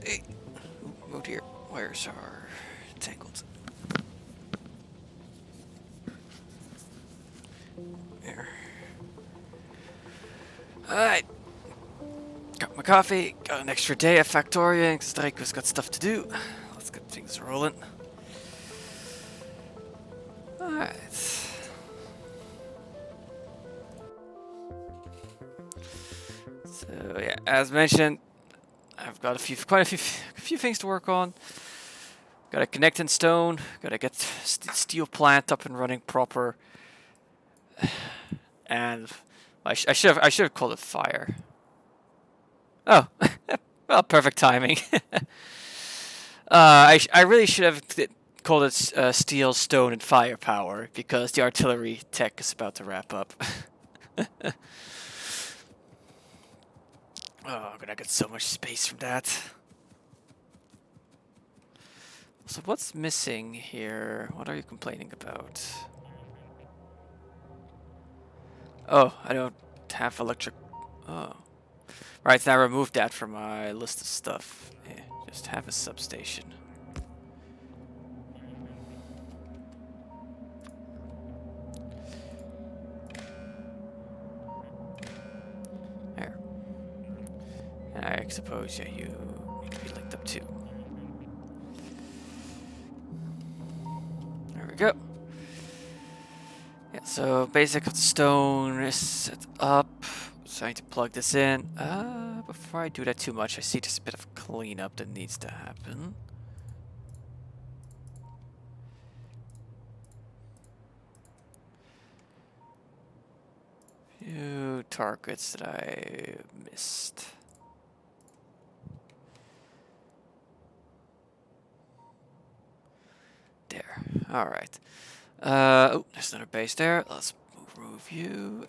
Hey, oh dear, wires are tangled. There. Alright, got my coffee, got an extra day at Factoria, and Strike's got stuff to do. Let's get things rolling. Alright. So yeah, as mentioned, I've got quite a few things to work on. Gotta connect in stone. Gotta get steel plant up and running proper. And I should have called it fire. Oh, well, perfect timing. I really should have called it steel, stone, and firepower because the artillery tech is about to wrap up. Oh, I'm gonna get so much space from that. So what's missing here? What are you complaining about? Oh, I don't have electric. Oh. Right, now I removed that from my list of stuff. Yeah, just have a substation. There. And I suppose, yeah, you need to be linked up too. There we go. Yeah, so basic stone is set up. So I need to plug this in. Before I do that too much, I see there's a bit of cleanup that needs to happen. Few targets that I missed. There. Alright. Oh, there's another base there. Let's move you.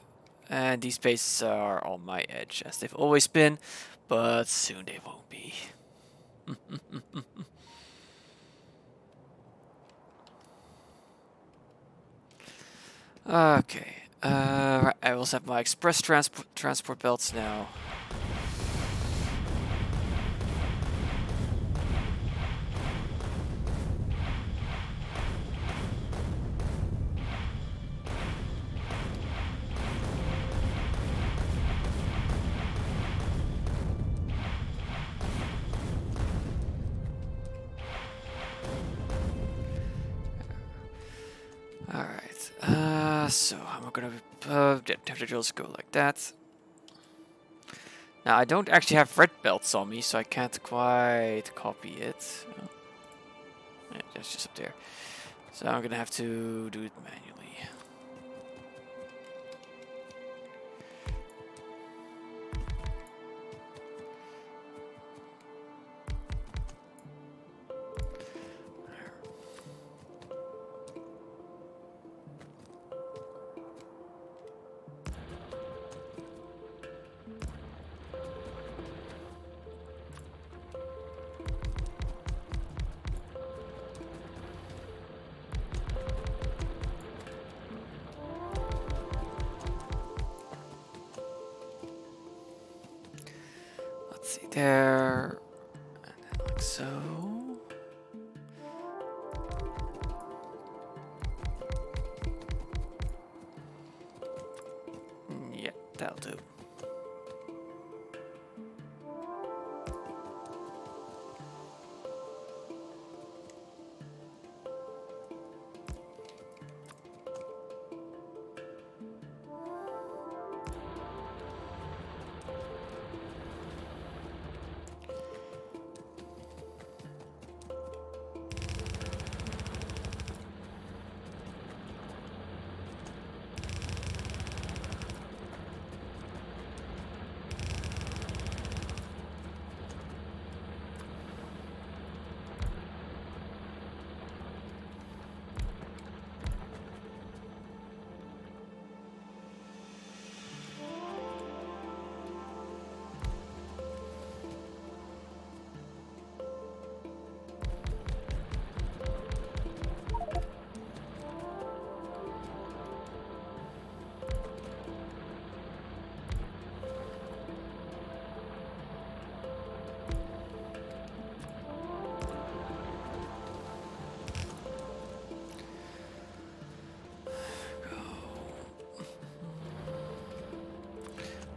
And these bases are on my edge, as they've always been, but soon they won't be. Okay. Right, I also have my express transport belts now. Alright, so how am I gonna have the drills go like that? Now I don't actually have red belts on me, so I can't quite copy it. Oh, yeah, that's just up there. So I'm gonna have to do it manually. Let's see there, and then like so. Yeah, that'll do.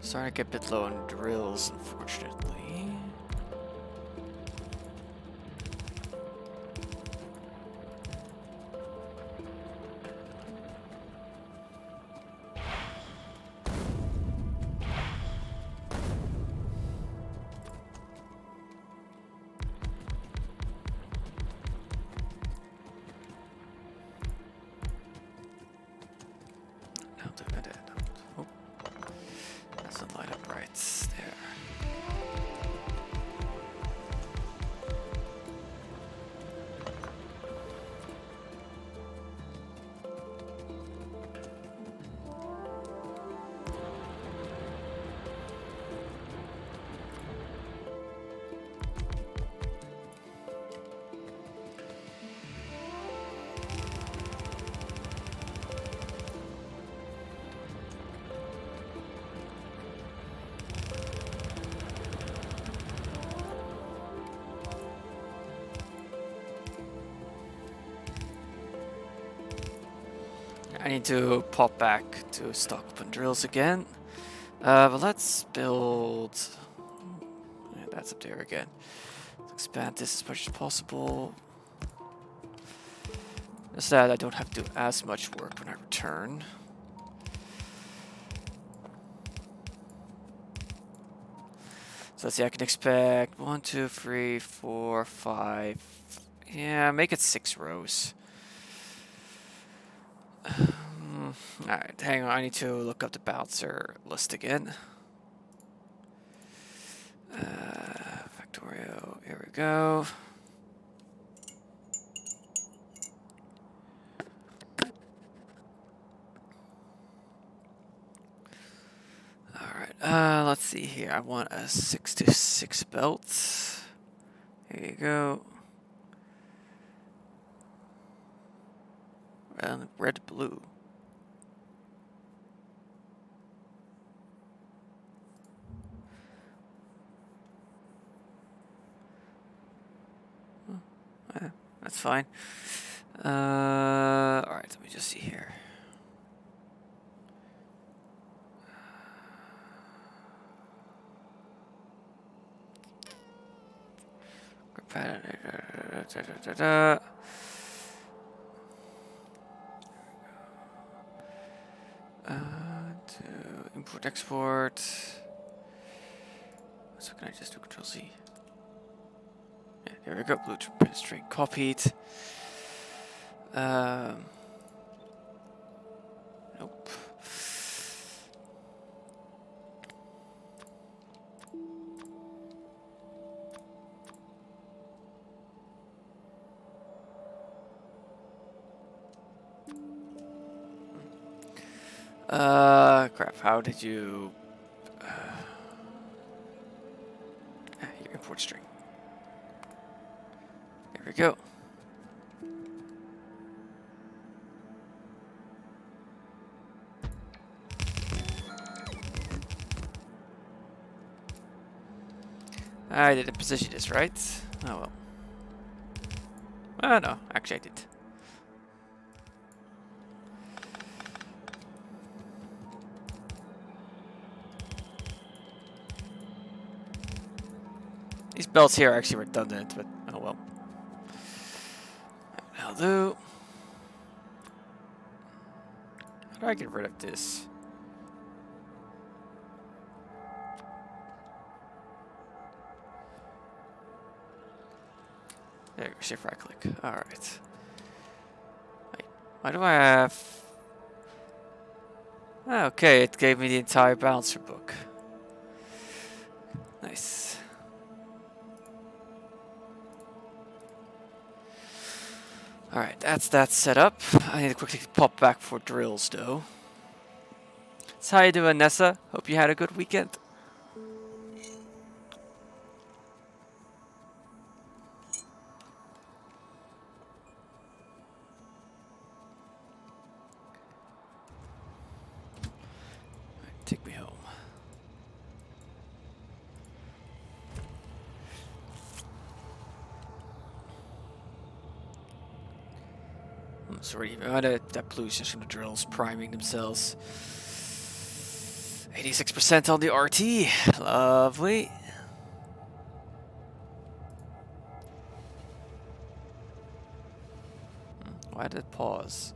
Starting to get a bit low on drills, unfortunately. Now do it. Oh, doesn't light up right there. I need to pop back to stock up on drills again. But let's build. Yeah, that's up there again. Let's expand this as much as possible. Just that I don't have to do as much work when I return. So let's see, I can expect 1, 2, 3, 4, 5. Yeah, make it 6 rows. Alright, hang on, I need to look up the bouncer list again. Factorio, here we go. Alright, let's see here. I want a 6 to 6 belt. Here you go. Red, blue. That's fine. Alright, let me just see here. Import, export. So can I just do Control C? Yeah, here we go. Blueprint string copied. Nope. Crap. How did you? Your import string. There we go. I didn't position this right. Oh well. Oh no, actually I did. These belts here are actually redundant, but oh well. That'll do. How do I get rid of this? There you go, shift right click. Alright. Wait, why do I have... Ah, okay, it gave me the entire balancer book. Nice. Alright, that's that set up. I need to quickly pop back for drills though. So how you doing, Nessa? Hope you had a good weekend. Take me home. Sorry, that blue's just from the drills priming themselves. 86% on the RT. Lovely. Why did it pause?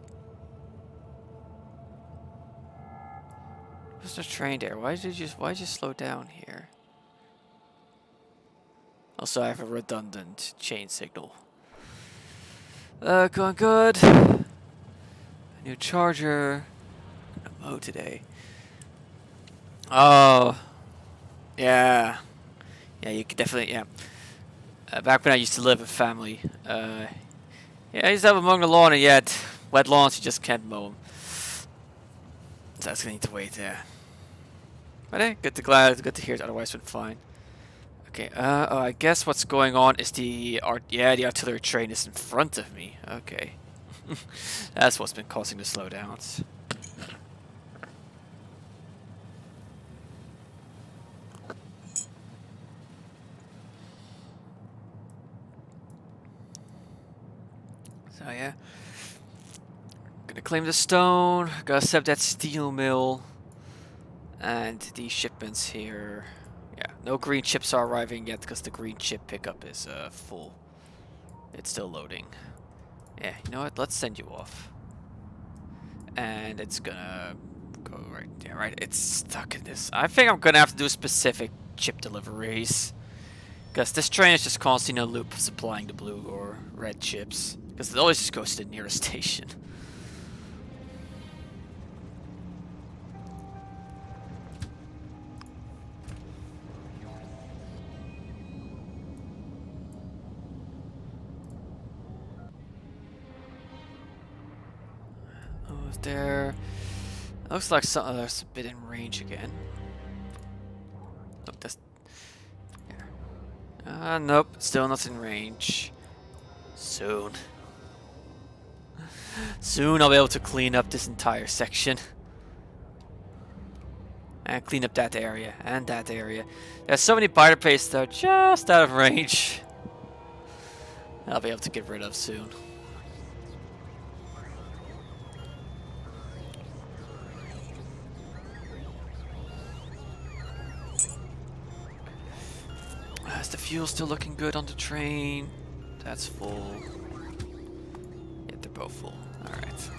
There's a train there. Why did you slow down here? Also, I have a redundant chain signal. Going good. A new charger. No Mo today. Oh, yeah. Yeah, you could definitely, yeah. Back when I used to live with family, yeah, I used to have a mowing the lawn, and yet wet lawns you just can't mow them. So that's gonna need to wait, yeah. But hey, good to hear it. Otherwise, it's been fine. Okay. Oh, I guess what's going on is the artillery train is in front of me. Okay. That's what's been causing the slowdowns. So yeah. Gonna claim the stone. Gotta set up that steel mill. And these shipments here. Yeah, no green chips are arriving yet because the green chip pickup is full. It's still loading. Yeah, you know what? Let's send you off. And it's gonna go right. Yeah, right. It's stuck in this. I think I'm gonna have to do specific chip deliveries. Because this train is just constantly in a loop supplying the blue or red chips. Because it always just goes to the nearest station. Oh, there. Looks like something that's a bit in range again. Look, that's. Here. Nope, still not in range. Soon. Soon I'll be able to clean up this entire section. And clean up that area, and that area. There's so many biter pastes that are just out of range. I'll be able to get rid of soon. Is the fuel still looking good on the train? That's full. Yeah, they're both full. Alright.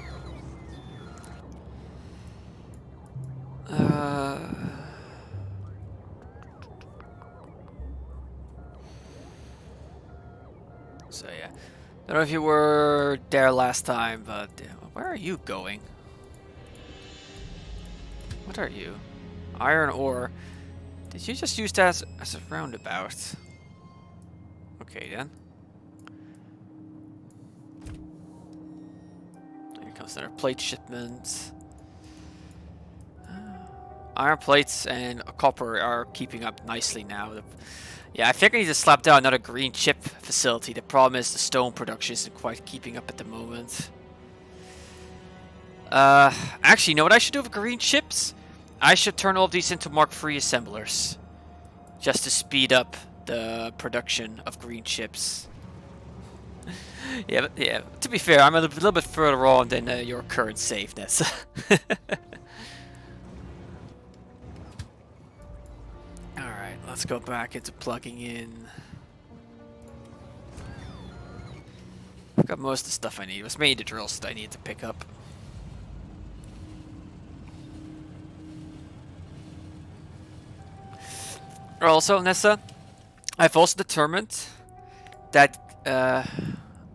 So yeah. Don't know if you were there last time, but where are you going? What are you? Iron ore. Did you just use that as a roundabout? Okay then. Here comes another plate shipment. Iron plates and copper are keeping up nicely now. Yeah, I think I need to slap down another green chip facility. The problem is the stone production isn't quite keeping up at the moment. Actually, you know what I should do with green chips? I should turn all of these into Mark III assemblers. Just to speed up the production of green chips. Yeah, to be fair, I'm a little bit further on than your current safeness. Alright, let's go back into plugging in. I've got most of the stuff I need. It was mainly the drills that I needed to pick up. Also, Nessa, I've also determined that,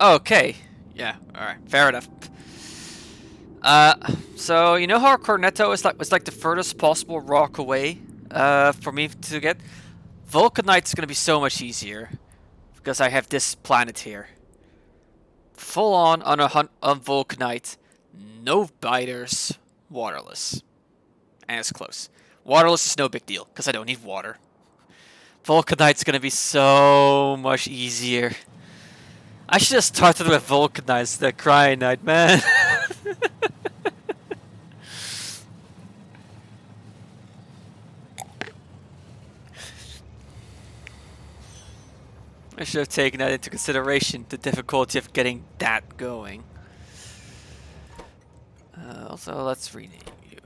okay. Yeah, alright, fair enough. So, you know how Cornetto was like the furthest possible rock away, for me to get? Vulcanite's gonna be so much easier, because I have this planet here. Full on a hunt on Vulcanite, no biters, waterless. And it's close. Waterless is no big deal, because I don't need water. Vulcanite's gonna be so much easier. I should have started with Vulcanite, the Cryonite, man. I should have taken that into consideration, the difficulty of getting that going. Also, let's rename you.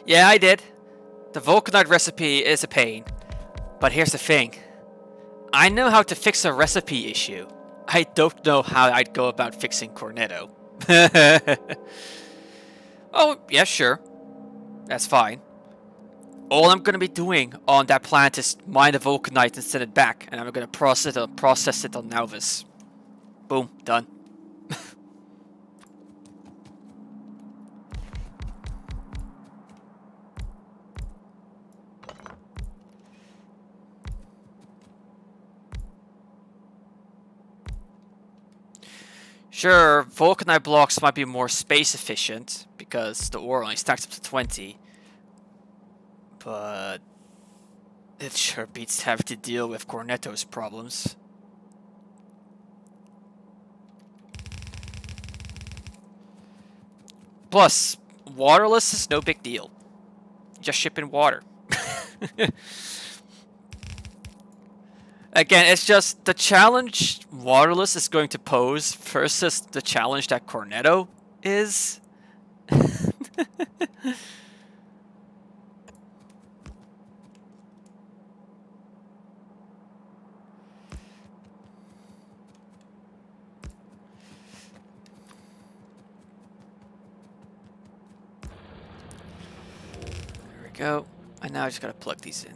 Yeah, I did. The Vulcanite recipe is a pain. But here's the thing. I know how to fix a recipe issue. I don't know how I'd go about fixing Cornetto. Oh, yeah, sure. That's fine. All I'm going to be doing on that planet is mine the Vulcanite and send it back. And I'm going to process it on Nauvis. Boom, done. Sure, Vulcanite blocks might be more space efficient because the ore only stacks up to 20. But it sure beats having to deal with Cornetto's problems. Plus, waterless is no big deal. Just ship in water. Again, it's just the challenge waterless is going to pose versus the challenge that Cornetto is. There we go. And now I just gotta plug these in.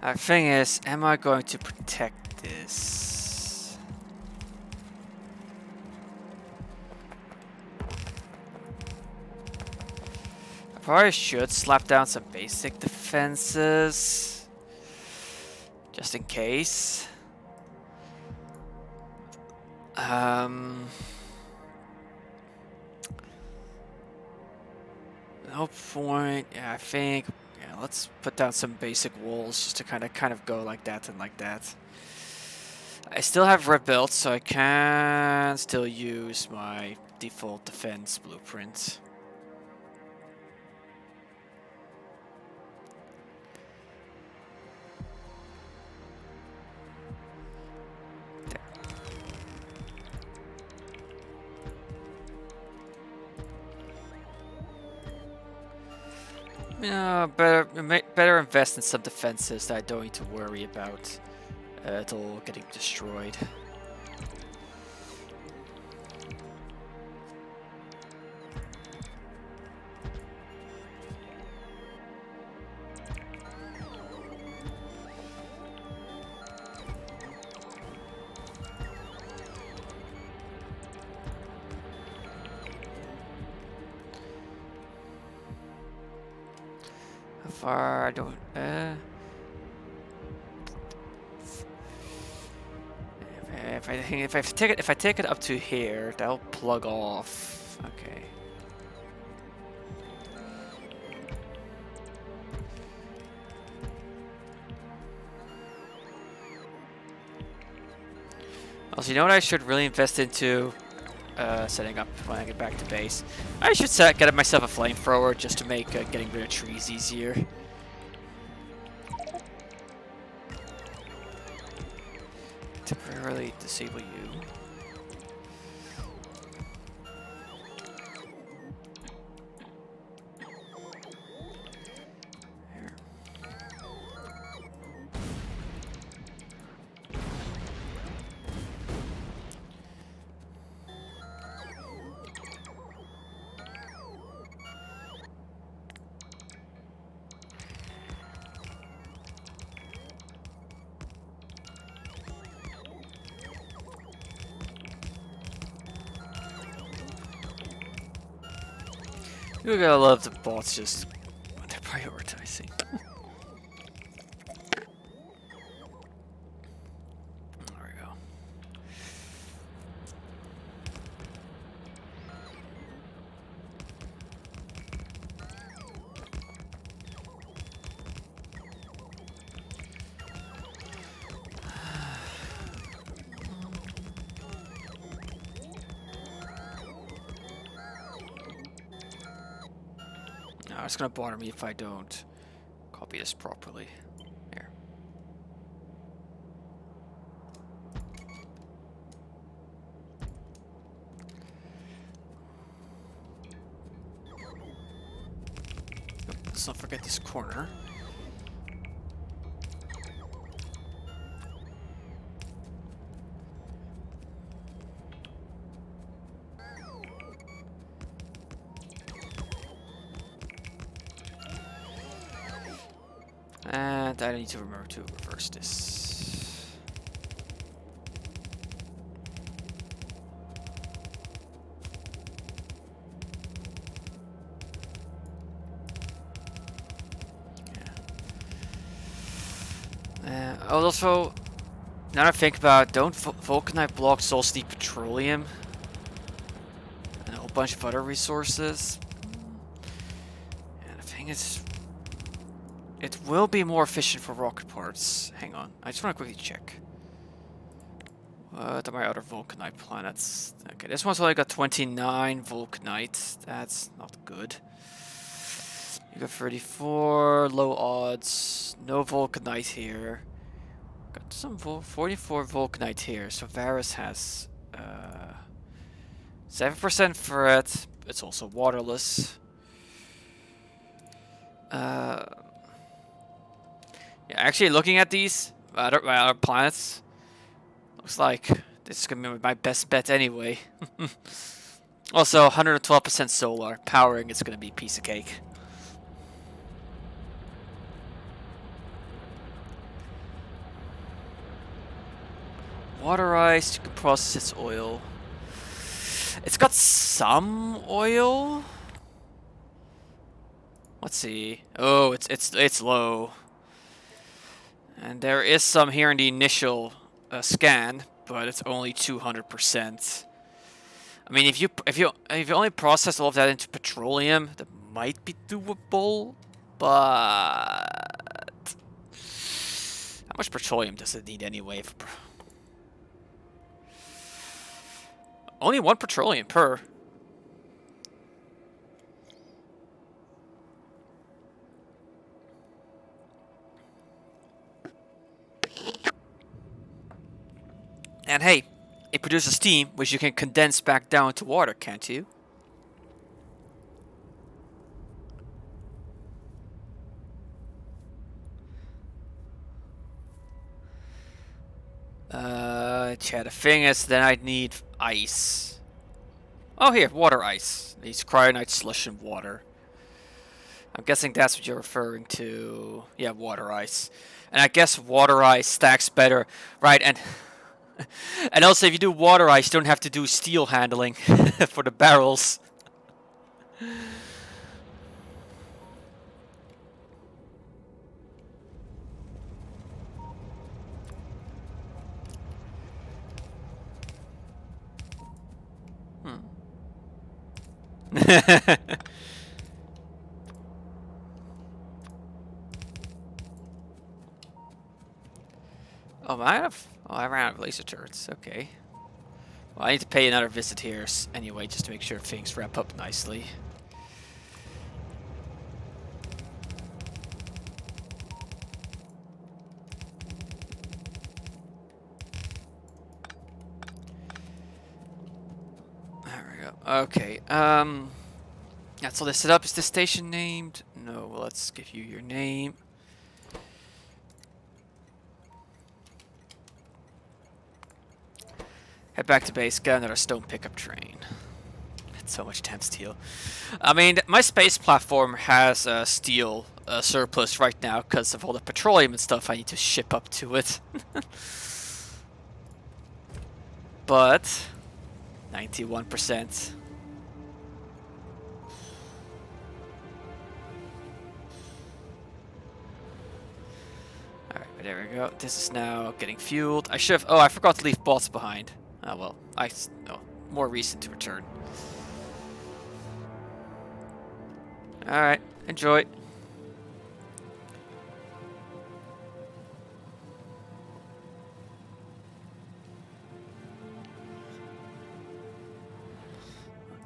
The thing is, am I going to protect this? I probably should slap down some basic defenses. Just in case. No point. Yeah, I think. Yeah, let's put down some basic walls just to kind of go like that and like that. I still have red belt, so I can still use my default defense blueprint. Yeah, better invest in some defenses that I don't need to worry about it all getting destroyed. How far? I don't. If I take it up to here, that'll plug off. Okay. Also, you know what I should really invest into setting up when I get back to base? I should get myself a flamethrower just to make getting rid of trees easier. Temporarily disable you. You're gonna love the bots just when they're prioritizing. There we go. No, it's gonna bother me if I don't copy this properly. Here. Let's not forget this corner. And I need to remember to reverse this. Also, now that I think about it, don't Vulcanite block Soul Steep Petroleum and a whole bunch of other resources? And the thing is, it will be more efficient for rocket parts. Hang on, I just want to quickly check. What are my other Vulcanite planets? Okay, this one's only got 29 Vulcanite. That's not good. You got 34, low odds, no Vulcanite here. Got some 44 Vulcanite here, so Varus has 7% threat. It's also waterless. Yeah, actually, looking at these other planets, looks like this is gonna be my best bet anyway. Also, 112% solar powering. It's gonna be a piece of cake. Water ice, you can process its oil. It's got some oil. Let's see. Oh, it's low. And there is some here in the initial scan, but it's only 200%. I mean, if you only process all of that into petroleum, that might be doable, but how much petroleum does it need anyway? Only 1 petroleum per. And hey, it produces steam, which you can condense back down to water, can't you? Yeah, the thing is, then I'd need ice. Oh, here, water ice. These cryonite slush and water. I'm guessing that's what you're referring to. Yeah, water ice. And I guess water ice stacks better, right? And and also, if you do water ice, you don't have to do steel handling for the barrels. Oh, I ran out of laser turrets. Okay. Well, I need to pay another visit here anyway, just to make sure things wrap up nicely. There we go. Okay. That's all they set up. Is this station named? No. Well, let's give you your name. Head back to base. Get another stone pickup train. That's so much damn steel. I mean, my space platform has a steel surplus right now because of all the petroleum and stuff I need to ship up to it. But 91%. Alright, but there we go. This is now getting fueled. I should have... Oh, I forgot to leave bots behind. Oh, well. More reason to return. Alright, enjoy.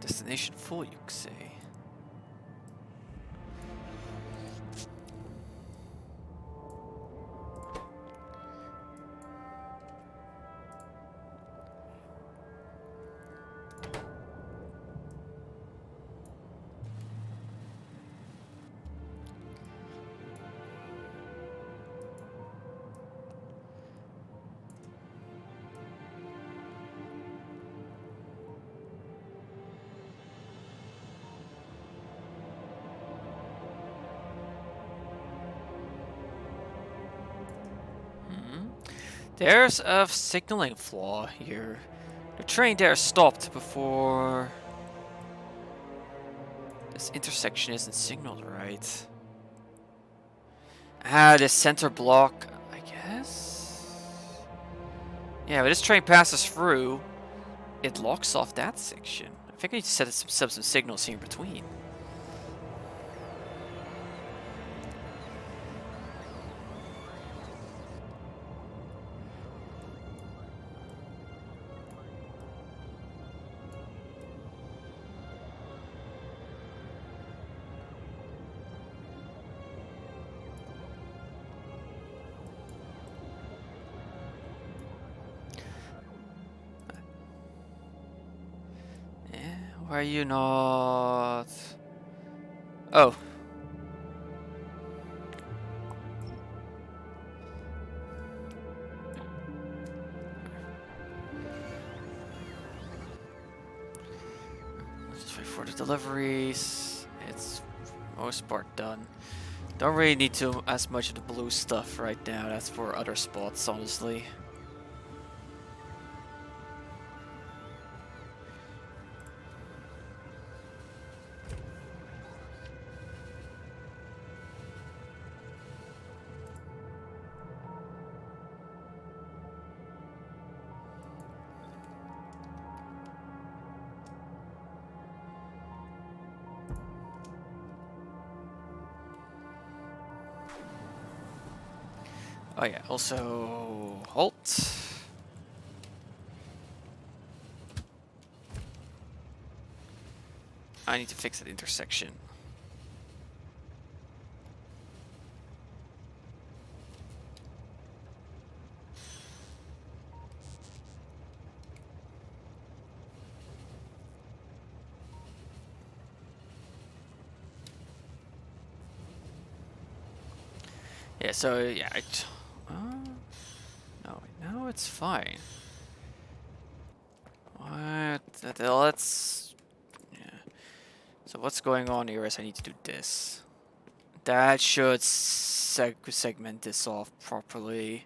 Destination full, you could say. There's a signaling flaw here. The train there stopped before... This intersection isn't signaled right. Ah, this center block, I guess? Yeah, but this train passes through. It locks off that section. I think I need to set some signals here in between. Why are you not... Oh. Just wait for the deliveries. It's most part done. Don't really need to as much of the blue stuff right now. That's for other spots, honestly. Oh yeah, also halt. I need to fix that intersection. Yeah, so yeah, no, now it's fine. What? Let's. Yeah. So what's going on here is I need to do this. That should segment this off properly.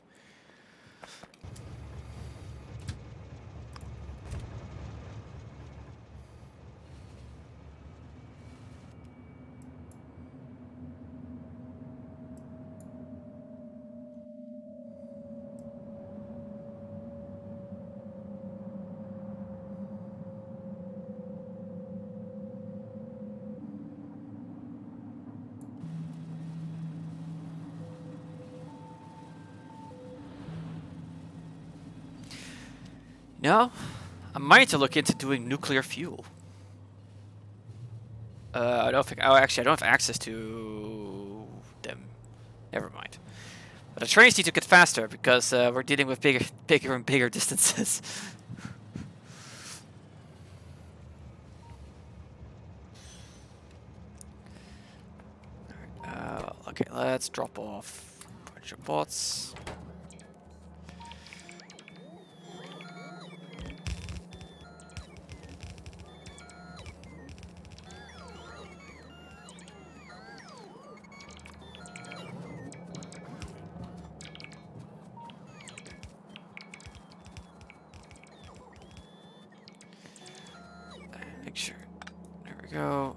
No, I might need to look into doing nuclear fuel. I don't think. Oh, actually, I don't have access to them. Never mind. But the trains need to get faster because we're dealing with bigger and bigger distances. Okay, let's drop off a bunch of bots. Make sure. There we go.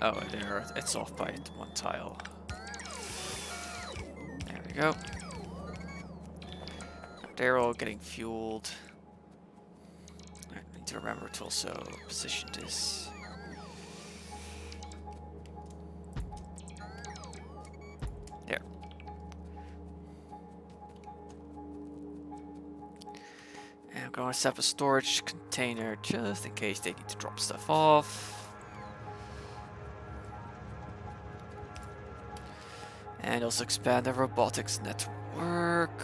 Oh, there, it's off by one tile. There we go. They're all getting fueled. I need to remember to also position this. There. And I'm going to set up a storage container just in case they need to drop stuff off. And also expand the robotics network.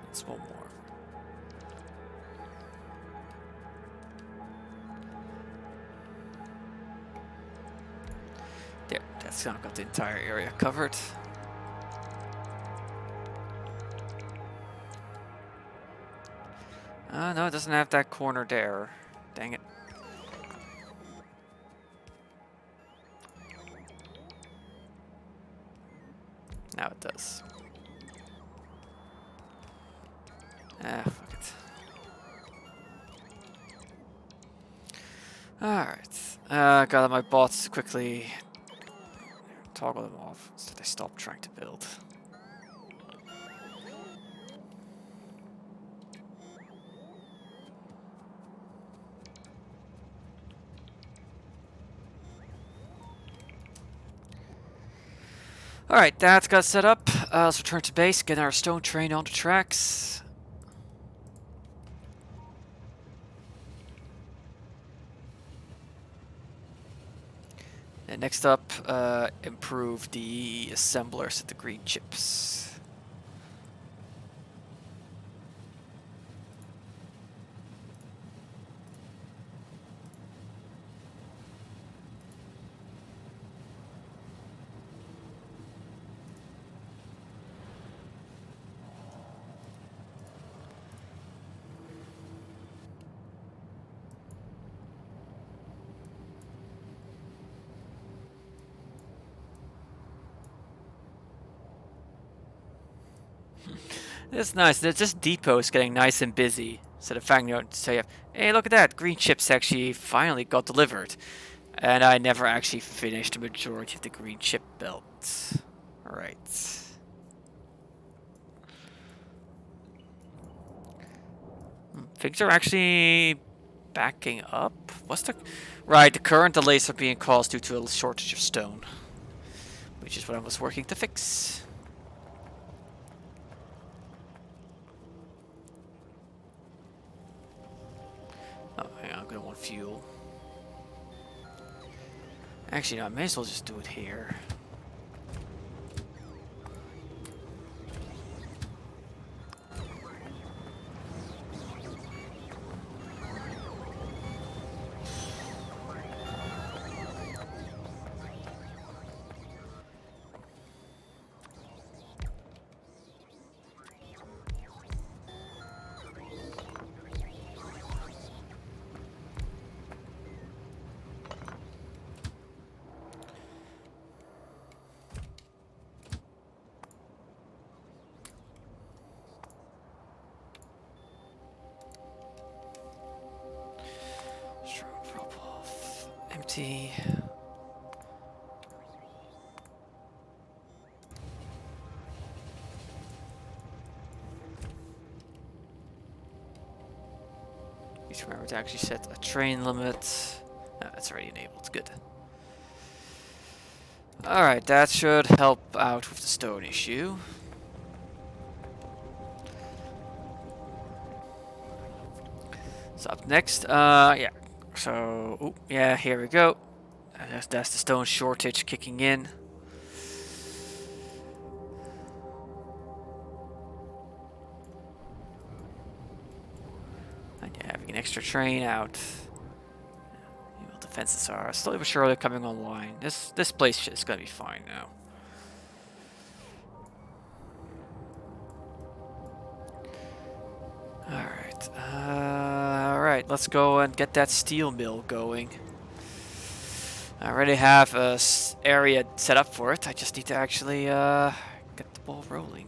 It's one more. There, that's now got the entire area covered. No, it doesn't have that corner there. Dang it. Now it does. Ah, fuck it. Alright. Got my bots to quickly toggle them off so they stop trying to build. Alright, that's got set up. Let's return to base, get our stone train on the tracks. And next up, improve the assemblers at the green chips. It's nice. This depot is getting nice and busy. So the fact, you know, to say, hey, look at that, green chips actually finally got delivered, and I never actually finished the majority of the green chip belt. All right. Things are actually backing up. What's the... Right, the current delays are being caused due to a shortage of stone. Which is what I was working to fix. Oh, hang on, I'm gonna want fuel. Actually, no, I may as well just do it here. Drop off. Empty. Please remember to actually set a train limit. No, that's already enabled. Good. Alright, that should help out with the stone issue. So up next, yeah. So, ooh, yeah, here we go. That's the stone shortage kicking in. And yeah, having an extra train out. Well, defenses are slowly but surely coming online. This place is gonna be fine now. Alright, let's go and get that steel mill going. I already have a area set up for it. I just need to actually get the ball rolling.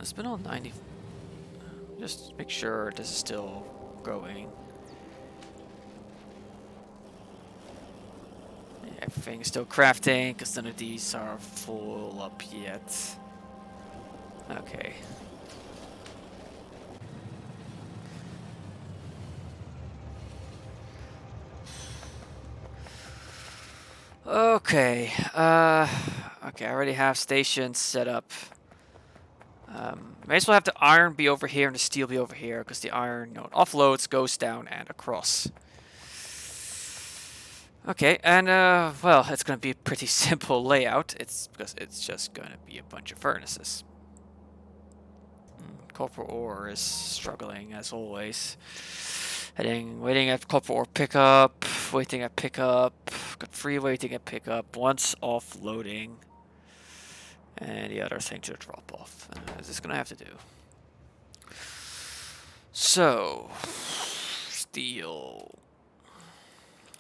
It's been on 90. Just make sure this is still going. Yeah, everything is still crafting because none of these are full up yet. Okay. Okay. Okay, I already have stations set up. May as well have the iron be over here and the steel be over here, because the iron, offloads, goes down and across. Okay, and well, it's gonna be a pretty simple layout. It's because it's just gonna be a bunch of furnaces. Copper ore is struggling as always. Waiting at copper ore pickup, waiting at pickup, got free waiting at pickup. Once offloading. And the other thing to drop off. Is this gonna have to do? So, steel.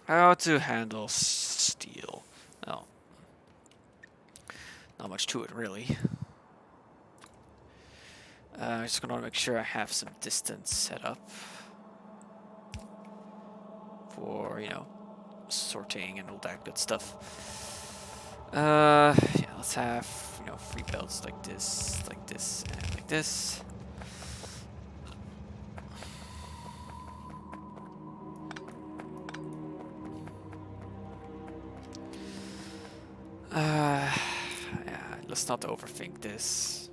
How to handle steel? Oh, not much to it really. I'm just gonna make sure I have some distance set up for sorting and all that good stuff. Yeah, let's have 3 belts like this, and like this. Yeah, let's not overthink this.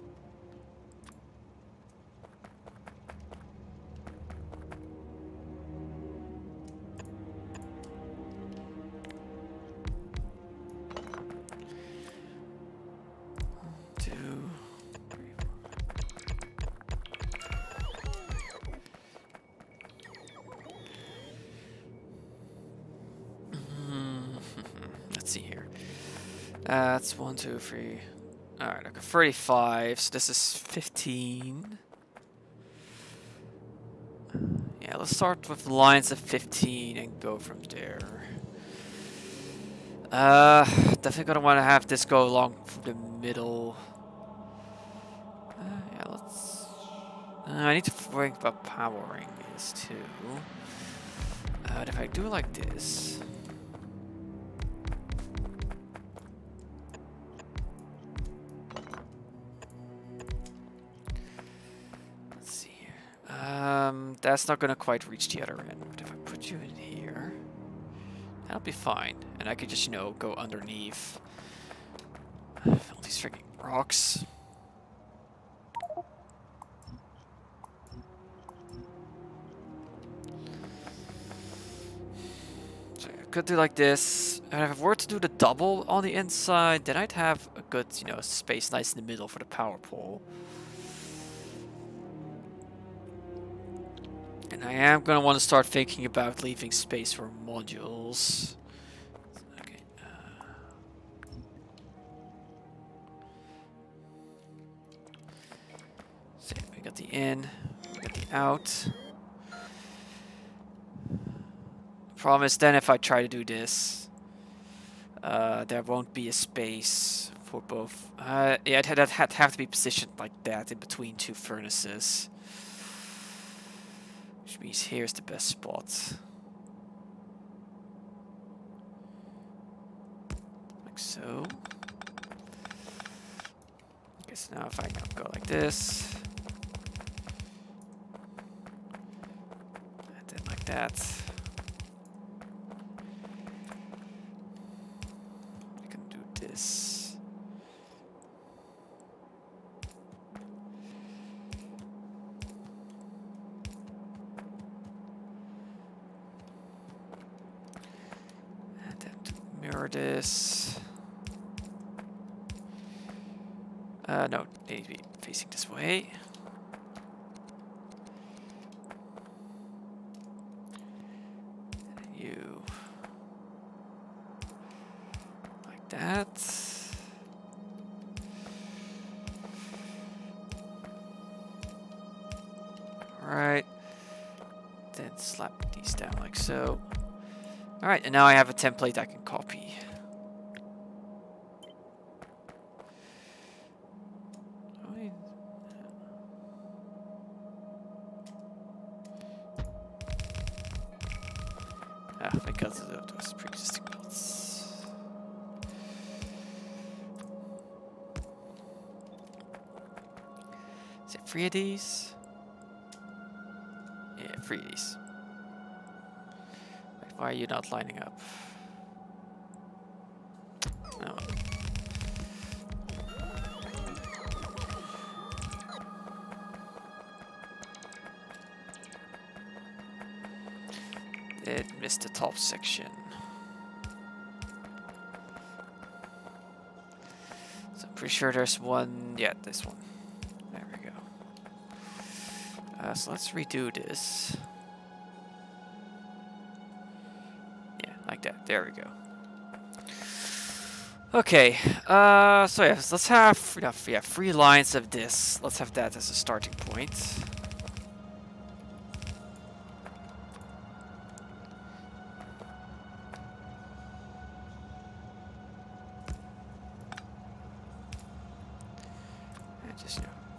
Let's see here. That's 1, 2, 3. Alright, okay, 35. So this is 15. Yeah, let's start with lines of 15 and go from there. Definitely gonna want to have this go along from the middle. Yeah, let's... I need to think about powering this too. But if I do like this... Let's see here. That's not gonna quite reach the other end. But if I put you in here, that'll be fine. And I could just, you know, go underneath all these freaking rocks. Could do like this, and if I were to do the double on the inside, then I'd have a good, you know, space nice in the middle for the power pole. And I am going to want to start thinking about leaving space for modules. Okay. So we got the in, we got the out. Problem is then if I try to do this, there won't be a space for both. Yeah, it'd have to be positioned like that in between two furnaces. Which means here's the best spot. Like so. Okay, so now if I can go like this. And then like that. This. And then to mirror this. No, they need to be facing this way. And you. That. Alright. Then slap these down like so. Alright, and now I have a template I can copy. Because of those pre-existing builds. Is it 3 of these? Yeah, 3 of these. Wait, why are you not lining up? No. It missed the top section. So I'm pretty sure there's one. Yeah, this one. There we go. So let's redo this. Yeah, like that. There we go. Okay. So yeah, let's have 3 lines of this. Let's have that as a starting point.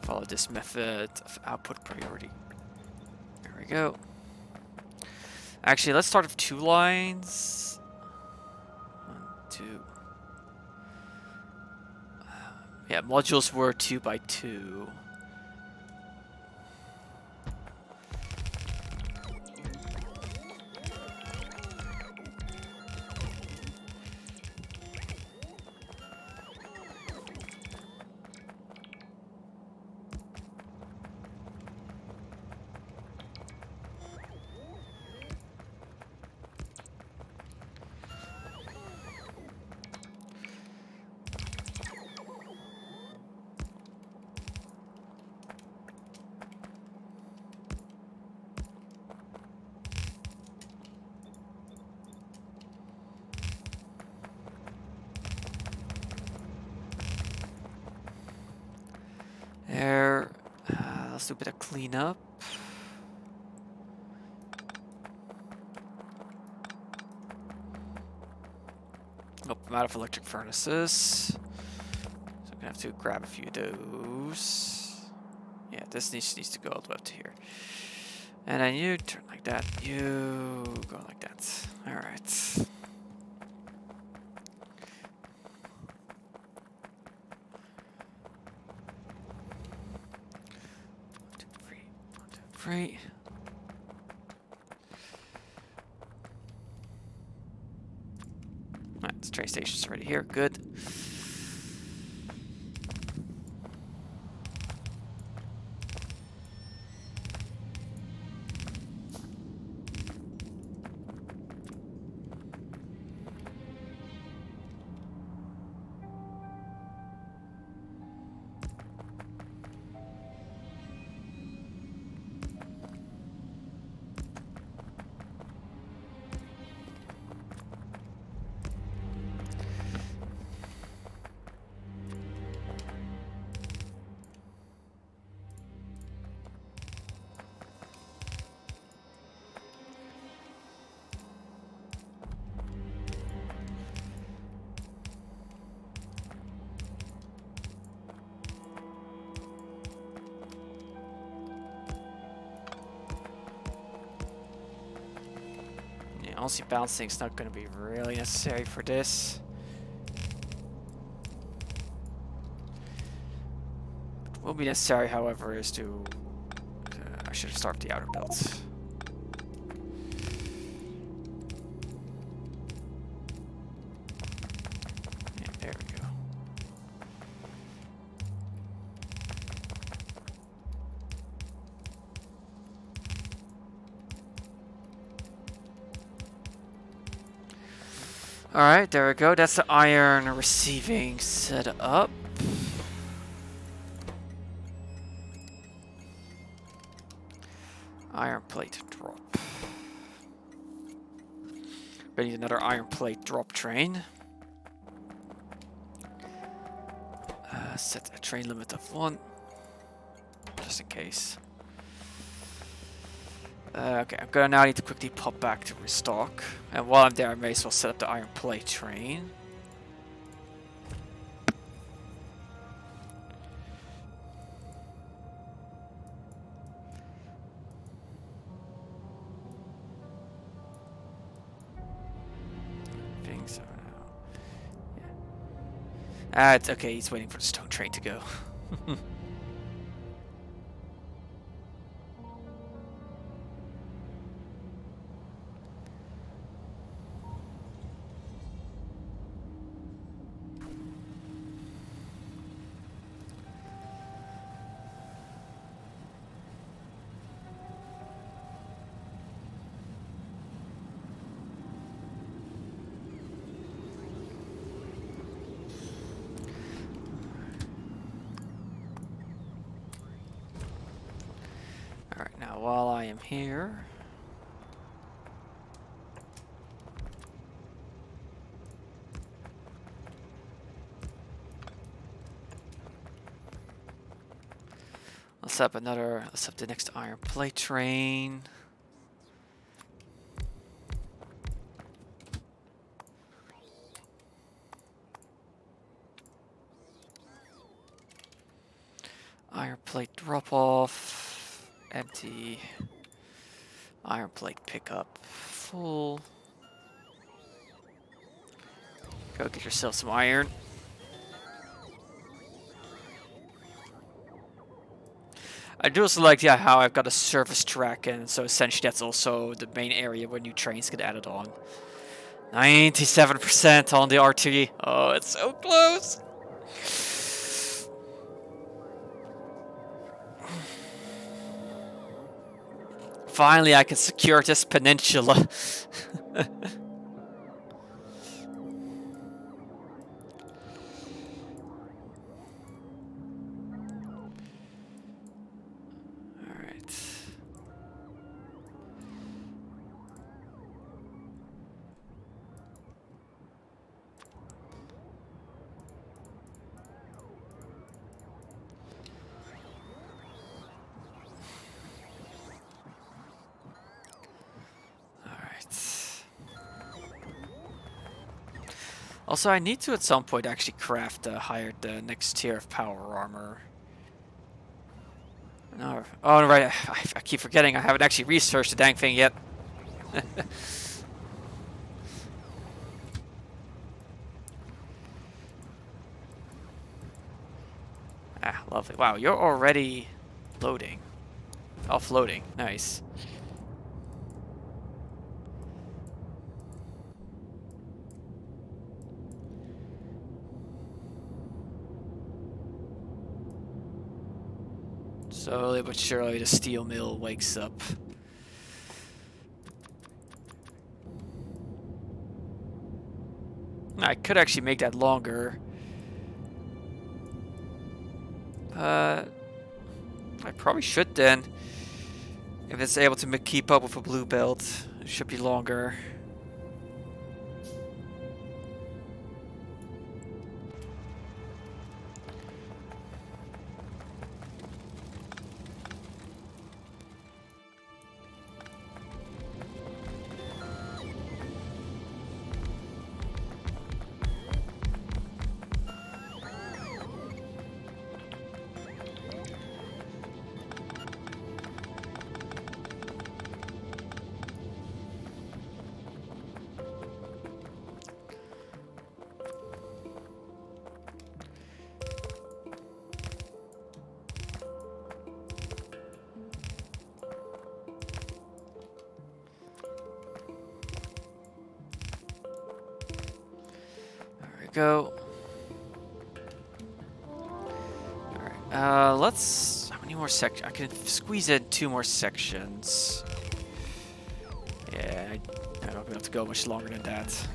Follow this method of output priority. There we go. Actually, let's start with 2 lines. 1, 2. Yeah, modules were 2 by 2. There. Let's do a bit of cleanup. Oh, I'm out of electric furnaces. So I'm gonna have to grab a few of those. Yeah, this needs to go all the way up to here. And then you turn like that. You go like that. All right. Three. Alright, the train station's already here. Good. Honestly, bouncing is not going to be really necessary for this. What will be necessary, however, is to... I should have started the outer belts. Yeah, there we go. Alright, there we go. That's the iron receiving set up. Iron plate drop. We need another iron plate drop train. Set a train limit of 1. Just in case. Okay, I'm gonna now need to quickly pop back to restock. And while I'm there, I may as well set up the iron plate train. Things are yeah. It's okay, he's waiting for the stone train to go. Alright, now while I am here... let's up the next iron plate train. Iron plate drop off. Empty. Iron plate pickup. Full. Go get yourself some iron. I do also like how I've got a service track, and so essentially that's also the main area where new trains get added on. 97% on the RT. Oh, it's so close. Finally, I can secure this peninsula. Also, I need to at some point actually craft the next tier of power armor. No. Oh, right. I keep forgetting I haven't actually researched the dang thing yet. Ah, lovely. Wow, you're already loading. Offloading. Nice. Slowly but surely the steel mill wakes up. I could actually make that longer. I probably should then. If it's able to keep up with a blue belt, it should be longer. Go. Alright, let's... How many more sections? I can squeeze in 2 more sections. Yeah, I don't be able to go much longer than that.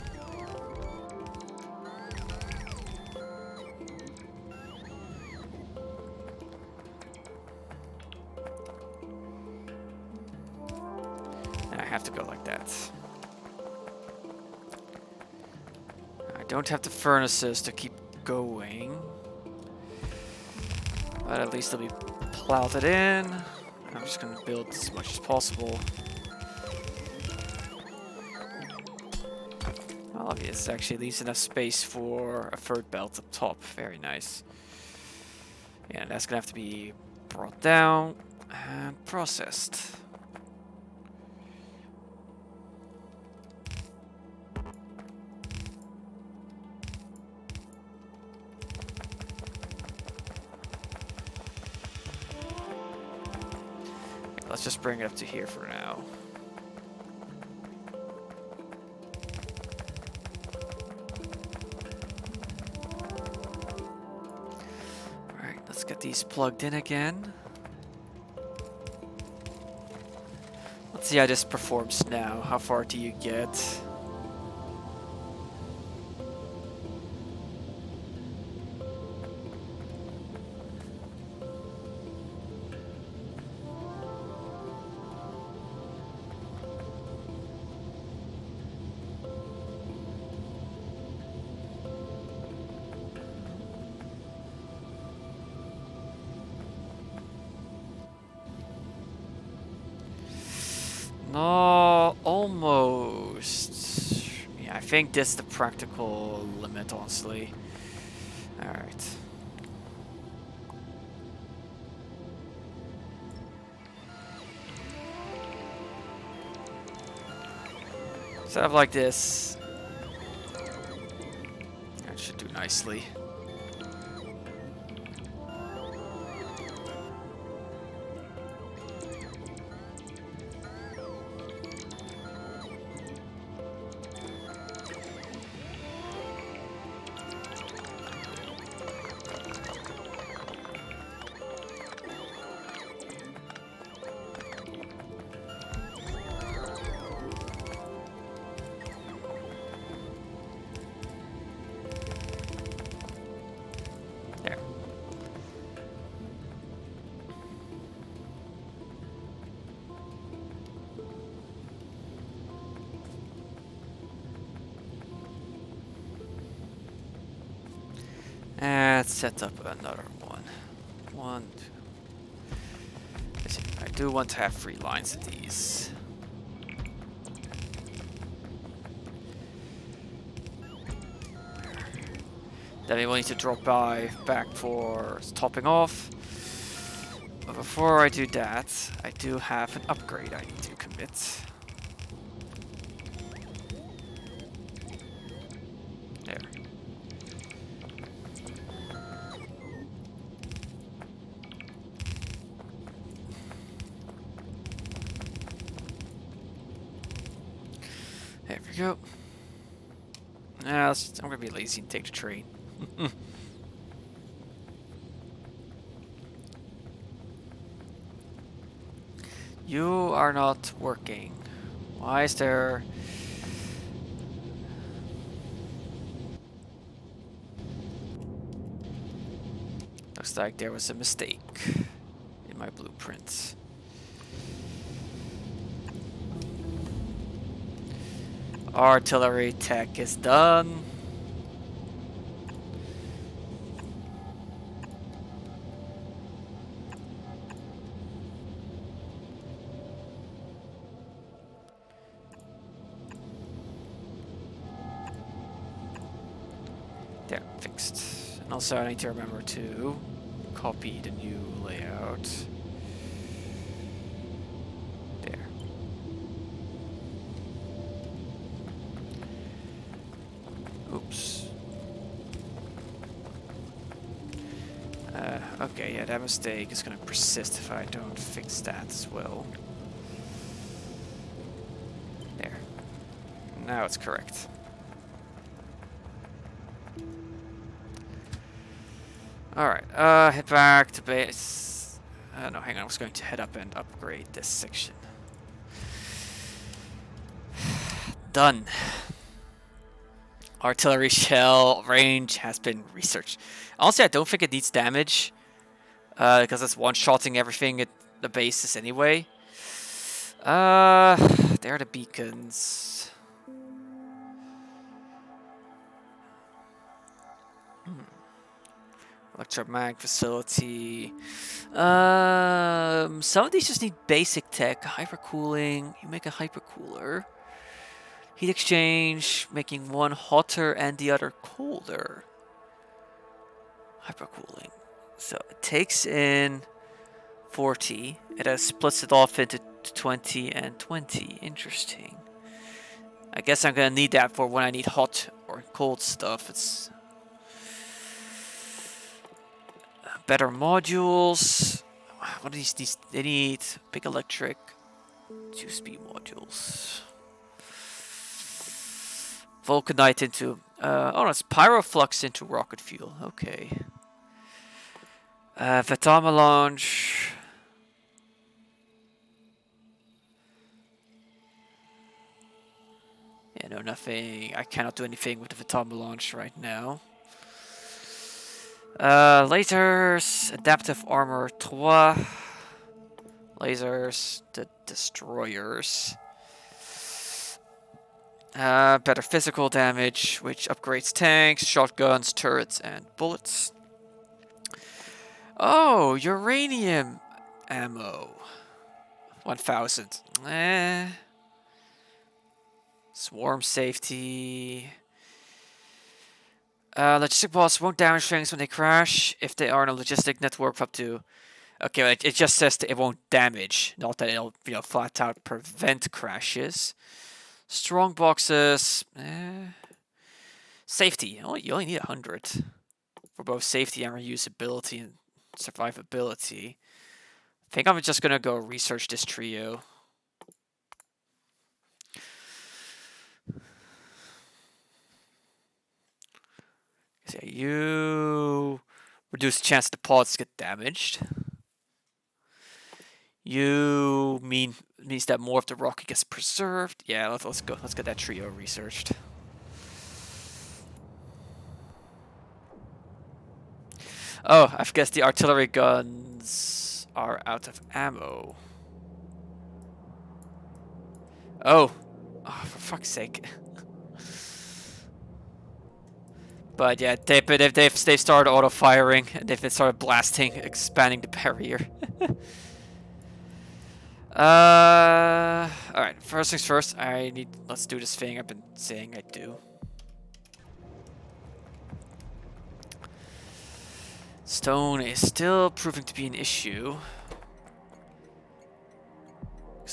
And I have to go like that. I don't have the furnaces to keep going. But at least they'll be plowed in. I'm just going to build as much as possible. Well, obvious actually leaves enough space for a third belt up top. Very nice. Yeah, that's going to have to be brought down and processed. Let's just bring it up to here for now. Alright, let's get these plugged in again. Let's see how this performs now. How far do you get? No, almost. Yeah, I think this is the practical limit, honestly. Alright. Set up like this. That should do nicely. There. And set up another one. One, two. I do want to have 3 lines of these. Then we will need to drop by back for topping off. But before I do that, I do have an upgrade I need to commit. There. There we go. Now, I'm gonna be lazy and take the train. You are not working. Why is there... Looks like there was a mistake in my blueprints. Artillery tech is done. There, fixed. And also I need to remember to copy the new layout. There. Oops. Okay, yeah, that mistake is gonna persist if I don't fix that as well. There. Now it's correct. Alright, head back to base. No, hang on, I was going to head up and upgrade this section. Done. Artillery shell range has been researched. Honestly, I don't think it needs damage. Because it's one-shotting everything at the bases anyway. There are the beacons. Electromag facility. Some of these just need basic tech. Hypercooling. You make a hypercooler. Heat exchange, making one hotter and the other colder. Hypercooling. So it takes in 40. It splits it off into 20 and 20. Interesting. I guess I'm gonna need that for when I need hot or cold stuff. It's better modules. What are these? They need big electric 2-speed modules. Vulcanite into oh, it's pyroflux into rocket fuel. Okay. Vatama launch. Yeah, no, nothing. I cannot do anything with the Vatama launch right now. Lasers, adaptive armor 3. Lasers, the destroyers. Better physical damage, which upgrades tanks, shotguns, turrets, and bullets. Oh, uranium ammo. 1000. Swarm safety. Logistic bots won't damage things when they crash if they are in a logistic network up to... Okay, well, it just says that it won't damage, not that it'll, flat out prevent crashes. Strong boxes. Safety. Oh, you only need 100 for both safety and reusability and survivability. I think I'm just gonna go research this trio. So yeah, you reduce the chance the pods get damaged. You means that more of the rocket gets preserved. Yeah, let's go. Let's get that trio researched. Oh, I guess the artillery guns are out of ammo. Oh, for fuck's sake. But yeah, they've started auto firing and they've started blasting, expanding the barrier. Alright, first things first, let's do this thing I've been saying I'd do. Stone is still proving to be an issue.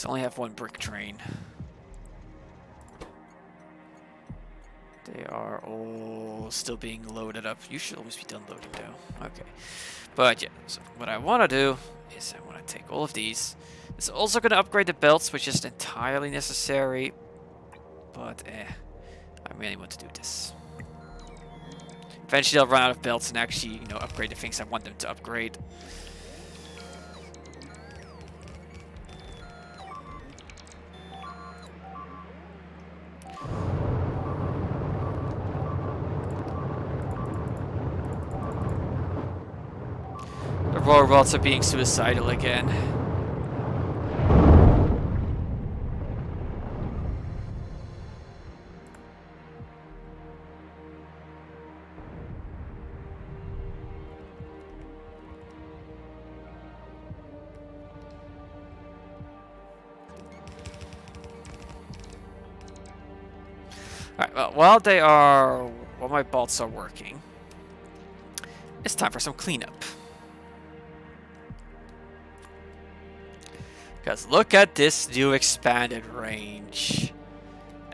Because I only have one brick train. They are all still being loaded up. You should always be done loading though. Okay. But yeah, so what I want to do is I want to take all of these. It's also going to upgrade the belts, which isn't entirely necessary. But I really want to do this. Eventually I'll run out of belts and actually, you know, upgrade the things I want them to upgrade. The roller belts are being suicidal again. Alright, well, while my bolts are working, it's time for some cleanup. Because look at this new expanded range.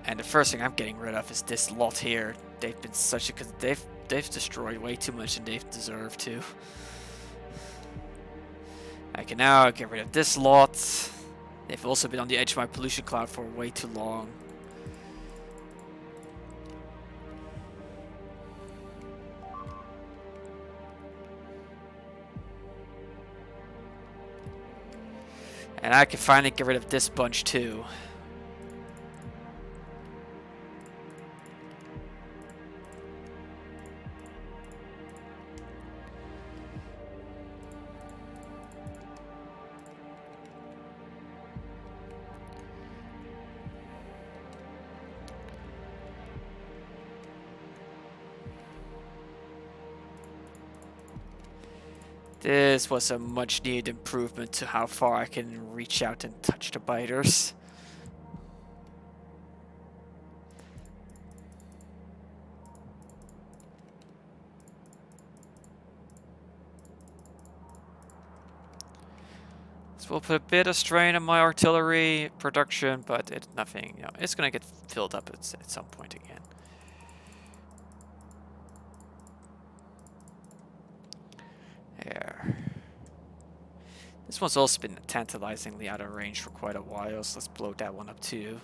And the first thing I'm getting rid of is this lot here. They've been such a... Cause they've destroyed way too much than they've deserved to. I can now get rid of this lot. They've also been on the edge of my pollution cloud for way too long. And I can finally get rid of this bunch too. This was a much needed improvement to how far I can reach out and touch the biters. This will put a bit of strain on my artillery production, but it's nothing, you know, it's gonna get filled up at some point again. There. This one's also been tantalizingly out of range for quite a while, so let's blow that one up too.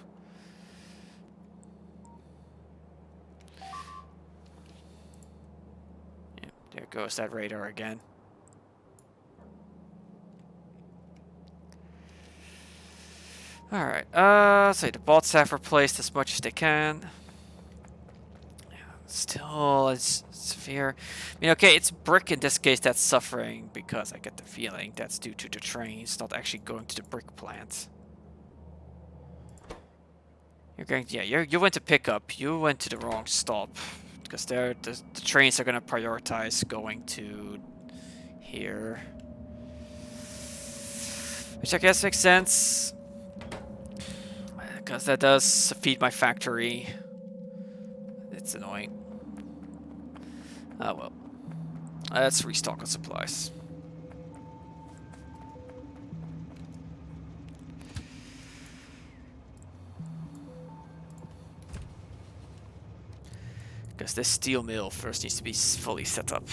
Yeah, there goes that radar again. Alright, so the bots have replaced as much as they can. Still, it's severe. I mean, okay, it's brick in this case that's suffering because I get the feeling that's due to the trains not actually going to the brick plant. You're going, yeah, you went to pick up. You went to the wrong stop because the trains are going to prioritize going to here, which I guess makes sense because that does feed my factory. It's annoying. Oh well. Let's restock on supplies. Because this steel mill first needs to be fully set up.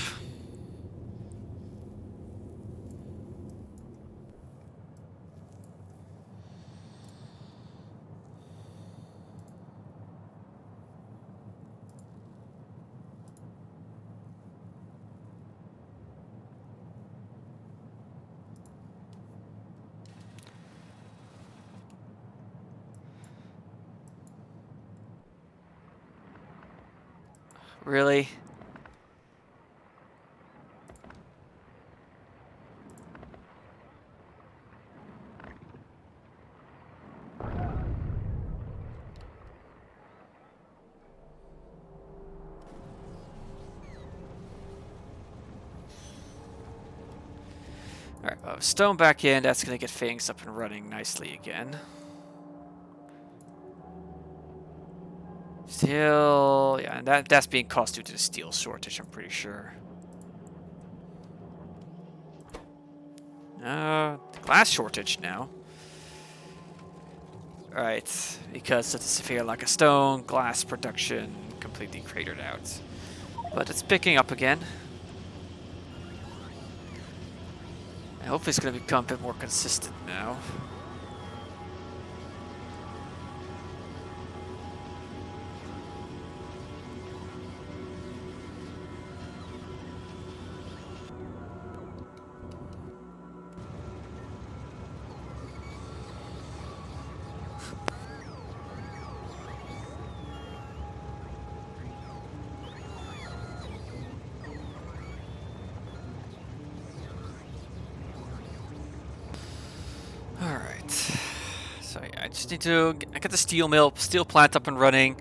Really? Alright, stone back in, that's gonna get things up and running nicely again. Still, yeah, and that's being caused due to the steel shortage, I'm pretty sure. The glass shortage now. Right, because of the severe lack of stone, glass production completely cratered out. But it's picking up again. And hopefully it's going to become a bit more consistent now. Alright. So yeah, I just need to get the steel plant up and running.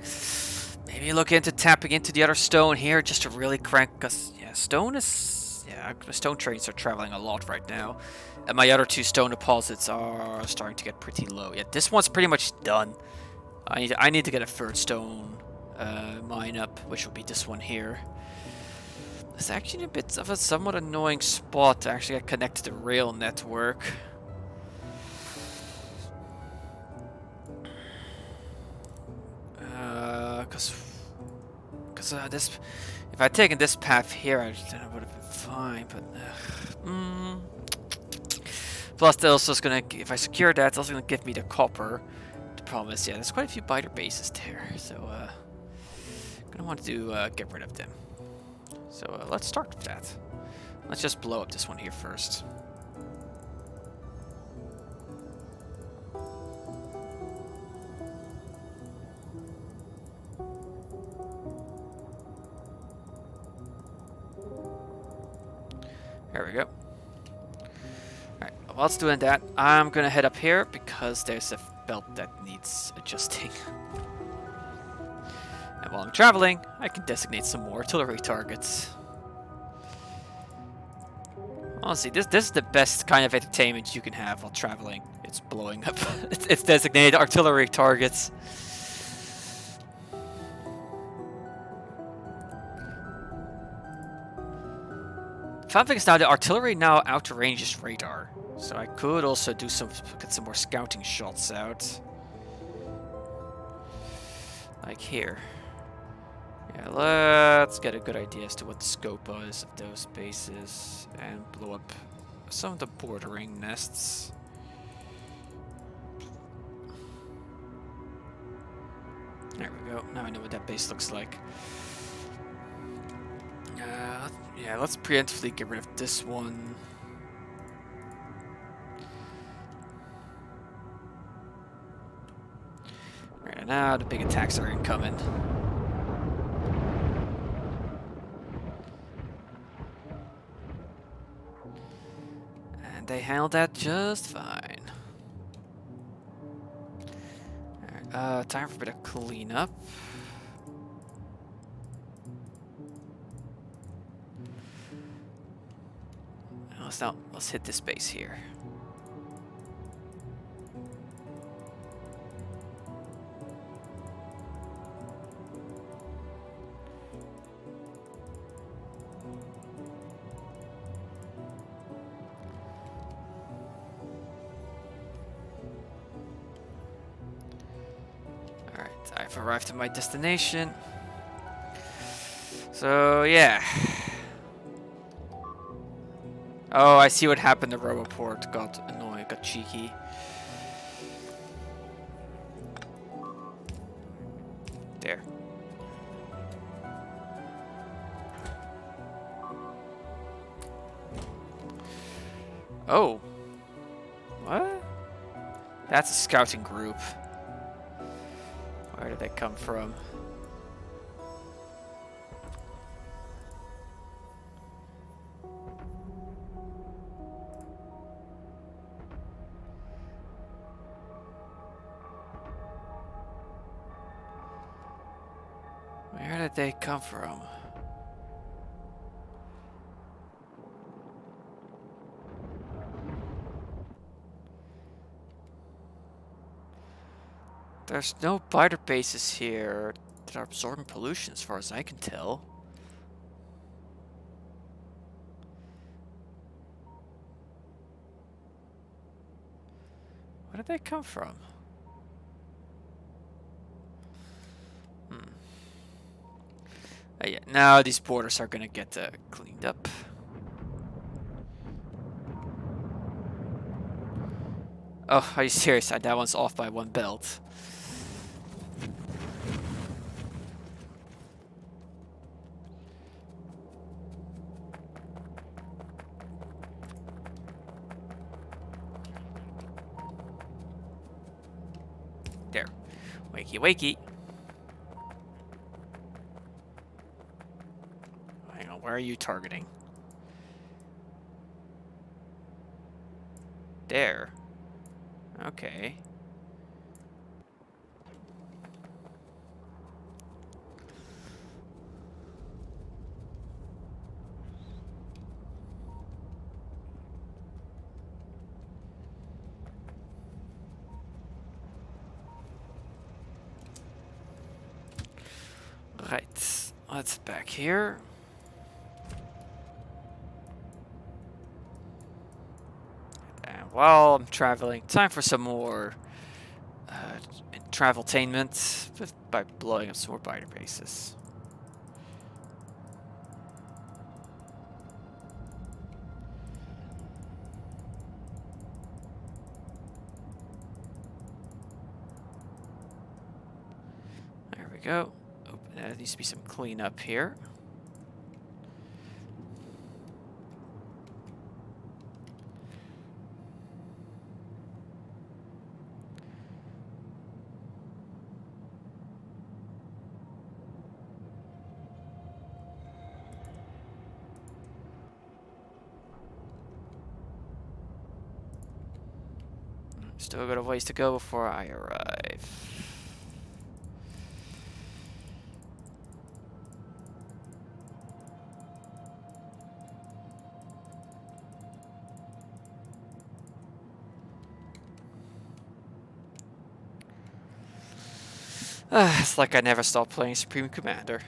Maybe look into tapping into the other stone here just to really crank, because yeah, the stone trains are traveling a lot right now. And my other two stone deposits are starting to get pretty low. Yeah, this one's pretty much done. I need to get a third stone mine up, which will be this one here. It's actually a bit of a somewhat annoying spot to actually get connected to the rail network. Because this, if I'd taken this path here, I would have been fine. But plus, they're also gonna, if I secure that, it's also gonna give me the copper. The problem is, yeah, there's quite a few biter bases there, so gonna want to get rid of them. So let's start with that. Let's just blow up this one here first. There we go. Alright, whilst doing that, I'm gonna head up here because there's a belt that needs adjusting. And while I'm traveling, I can designate some more artillery targets. Honestly, this is the best kind of entertainment you can have while traveling. It's blowing up. it's designated artillery targets. Fun thing is now the artillery now outranges radar, so I could also get some more scouting shots out, like here. Yeah, let's get a good idea as to what the scope is of those bases and blow up some of the bordering nests. There we go. Now I know what that base looks like. Yeah, let's preemptively get rid of this one. Right now, the big attacks are incoming. And they handled that just fine. Alright, time for a bit of cleanup. Let's hit this base here. Alright, I've arrived at my destination. So yeah. Oh, I see what happened. The Roboport got annoying, got cheeky. There. Oh. What? That's a scouting group. Where did they come from? Where did they come from? There's no biter bases here that are absorbing pollution as far as I can tell. Where did they come from? Yeah, now these borders are gonna get cleaned up. Oh, are you serious? That one's off by 1 belt. There. Wakey, wakey. Hang on, where are you targeting? There. Okay. Right. Let's back here. And while I'm traveling, time for some more traveltainment by blowing up some more biter bases. There we go. Oh, there needs to be some cleanup here. Still got a ways to go before I arrive. It's like I never stopped playing Supreme Commander.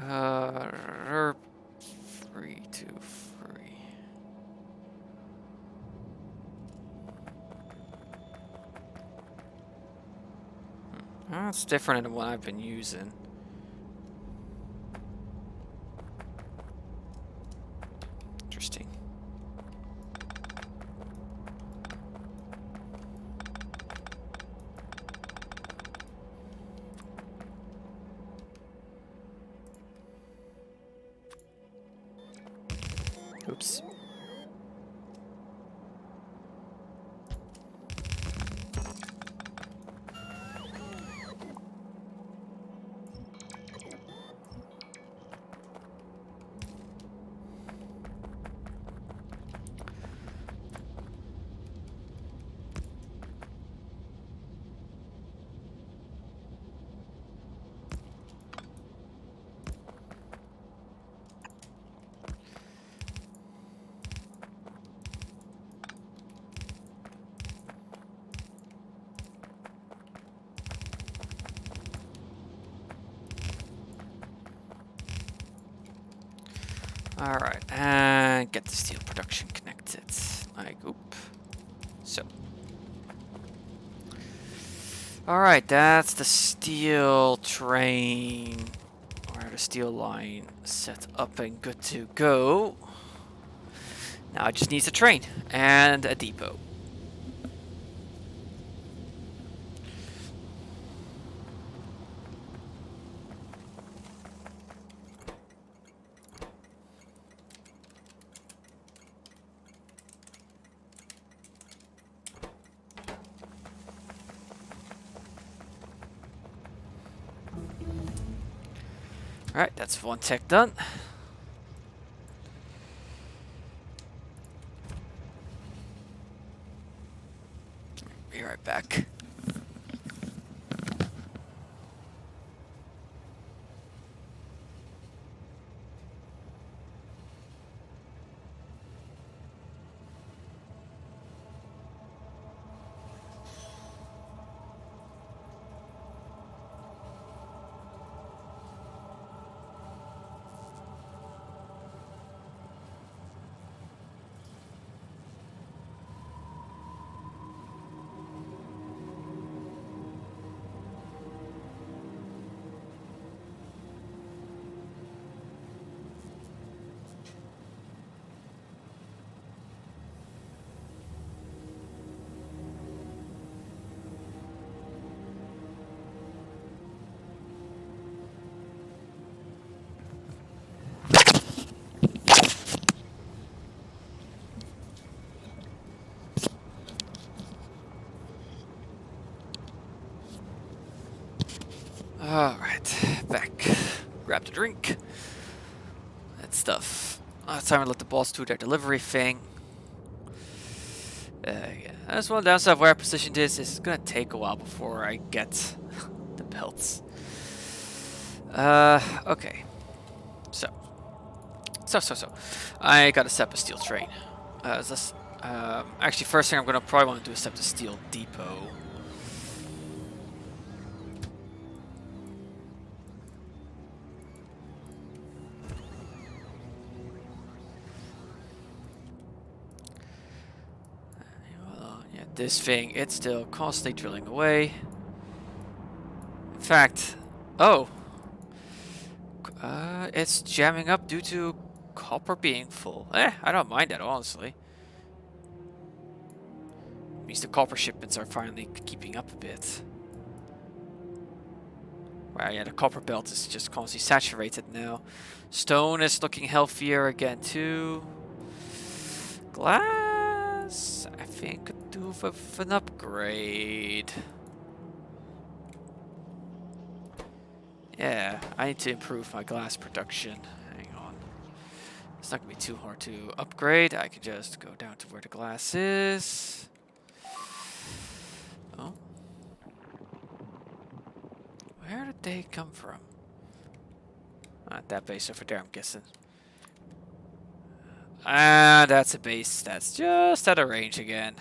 Herb 323. That's different than what I've been using. Interesting. Oops. Alright, and get the steel production connected. Like, oop. So. Alright, that's the steel train, or the steel line set up and good to go. Now it just needs a train and a depot. Alright, that's one tech done. Be right back. Alright, back. Grab the drink. That stuff. It's time to let the boss do their delivery thing. Yeah. That's one downside of where I positioned this. It's gonna take a while before I get the belts. Okay. So. I gotta set up a steel train. Actually, first thing I'm gonna probably want to do is set up the steel depot. Yeah, this thing, it's still constantly drilling away. In fact, it's jamming up due to copper being full. I don't mind that, honestly. Means the copper shipments are finally keeping up a bit. Wow, yeah, the copper belt is just constantly saturated now. Stone is looking healthier again too. Glass, I think could do with an upgrade. Yeah, I need to improve my glass production. Hang on. It's not gonna be too hard to upgrade. I can just go down to where the glass is. Oh. Where did they come from? That base over there, I'm guessing. Ah, that's a base that's just out of range again.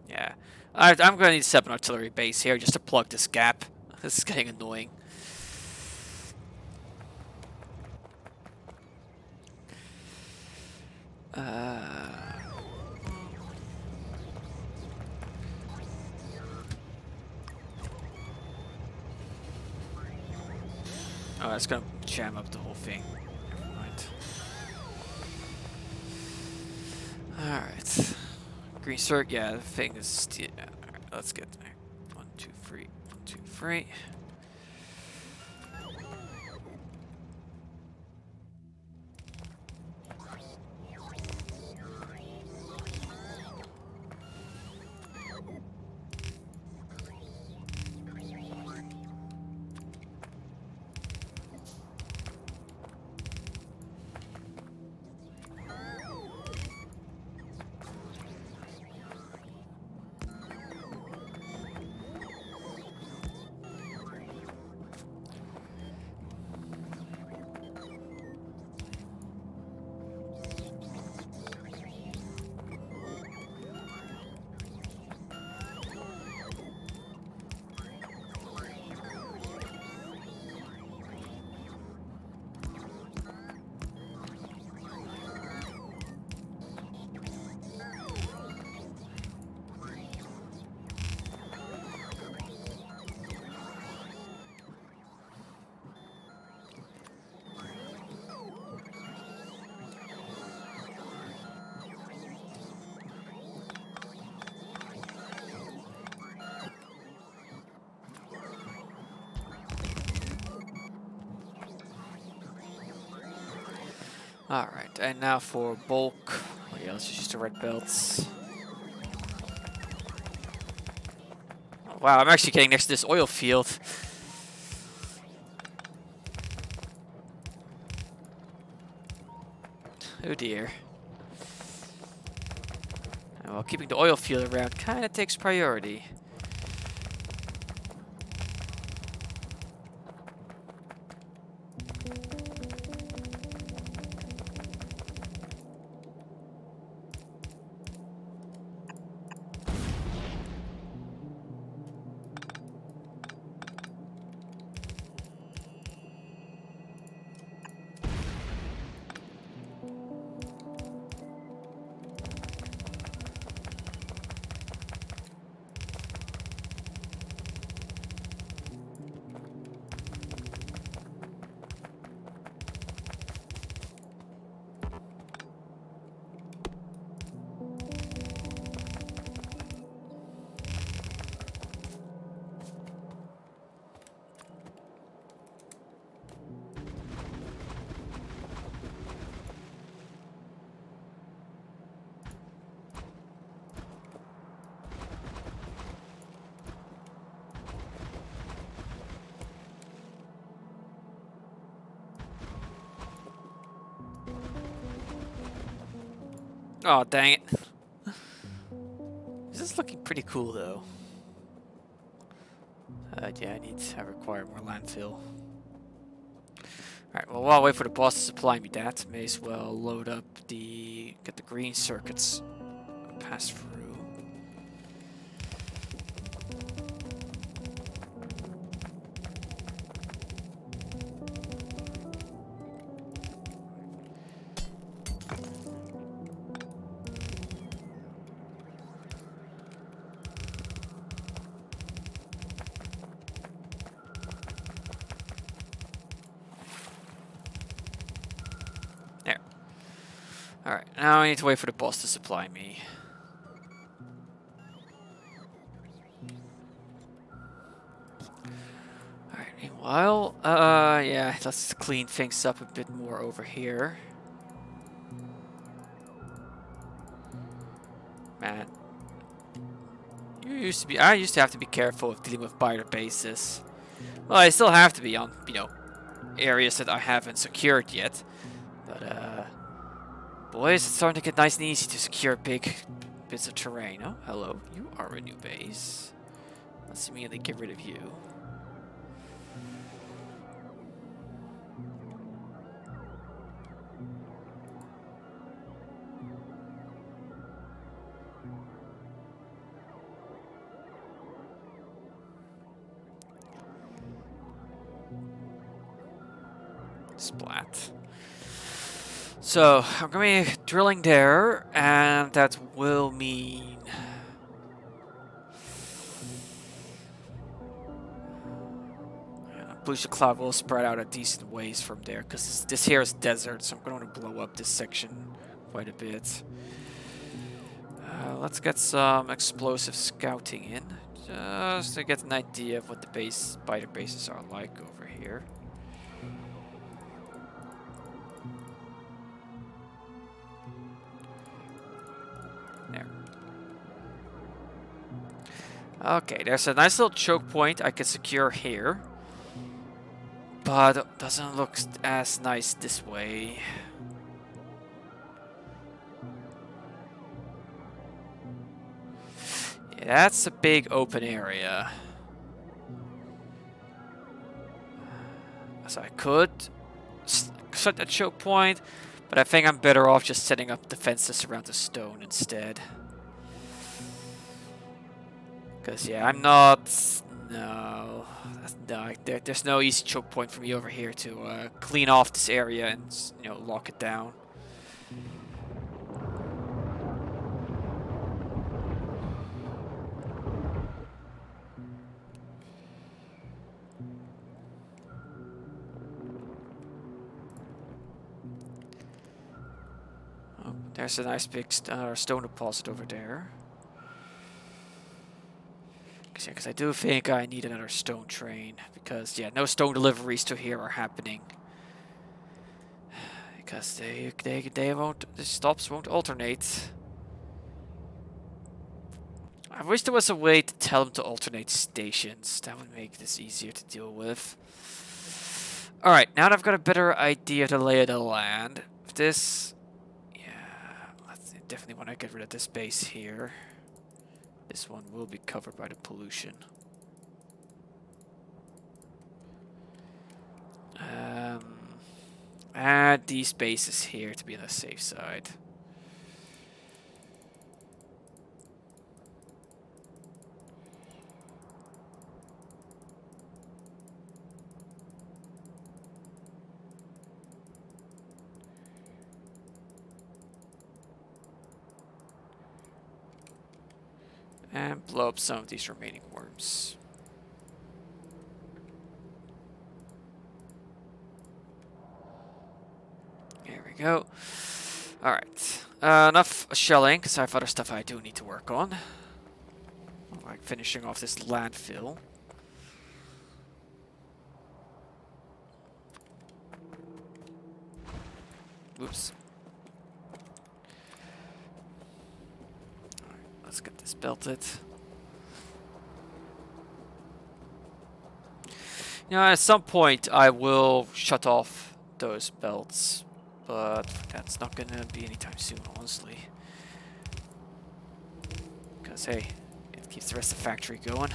Yeah. I'm going to need to set up an artillery base here just to plug this gap. This is getting annoying. Oh, that's going to jam up the whole thing. Never mind. Alright. Green circ, yeah, the thing is still. Alright, let's get there. 1, 2, 3. 1, 2, 3. Alright, and now for bulk. Oh yeah, let's just use the red belts. Oh, wow, I'm actually getting next to this oil field. Oh dear. Well, keeping the oil field around kind of takes priority. Oh, dang it. This is looking pretty cool, though. Yeah, I require more landfill. Alright, well, while I wait for the boss to supply me that, may as well load up get the green circuits pass through. There. Alright, now I need to wait for the boss to supply me. Alright, meanwhile, yeah, let's clean things up a bit more over here. Man. I used to have to be careful with dealing with biter bases. Well, I still have to be on, areas that I haven't secured yet. But, boys, it's starting to get nice and easy to secure big bits of terrain. Oh, hello. You are a new base. Let's immediately get rid of you. Splat. So, I'm going to be drilling there, and that will mean... Pollution cloud will spread out a decent ways from there, because this here is desert, so I'm going to want to blow up this section quite a bit. Let's get some explosive scouting in, just to get an idea of what the spider bases are like over here. There. Okay, there's a nice little choke point I can secure here. But it doesn't look as nice this way. Yeah, that's a big open area. So I could set a choke point, but I think I'm better off just setting up defenses around the stone instead. Because, yeah, I'm not... No, there's no easy choke point for me over here to clean off this area and, lock it down. Oh, there's a nice big stone deposit over there. Because I do think I need another stone train, because no stone deliveries to here are happening. Because the stops won't alternate. I wish there was a way to tell them to alternate stations. That would make this easier to deal with. Alright, now that I've got a better idea of the lay of the land, this definitely want to get rid of this base here. This one will be covered by the pollution. Add these bases here to be on the safe side. And blow up some of these remaining worms. There we go. Alright. Enough shelling, because I have other stuff I do need to work on. Like finishing off this landfill. Oops. Alright, let's get this belted. You know, at some point I will shut off those belts, but that's not gonna be anytime soon, honestly. Because, hey, it keeps the rest of the factory going.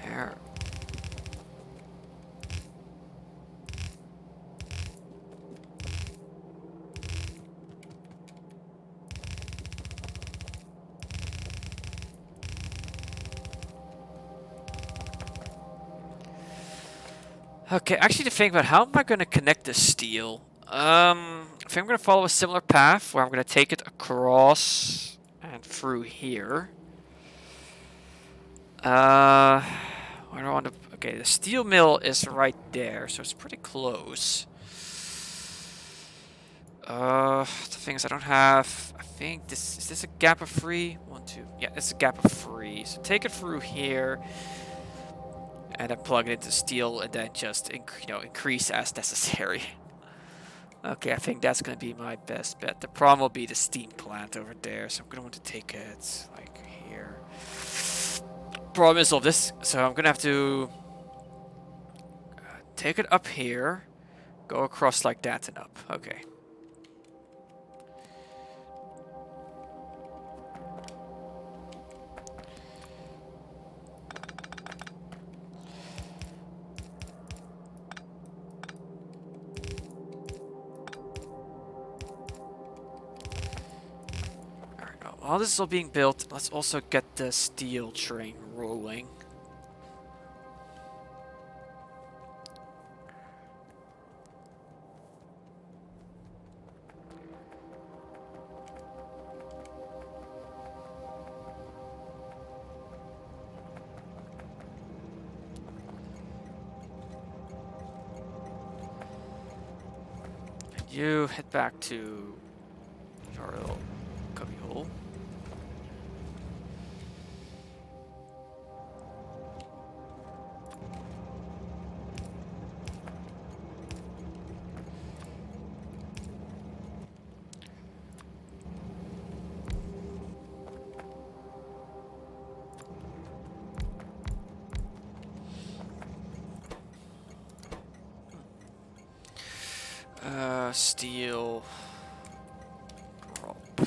There. Okay, actually to think about how am I going to connect this steel? I think I'm going to follow a similar path where I'm going to take it across and through here. Where do I want to... Okay, the steel mill is right there, so it's pretty close. The thing is I don't have... I think this... Is this a gap of 3? 1, 2... Yeah, it's a gap of 3. So take it through here. And then plug it into steel and then just increase as necessary. Okay, I think that's going to be my best bet. The problem will be the steam plant over there, so I'm going to want to take it like here. Problem is all this, so I'm going to have to take it up here, go across like that and up. Okay. While this is all being built, let's also get the steel train rolling. And you head back to your little cubbyhole. Steel drop.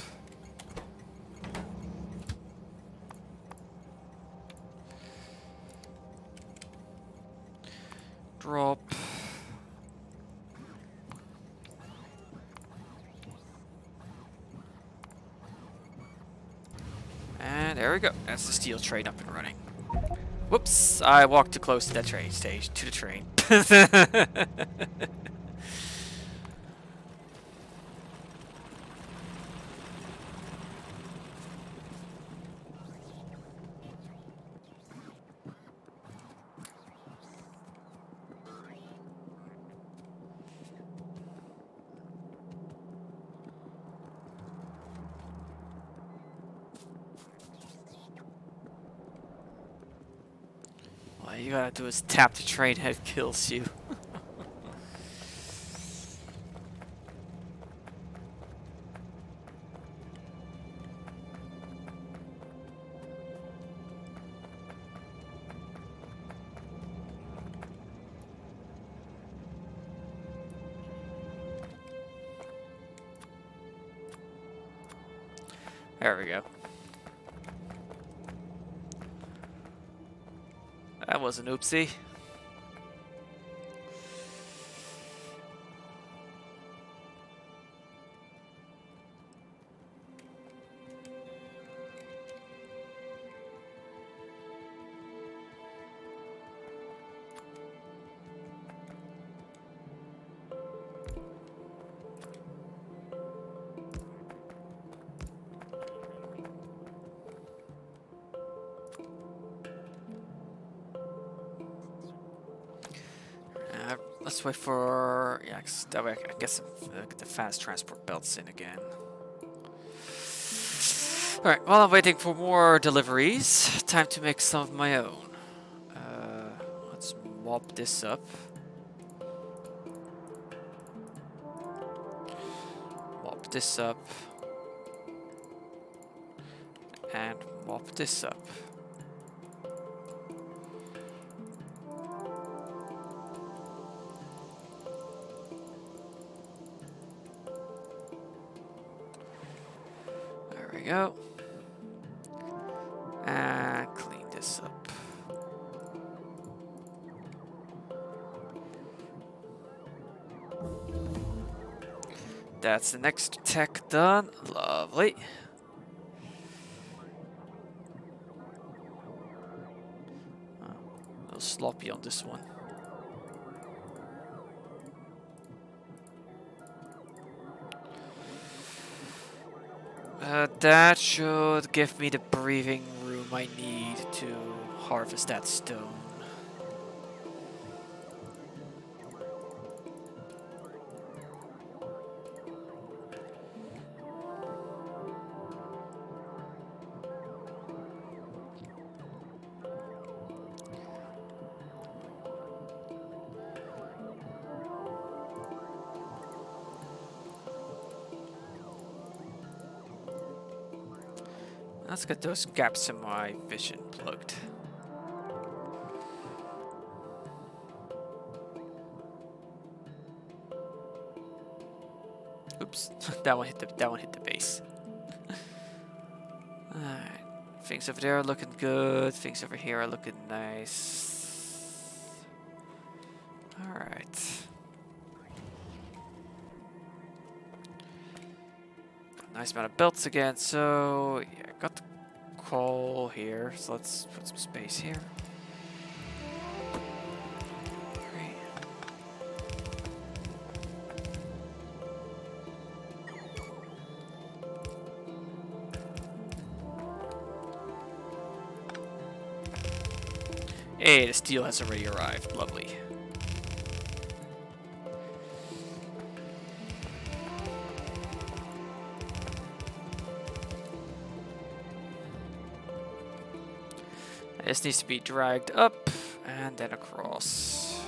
Drop. And there we go. That's the steel train up and running. Whoops! I walked too close to that train stage, to the train. All you gotta do is tap the train and it kills you. There we go. That was an oopsie. Let's wait for... Yeah, 'cause that way I guess the fast transport belts in again. Alright, while I'm waiting for more deliveries, time to make some of my own. Let's mop this up. Mop this up. And mop this up. There we go. And clean this up. That's the next tech done. Lovely. Oh, a little sloppy on this one. That should give me the breathing room I need to harvest that stone. Let's get those gaps in my vision plugged. Oops, that one hit the base. Alright. Things over there are looking good. Things over here are looking nice. Alright. Nice amount of belts again, so yeah, got the coal here, so let's put some space here. Great. Hey, the steel has already arrived. Lovely. This needs to be dragged up and then across.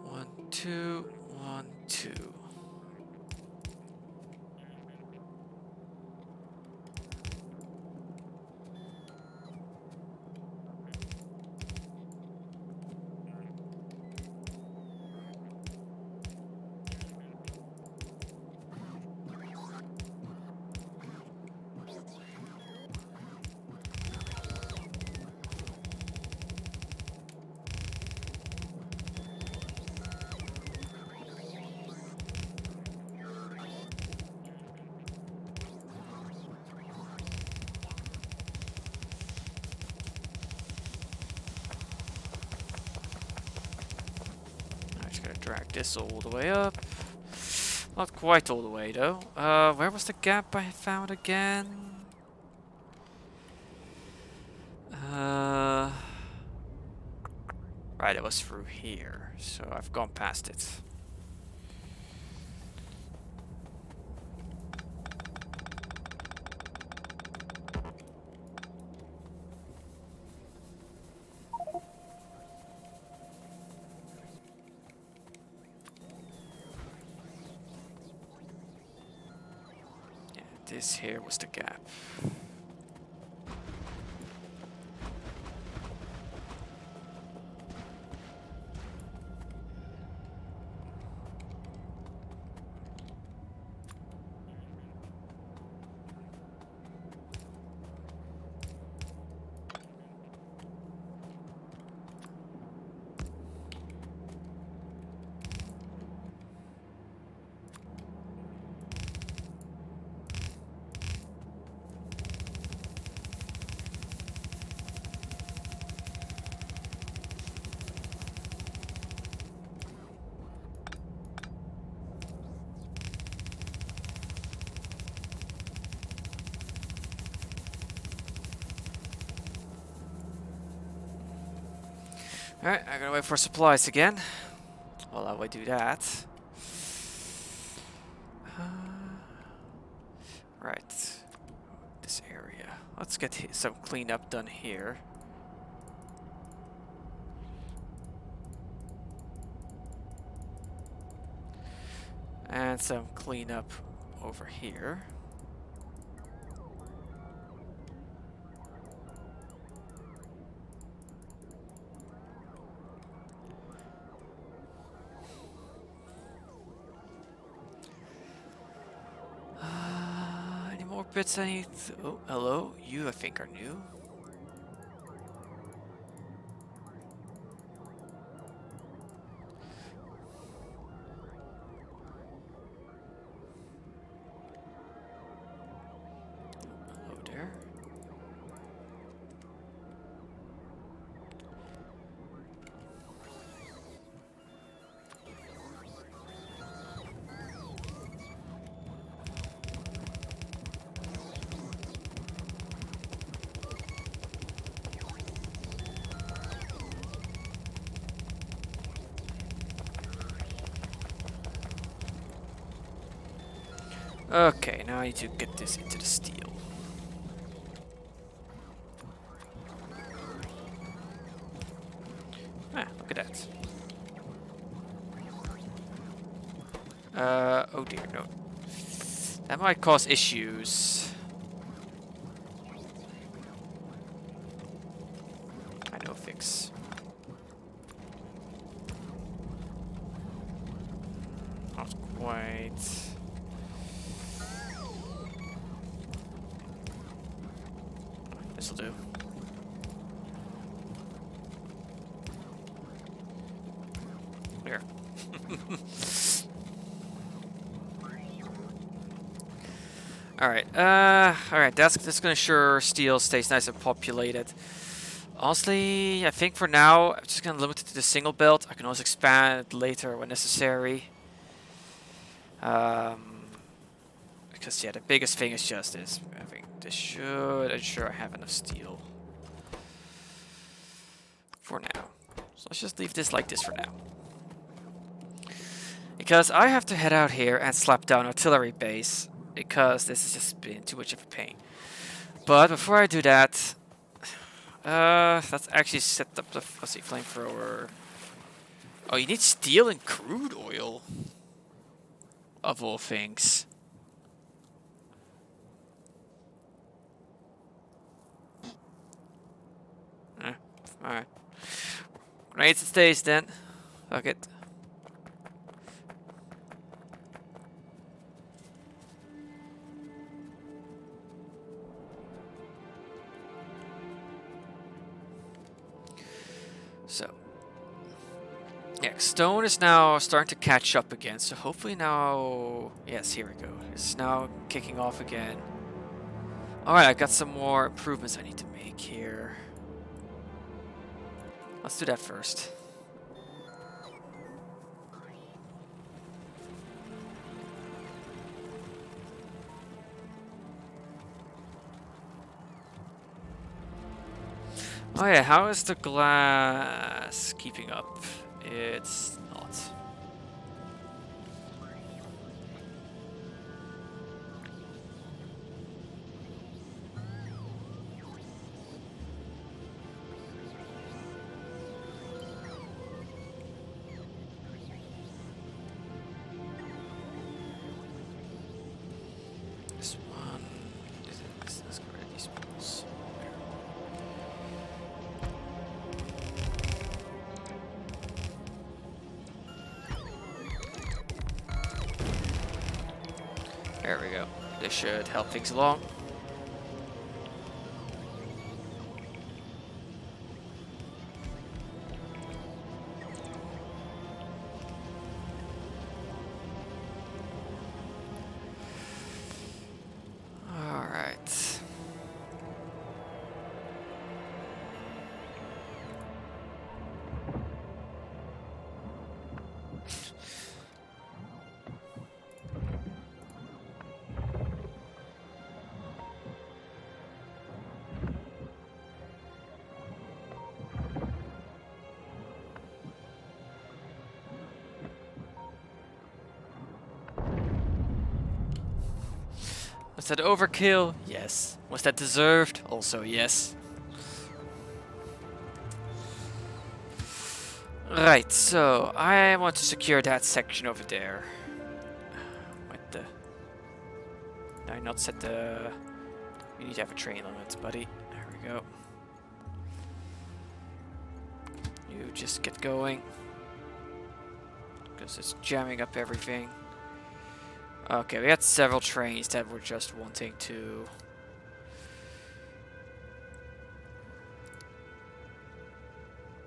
One, two, 1, 2. Drag this all the way up. Not quite all the way though. Where was the gap I found again? Right, it was through here, so I've gone past it. This here was the gap. Alright, I gotta wait for supplies again. While I do that. Right. This area. Let's get some cleanup done here. And some cleanup over here. Any more bits I need? Oh, hello. You, I think, are new. Hello there. Okay, now I need to get this into the steel. Ah, look at that. Oh dear, no. That might cause issues. I know a fix. Not quite. This'll do. There. Alright, that's gonna ensure steel stays nice and populated. Honestly, I think for now, I'm just gonna limit it to the single build. I can always expand later when necessary. Because yeah, the biggest thing is just this. I think this should ensure I have enough steel. For now. So let's just leave this like this for now. Because I have to head out here and slap down artillery base. Because this has just been too much of a pain. But before I do that, let's actually set up the, let's see, flamethrower. Oh, you need steel and crude oil. Of all things. Alright. Grenades and stays then. Fuck it. So. Yeah, stone is now starting to catch up again, so hopefully now... Yes, here we go. It's now kicking off again. Alright, I got some more improvements I need to make here. Let's do that first. Oh yeah, how is the glass keeping up? It's not. This one. There we go. This should help things along. Alright. Was that overkill? Yes. Was that deserved? Also also Right, so I want to secure that section over there. What the? Did I not set the... You need to have a train limit, buddy. There we go. You just get going. Because it's jamming up everything. Okay, we got several trains that were just wanting to...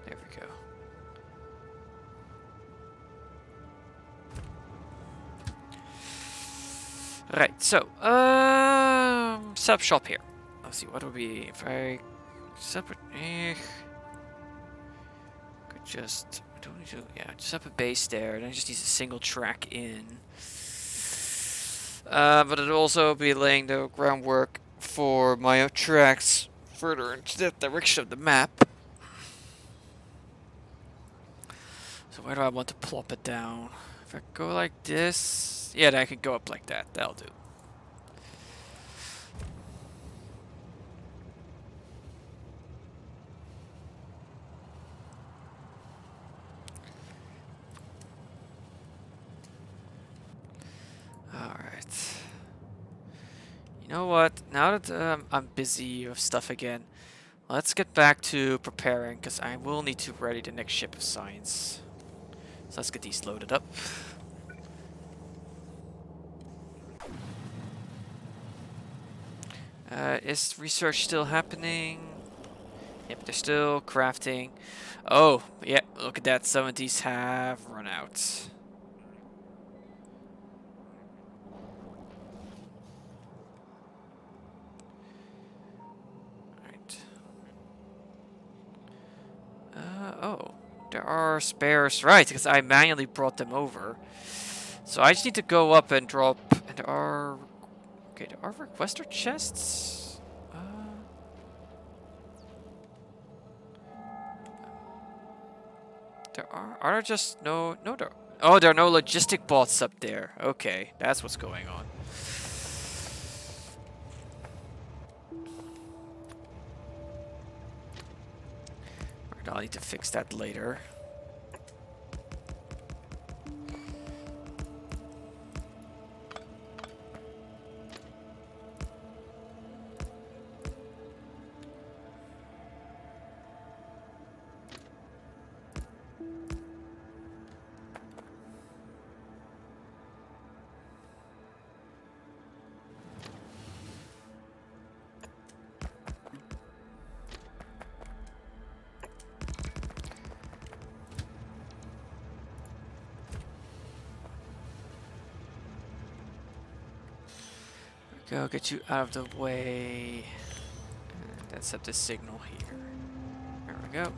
There we go. Right, so, sub shop here. Let's see, what would be if I separate? Could just just up a base there, and I just need a single track in. But it'd also be laying the groundwork for my tracks further into that direction of the map. So where do I want to plop it down? If I go like this, yeah, then I could go up like that. That'll do. Alright. You know what? Now that I'm busy with stuff again, let's get back to preparing, because I will need to ready the next ship of science. So let's get these loaded up. Is research still happening? Yep, they're still crafting. Oh, yeah, look at that. Some of these have run out. Alright. Oh, there are spares. Right, because I manually brought them over. So I just need to go up and drop. And there are... Okay, there are requester chests? Are there just no there? Oh, there are no logistic bots up there. Okay, that's what's going on. Right, I'll need to fix that later. Go get you out of the way. And then set the signal here. There we go.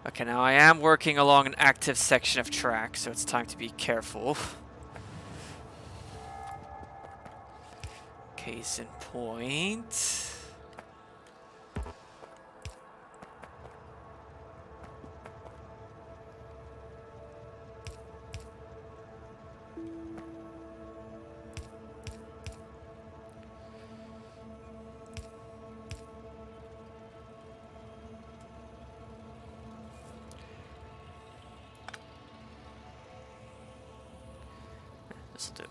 Okay, now I am working along an active section of track, so it's time to be careful. Case in point. This'll do.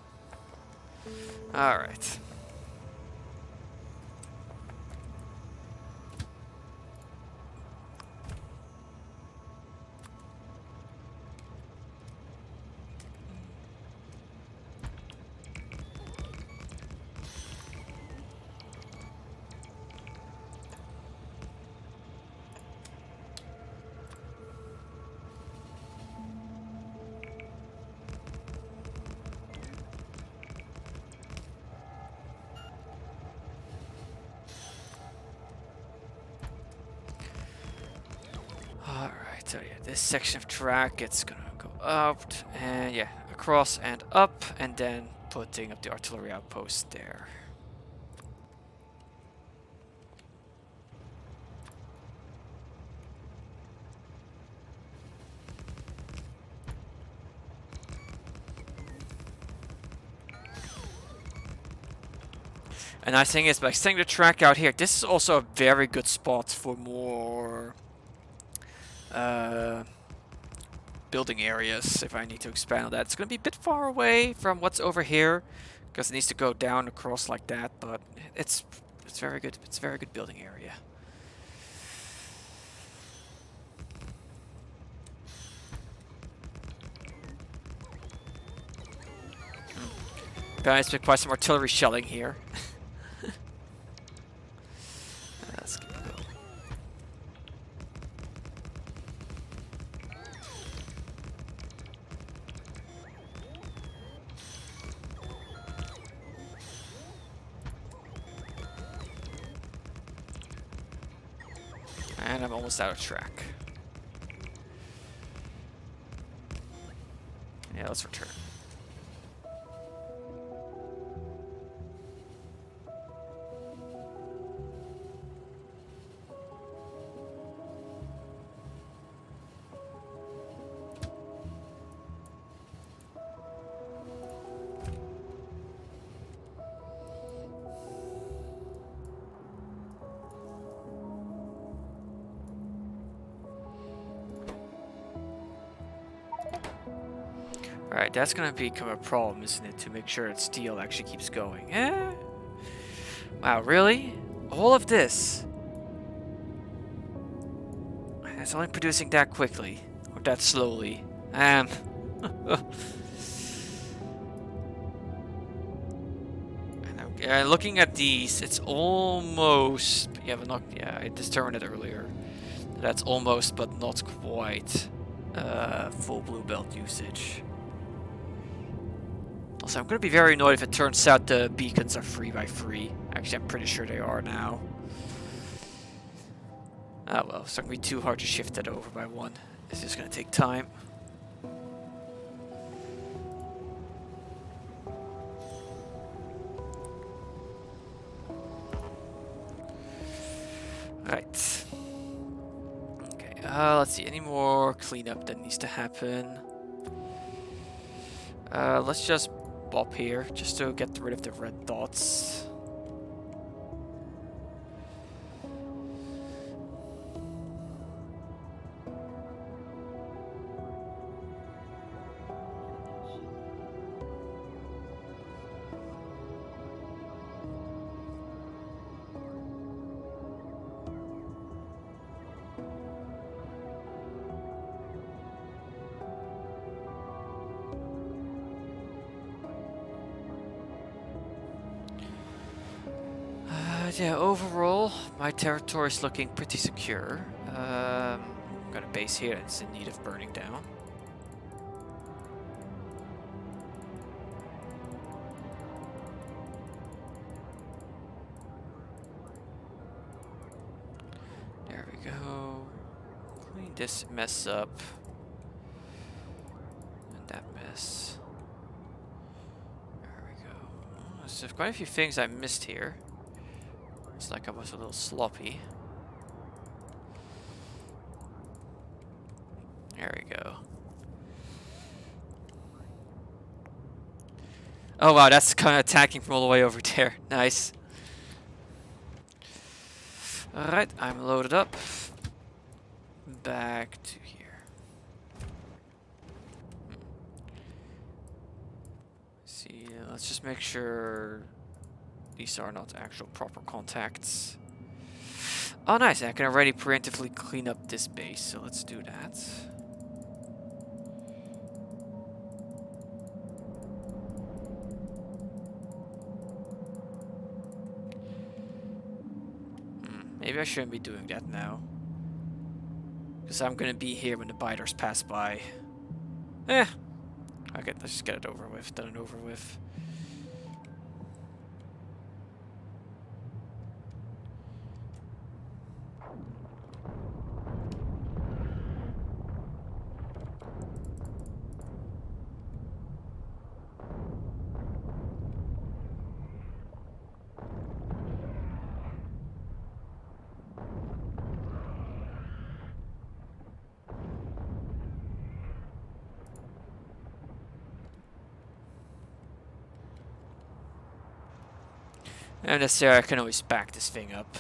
All right. So yeah, this section of track, it's gonna go up and yeah, across and up, and then putting up the artillery outpost there. And I think it's by extending the track out here, this is also a very good spot for more building areas if I need to expand on that. It's going to be a bit far away from what's over here because it needs to go down across like that, but it's very good. It's a very good building area. Guys, expect quite some artillery shelling here. Let's keep going. And I'm almost out of track. Yeah, let's return. Alright, that's gonna become a problem, isn't it? To make sure that steel actually keeps going. Eh? Wow, really? All of this? It's only producing that quickly. Or that slowly. Looking at these, it's almost... Yeah, but not... Yeah, I determined it earlier. That's almost, but not quite, full blue belt usage. Also, I'm going to be very annoyed if it turns out the beacons are 3x3. Actually, I'm pretty sure they are now. Ah well, it's not going to be too hard to shift that over by one. It's just going to take time. Right. Okay, let's see. Any more cleanup that needs to happen? Let's just bop here, just to get rid of the red dots. Yeah, overall, my territory is looking pretty secure. Got a base here that's in need of burning down. There we go. Clean this mess up. And that mess. There we go. Oh, so quite a few things I missed here. It's like I was a little sloppy. There we go. Oh wow, that's kind of attacking from all the way over there. Nice. Alright, I'm loaded up. Back to here. See, let's just make sure these are not actual proper contacts. Oh nice, I can already preemptively clean up this base, so let's do that. Maybe I shouldn't be doing that now. Because I'm gonna be here when the biters pass by. Okay, let's just get it over with, done and over with. And that's there, I can always back this thing up.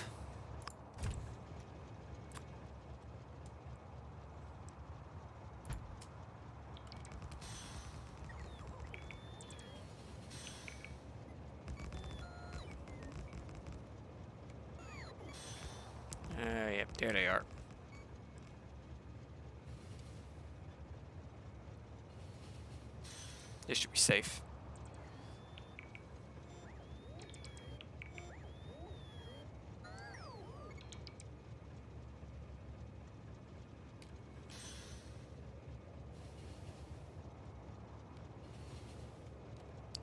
Yep, there they are. This should be safe.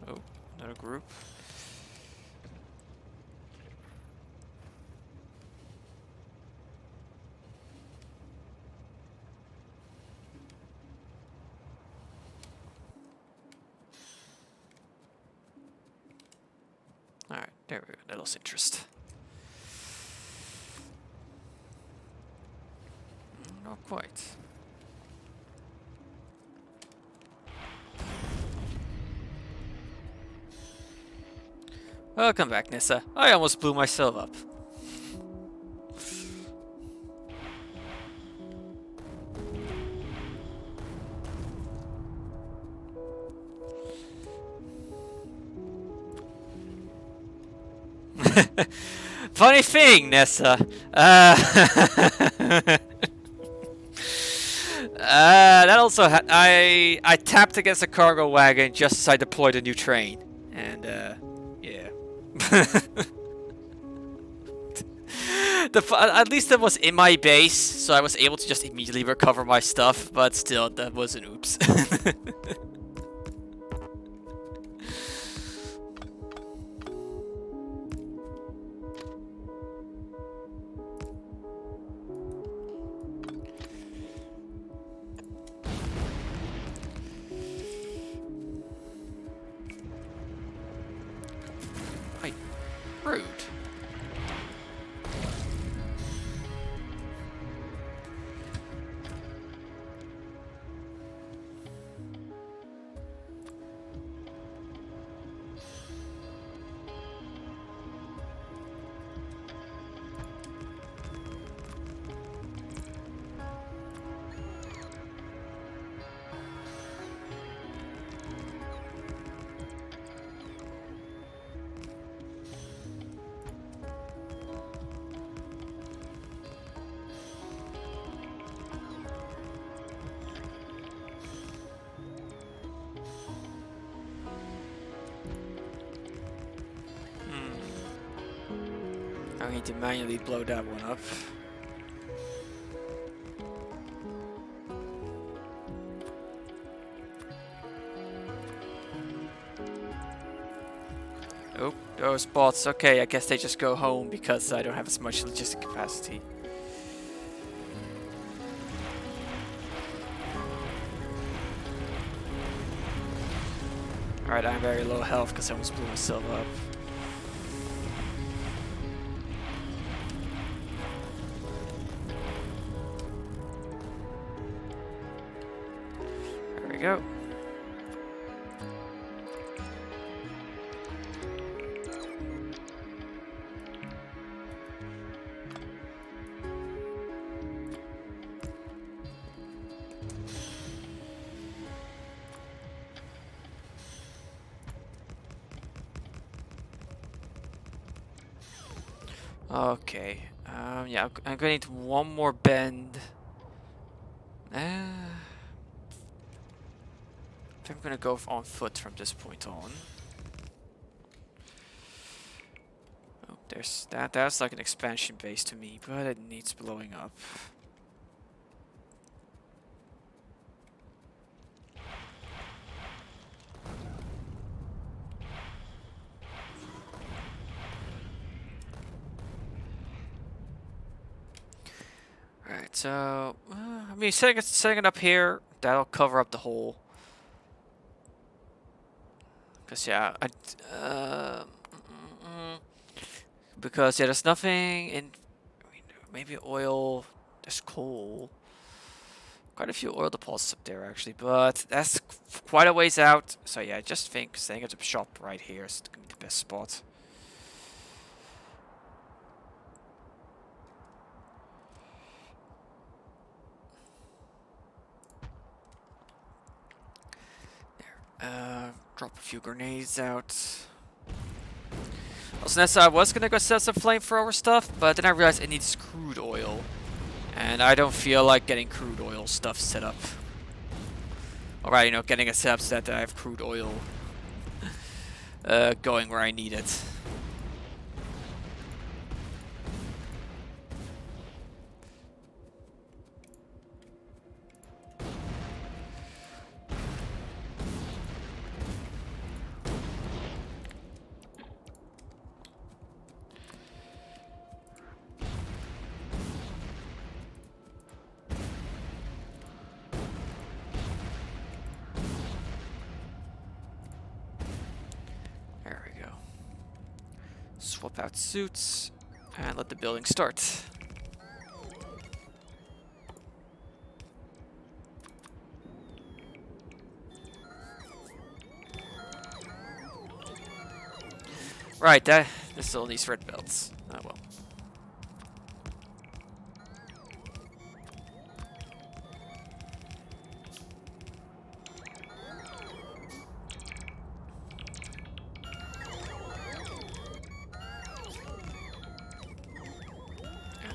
Oh, another group. Alright, there we go. That lost interest. Not quite. Welcome back, Nissa. I almost blew myself up. Funny thing, Nessa. That also I tapped against a cargo wagon just as I deployed a new train, and yeah. At least that was in my base, so I was able to just immediately recover my stuff. But still, that was an oops. Rude. I need to manually blow that one up. Oh, those bots. Okay, I guess they just go home because I don't have as much logistic capacity. Alright, I'm very low health because I almost blew myself up. There we go. Okay. Yeah, I'm gonna need one more bend. I think I'm gonna go on foot from this point on. Oh, there's that. That's like an expansion base to me, but it needs blowing up. Alright, so I mean, setting it up here, that'll cover up the hole. Cause yeah, because yeah, there's nothing in. I mean, maybe oil. There's coal. Quite a few oil deposits up there actually, but that's quite a ways out. So yeah, I just think setting up the shop right here is gonna be the best spot. Drop a few grenades out. Also, next I was gonna go set some flamethrower stuff, but then I realized it needs crude oil. And I don't feel like getting crude oil stuff set up. Alright, you know, getting a setup so that I have crude oil going where I need it. Swap out suits and let the building start. Right, this still needs red belts. Oh well.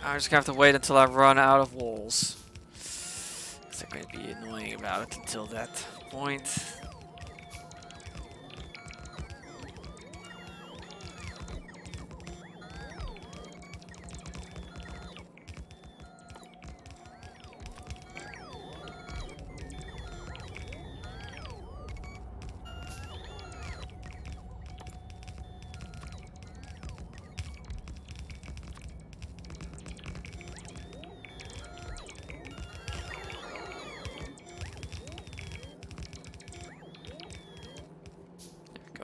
I'm just gonna have to wait until I run out of walls. It's not gonna be annoying about it until that point.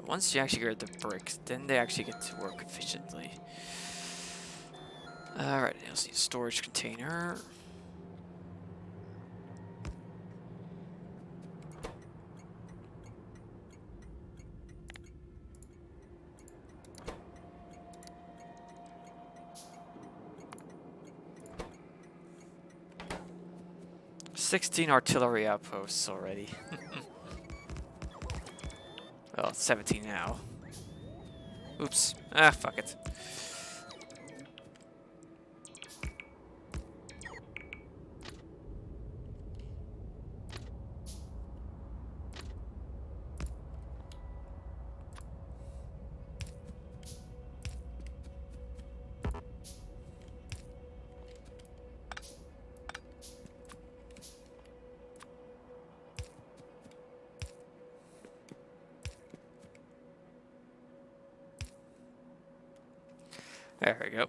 Once you actually get the bricks, then they actually get to work efficiently. Alright, you'll see a storage container. "16 artillery outposts already." Well, 17 now. Oops. Ah, fuck it. There we go.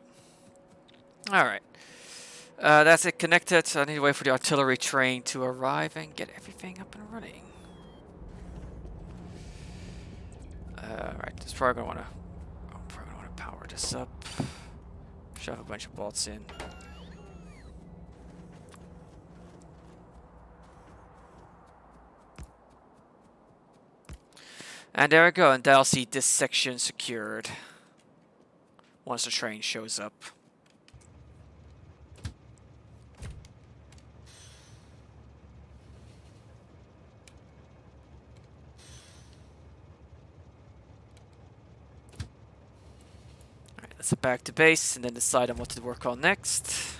Alright. That's it connected. So I need to wait for the artillery train to arrive and get everything up and running. Right, this probably gonna wanna power this up. Shove a bunch of bolts in. And there we go, and I'll see this section secured once the train shows up. Alright, let's head back to base and then decide on what to work on next.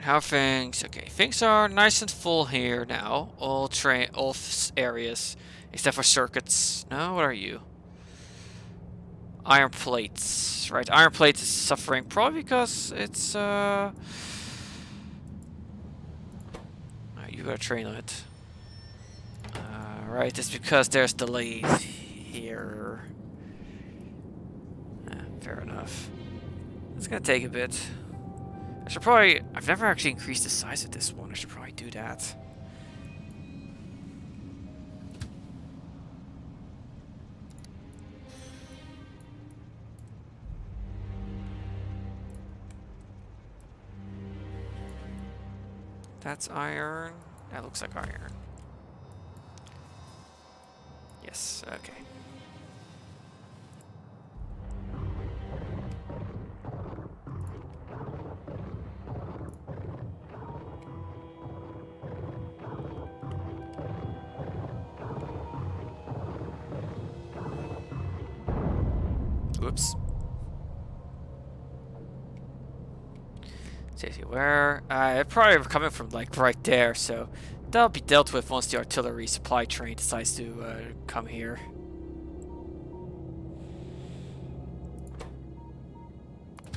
How things? Okay, things are nice and full here now. All areas, except for circuits. No, what are you? Iron plates, right? Iron plates is suffering probably because it's you got a train on it. Right, it's because there's delays here. Fair enough. It's gonna take a bit. I should probably... I've never actually increased the size of this one. I should probably do that. That's iron. That looks like iron. Yes, okay. Oops. Seriously, where? Probably coming from like right there, so that'll be dealt with once the artillery supply train decides to come here.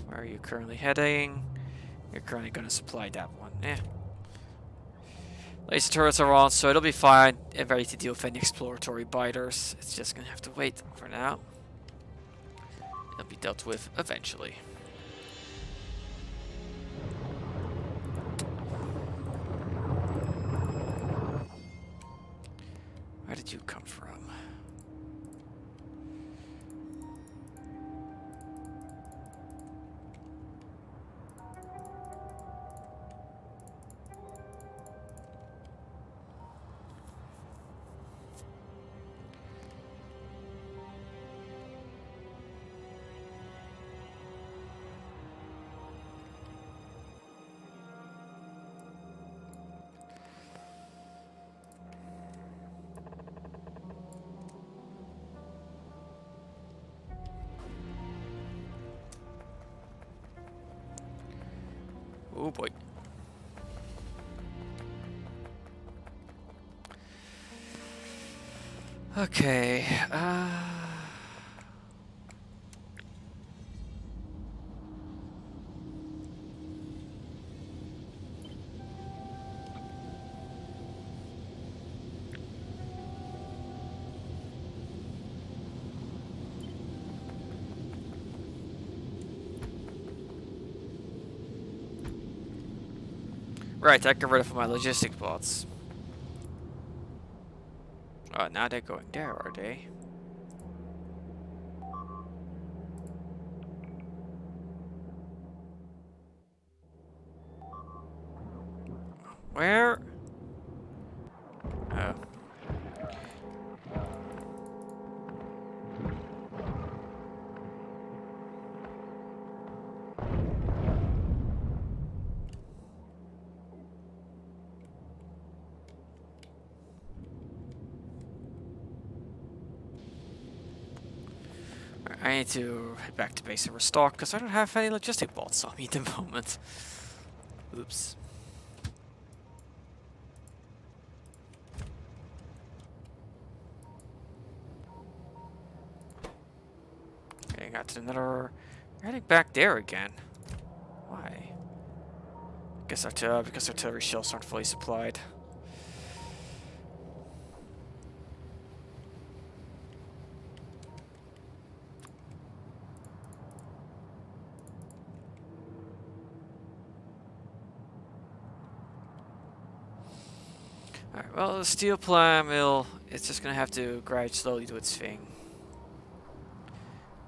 Where are you currently heading? You're currently going to supply that one. Yeah. Laser turrets are on, so it'll be fine and ready to deal with any exploratory biters. It's just going to have to wait for now. It'll be dealt with eventually. Where did you come from? Oh boy. Okay, right, I got rid of my logistic bots. Oh, now they're going there, are they? Where? Oh. I need to head back to base and restock because I don't have any logistic bots on me at the moment. Oops. Okay, got to another. We're heading back there again. Why? Guess because artillery shells aren't fully supplied. Alright, well, the steel plant mill, it's just gonna have to grind slowly do its thing.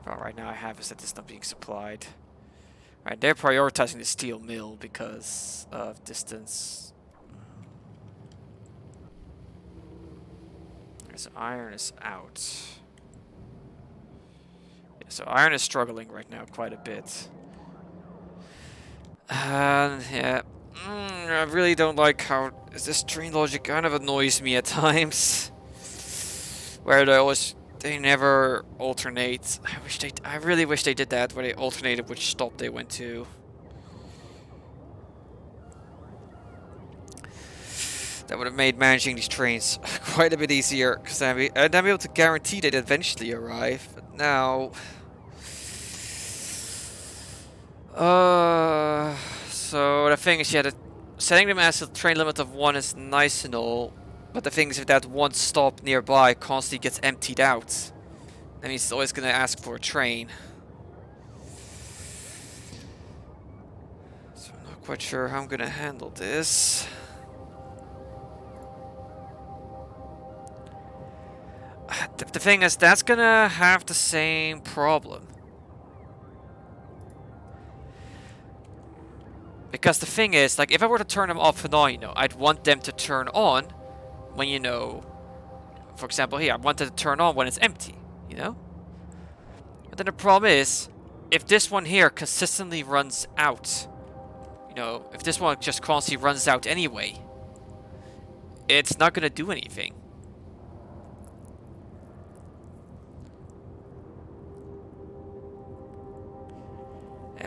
Well, right now I have is that it's not being supplied. Alright, they're prioritizing the steel mill because of distance. So iron is out. Yeah, so iron is struggling right now quite a bit. Yeah. I really don't like how this train logic kind of annoys me at times. Where they never alternate. I really wish they did that, where they alternated which stop they went to. That would have made managing these trains quite a bit easier, because I'd be able to guarantee they'd eventually arrive. But now, so the thing is, yeah, setting them as a train limit of 1 is nice and all, but the thing is, if that one stop nearby constantly gets emptied out, that means it's always going to ask for a train. So I'm not quite sure how I'm going to handle this. The thing is, that's going to have the same problem. Because the thing is, like, if I were to turn them off and on, you know, I'd want them to turn on when, you know, for example here, I wanted to turn on when it's empty, you know? But then the problem is, if this one here consistently runs out, you know, if this one just constantly runs out anyway, it's not going to do anything.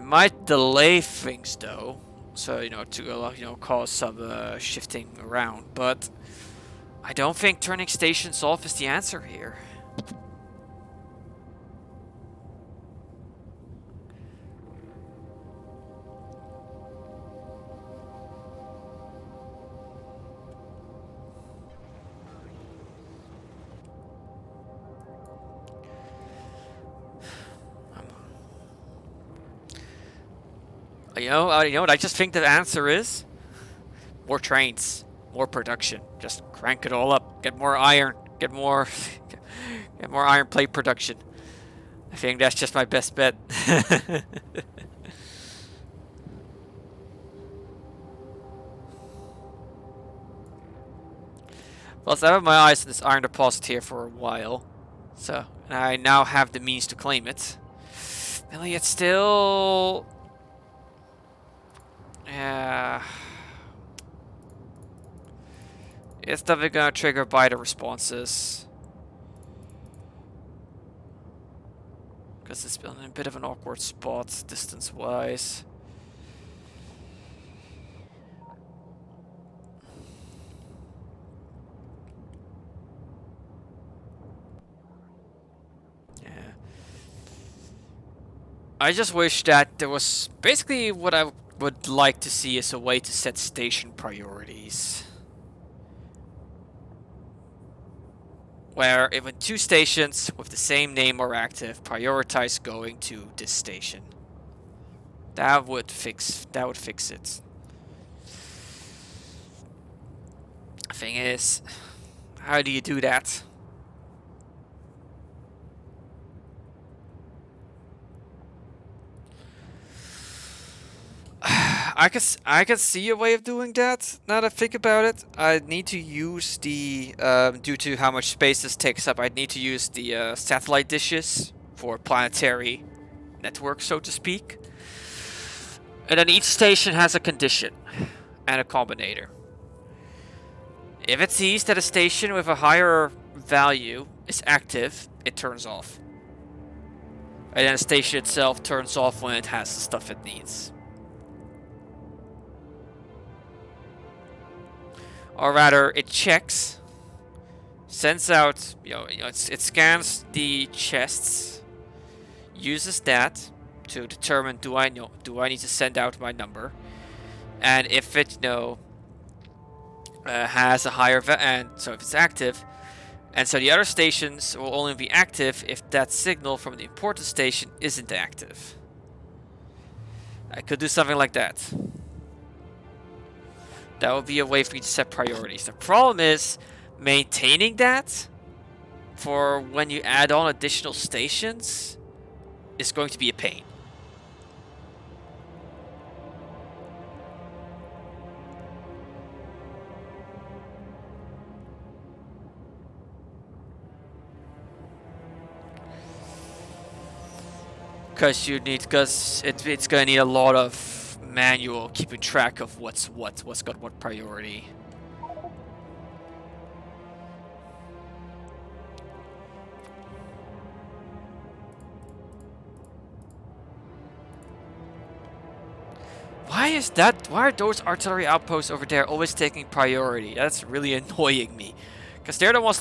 might delay things though, so to cause some shifting around. But I don't think turning stations off is the answer here. You know what I just think the answer is? More trains, more production. Just crank it all up. Get more iron. Get more iron plate production. I think that's just my best bet. Plus, I've had my eyes on this iron deposit here for a while, so I now have the means to claim it. Really, it's still. Yeah. It's definitely gonna trigger biter responses. Because it's been in a bit of an awkward spot, distance-wise. Yeah. I just wish that there was basically what I would like to see is a way to set station priorities. Where even two stations with the same name are active, prioritize going to this station. That would fix it. Thing is, how do you do that? I can see a way of doing that. Now that I think about it, I need to use the due to how much space this takes up, I'd need to use the satellite dishes for planetary network, so to speak. And then each station has a condition and a combinator. If it sees that a station with a higher value is active, it turns off. And then the station itself turns off when it has the stuff it needs. Or rather, it checks, sends out, it scans the chests, uses that to determine do I need to send out my number, and if it has a higher and so if it's active, and so the other stations will only be active if that signal from the important station isn't active. I could do something like that. That would be a way for you to set priorities. The problem is maintaining that for when you add on additional stations is going to be a pain. Because it's going to need a lot of manual keeping track of what's got what priority. Why is that? Why are those artillery outposts over there always taking priority? That's really annoying me, because they're the ones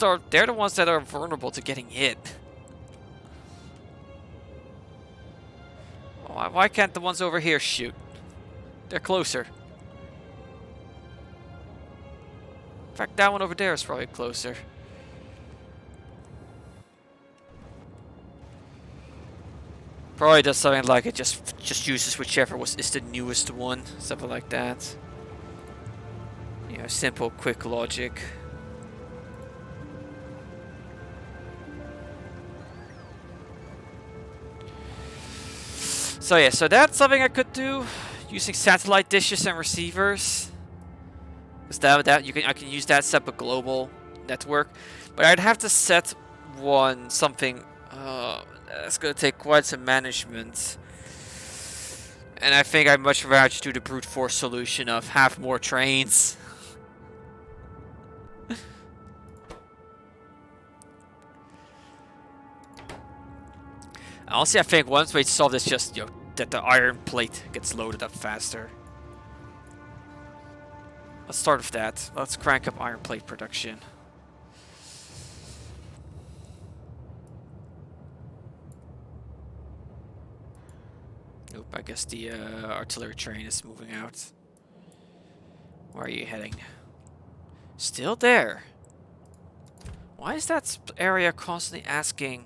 that are vulnerable to getting hit. Why can't the ones over here shoot? They're closer. In fact, that one over there is probably closer. Probably does something like it just uses whichever is the newest one, something like that. Simple, quick logic. So yeah, so that's something I could do. Using satellite dishes and receivers, because I can use that set up a global network, but I'd have to set something. That's gonna take quite some management, and I think I'd much rather just do the brute force solution of have more trains. Honestly, I think one way to solve this is just that the iron plate gets loaded up faster. Let's start with that. Let's crank up iron plate production. Nope, I guess the artillery train is moving out. Where are you heading? Still there. Why is that area constantly asking?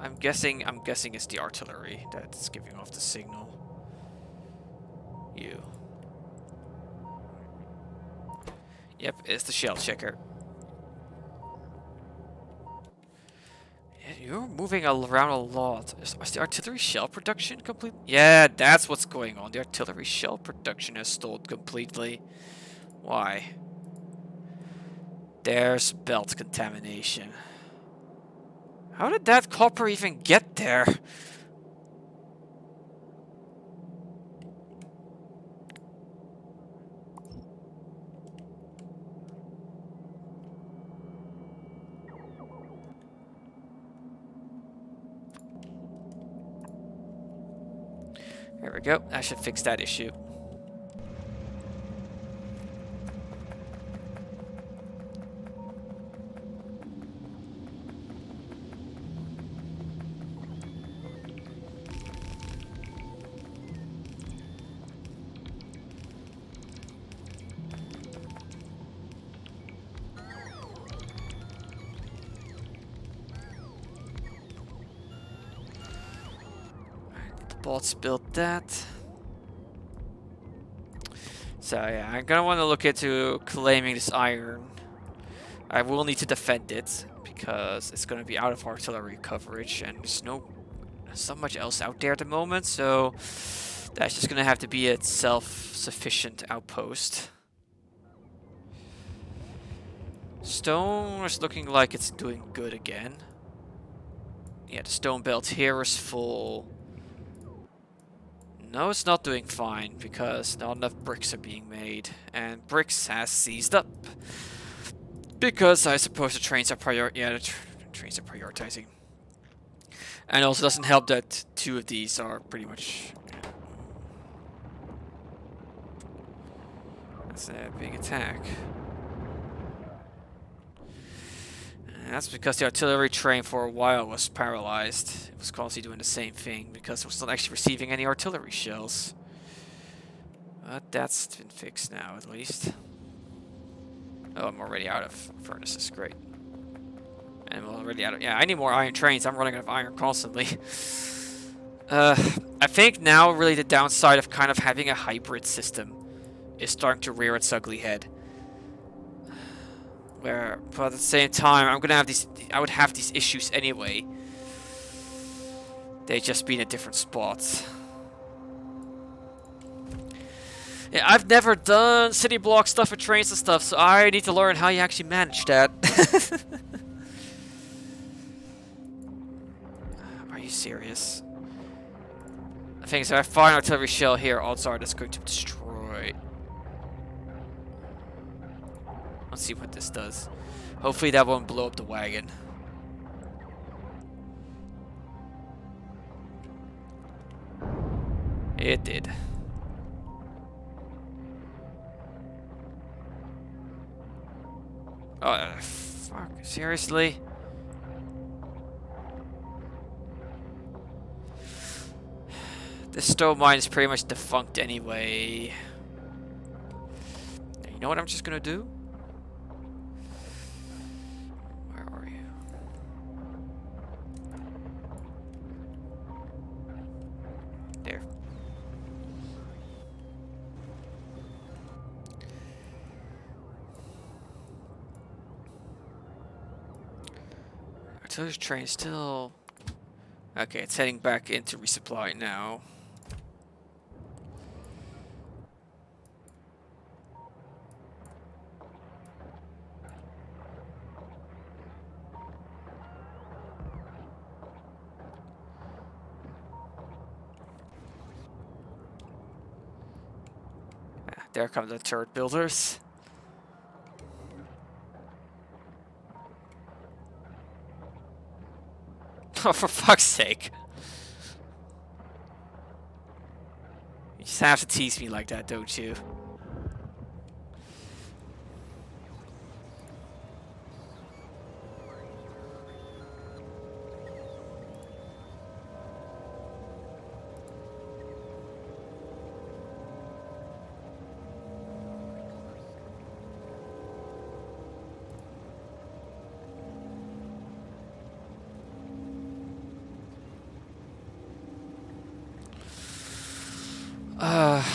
I'm guessing it's the artillery that's giving off the signal. You. Yep, it's the shell checker. Yeah, you're moving around a lot. Is the artillery shell production complete? Yeah, that's what's going on. The artillery shell production has stalled completely. Why? There's belt contamination. How did that copper even get there? There we go. I should fix that issue. Bots built that. So yeah, I'm gonna want to look into claiming this iron. I will need to defend it because it's gonna be out of artillery coverage, and there's not much else out there at the moment. So that's just gonna have to be a self-sufficient outpost. Stone is looking like it's doing good again. Yeah, the stone belt here is full. No, it's not doing fine because not enough bricks are being made, and bricks has seized up. Because I suppose the trains are trains are prioritizing. And also doesn't help that 2 of these are pretty much. That's a big attack. And that's because the artillery train for a while was paralyzed. It was constantly doing the same thing because it was not actually receiving any artillery shells. But that's been fixed now, at least. Oh, I'm already out of furnaces. Great. And I'm already out of... Yeah, I need more iron trains. I'm running out of iron constantly. I think now really the downside of kind of having a hybrid system is starting to rear its ugly head. But at the same time, I'm gonna have these. I would have these issues anyway. They just be in a different spot. Yeah, I've never done city block stuff with trains and stuff, so I need to learn how you actually manage that. Are you serious? I think so. I find artillery shell here. Odds are that's going to destroy. Let's see what this does. Hopefully that won't blow up the wagon. It did. Oh, fuck. Seriously? This stone mine is pretty much defunct anyway. You know what I'm just gonna do? Where are you? There. Artillery train still... Okay, it's heading back into resupply now. There come the turret builders. Oh, for fuck's sake. just have to tease me like that, don't you?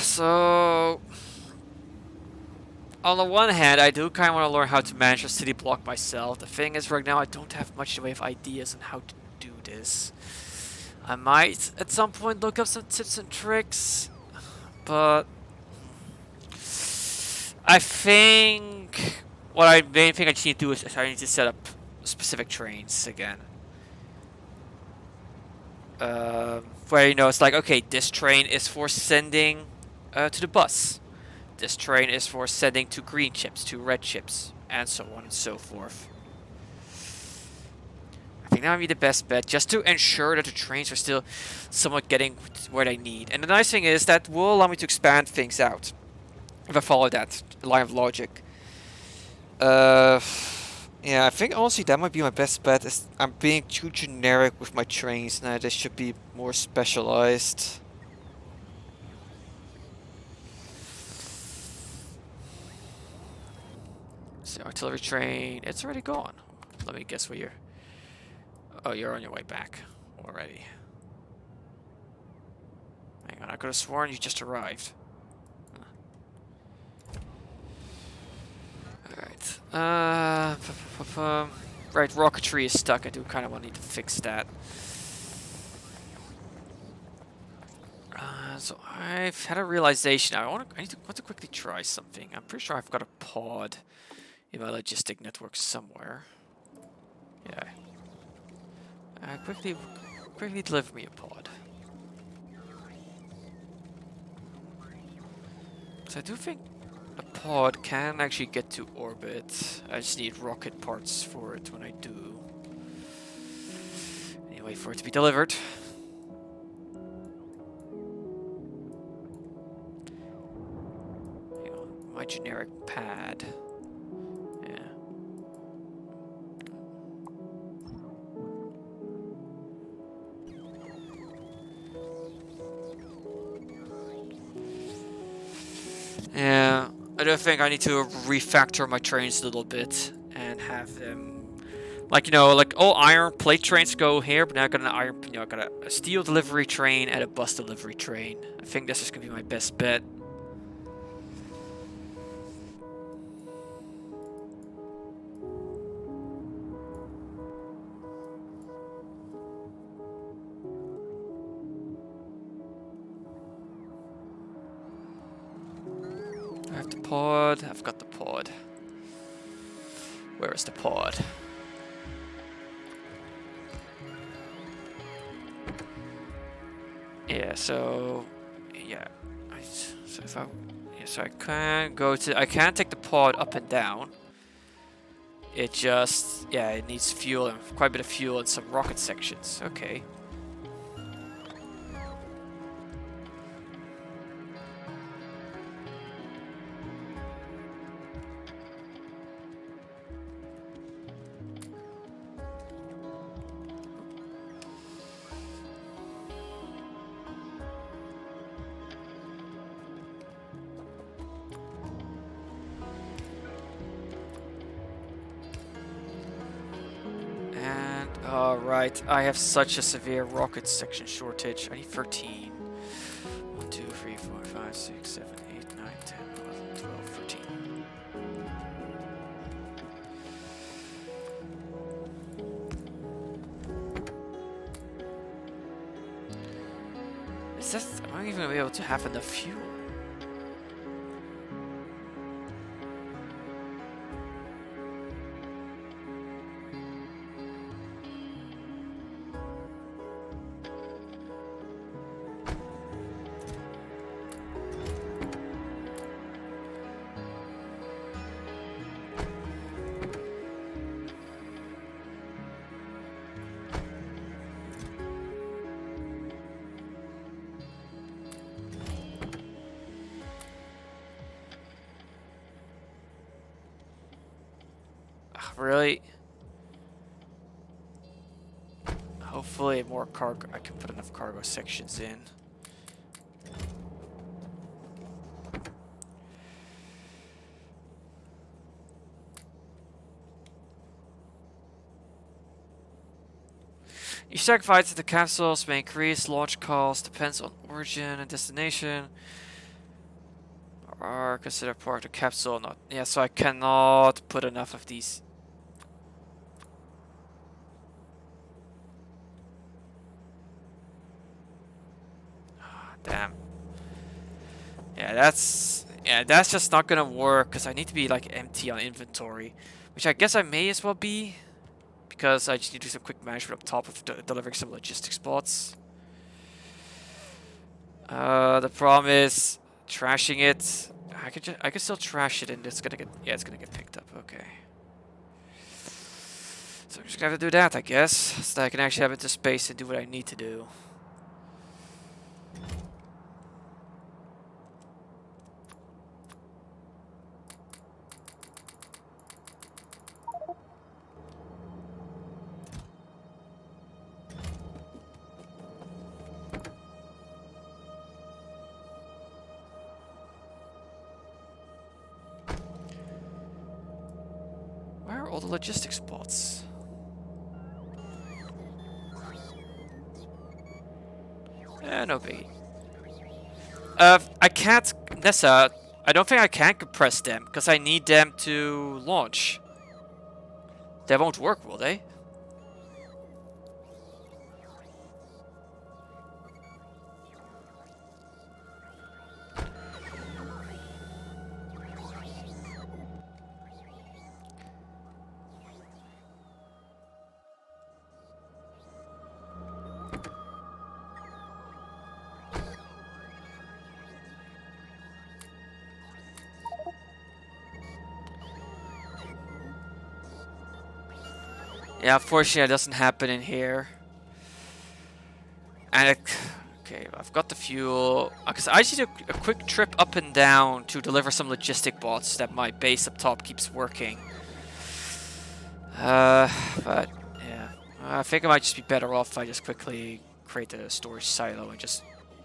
So on the one hand, I do kind of want to learn how to manage a city block myself. The thing is, right now, I don't have much in the way of ideas on how to do this. I might, at some point, look up some tips and tricks, but I think what I main thing I just need to do is I need to set up specific trains again. Where, you know, it's like, okay, this train is for sending to the bus. This train is for sending to green chips, to red chips, and so on and so forth. I think that would be the best bet, just to ensure that the trains are still somewhat getting where they need. And the nice thing is that will allow me to expand things out, if I follow that line of logic. Yeah, I think honestly that might be my best bet. Is I'm being too generic with my trains now. They should be more specialized. So artillery train, it's already gone. Let me guess where you're. Oh, you're on your way back already. Hang on, I could have sworn you just arrived. Alright. Right, rocketry is stuck. I do kind of want to need to fix that. So I've had a realization. I want to quickly try something. I'm pretty sure I've got a pod in my logistic network somewhere. Yeah. Quickly deliver me a pod. So I do think a pod can actually get to orbit. I just need rocket parts for it when I do. Anyway, for it to be delivered. Hang on, my generic pad. Yeah. Yeah, I do think I need to refactor my trains a little bit and have them, like, you know, like all iron plate trains go here, but now I got an iron, you know, I got a steel delivery train and a bus delivery train. I think this is gonna be my best bet. I have the pod. I've got the pod. Where is the pod? Yeah, so yeah, so I can go to, I can take the pod up and down. It just, yeah, it needs fuel and quite a bit of fuel and some rocket sections. Okay. Alright, I have such a severe rocket section shortage. I need 13. 1, 2, 3, 4, 5, 6, 7, 8, 9, 10, 11, 12, 13. Is this, am I even gonna be able to have enough fuel? Really? Hopefully more cargo. I can put enough cargo sections in. Each sacrifice of the capsules may increase launch cost, depends on origin and destination. Are considered part of the capsule or not. Yeah, so I cannot put enough of these. Damn. Yeah, that's just not gonna work because I need to be like empty on inventory, which I guess I may as well be, because I just need to do some quick management up top of delivering some logistics spots. The problem is trashing it. I could still trash it and it's gonna get picked up. Okay. So I'm just gonna have to do that, I guess, so that I can actually have into space and do what I need to do. Where are all the logistics spots? No biggie. I can't, Nessa, I don't think I can compress them, because I need them to launch. They won't work, will they? Yeah, unfortunately, it doesn't happen in here. And okay, I've got the fuel. Because I just need a quick trip up and down to deliver some logistic bots that my base up top keeps working. But yeah, I think I might just be better off if I just quickly create a storage silo and just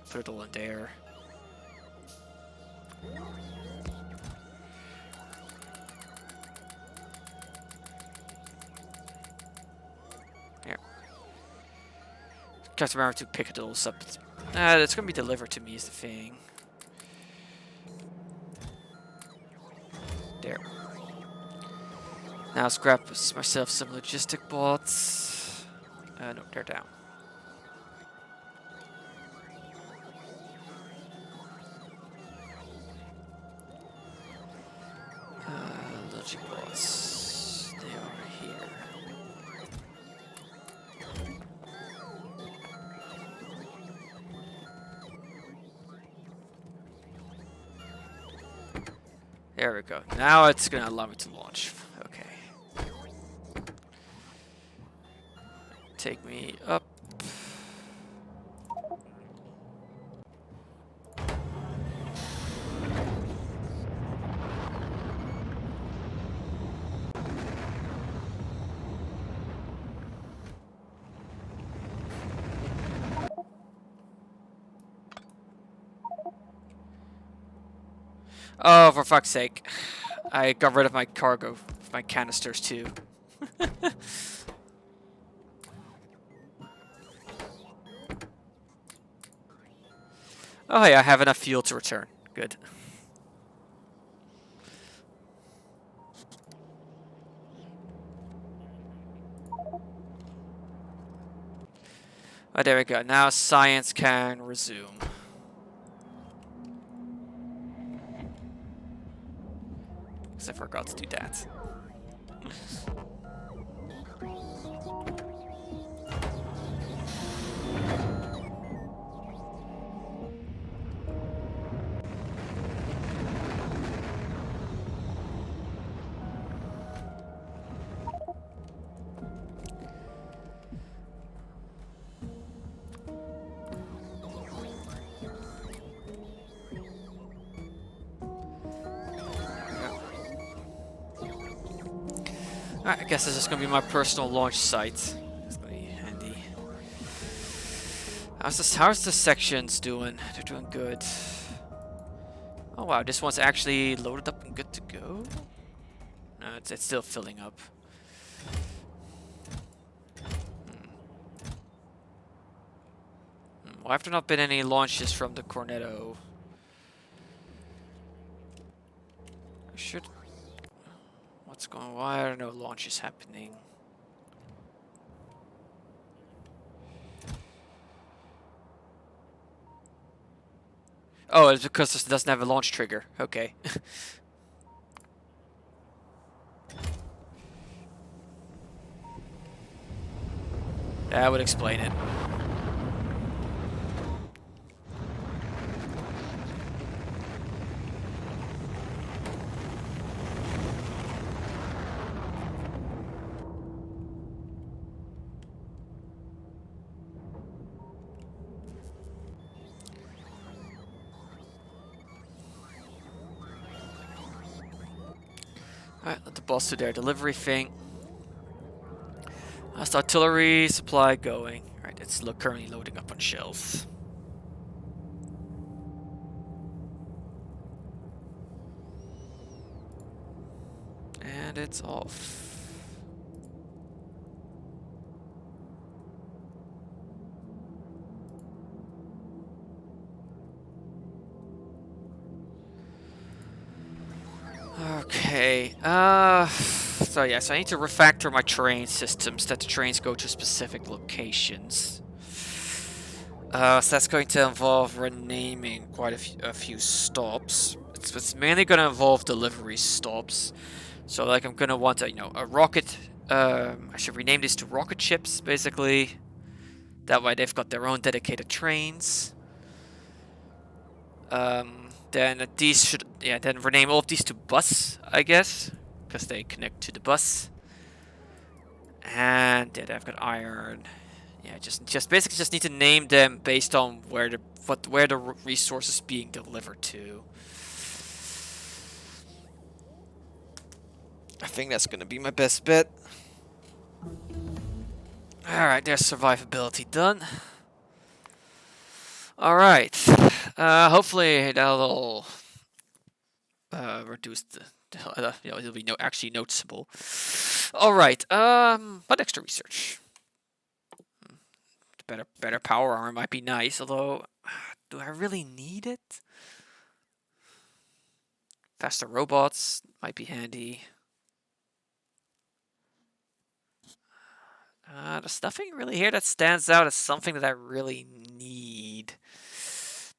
put it all in there. Just remember to pick those up. It's gonna be delivered to me is the thing. There. Now let's grab myself some logistic bots. No, they're down. Logic bots. They are here. There we go. Now it's gonna allow me to launch. Okay. Take me up. Oh, for fuck's sake. I got rid of my cargo, my canisters too. Oh hey, I have enough fuel to return. Good. Oh, there we go. Now science can resume. Because I forgot to do that. Alright, I guess this is gonna be my personal launch site. It's gonna be handy. How's the sections doing? They're doing good. Oh wow, this one's actually loaded up and good to go. No, it's still filling up. Why have there not been any launches from the Cornetto? I should. What's going on? Why are no launches happening? Oh, it's because this doesn't have a launch trigger. Okay. That would explain it. Alright, let the boss do their delivery thing. That's the artillery supply going. Alright, it's currently loading up on shelves. And it's off. Okay, so yeah, so I need to refactor my train systems that the trains go to specific locations. So that's going to involve renaming quite a few stops. It's mainly going to involve delivery stops. So like I'm going to want a rocket, I should rename this to rocket ships, basically. That way they've got their own dedicated trains. Then these should, then rename all of these to bus, I guess, because they connect to the bus. And yeah, I've got iron. Yeah, just basically just need to name them based on where the resource is being delivered to. I think that's gonna be my best bet. All right, there's survivability done. All right. Hopefully that'll reduce it'll be actually noticeable. All right. But extra research. Better power armor might be nice, although do I really need it? Faster robots might be handy. The stuffing really here that stands out as something that I really need.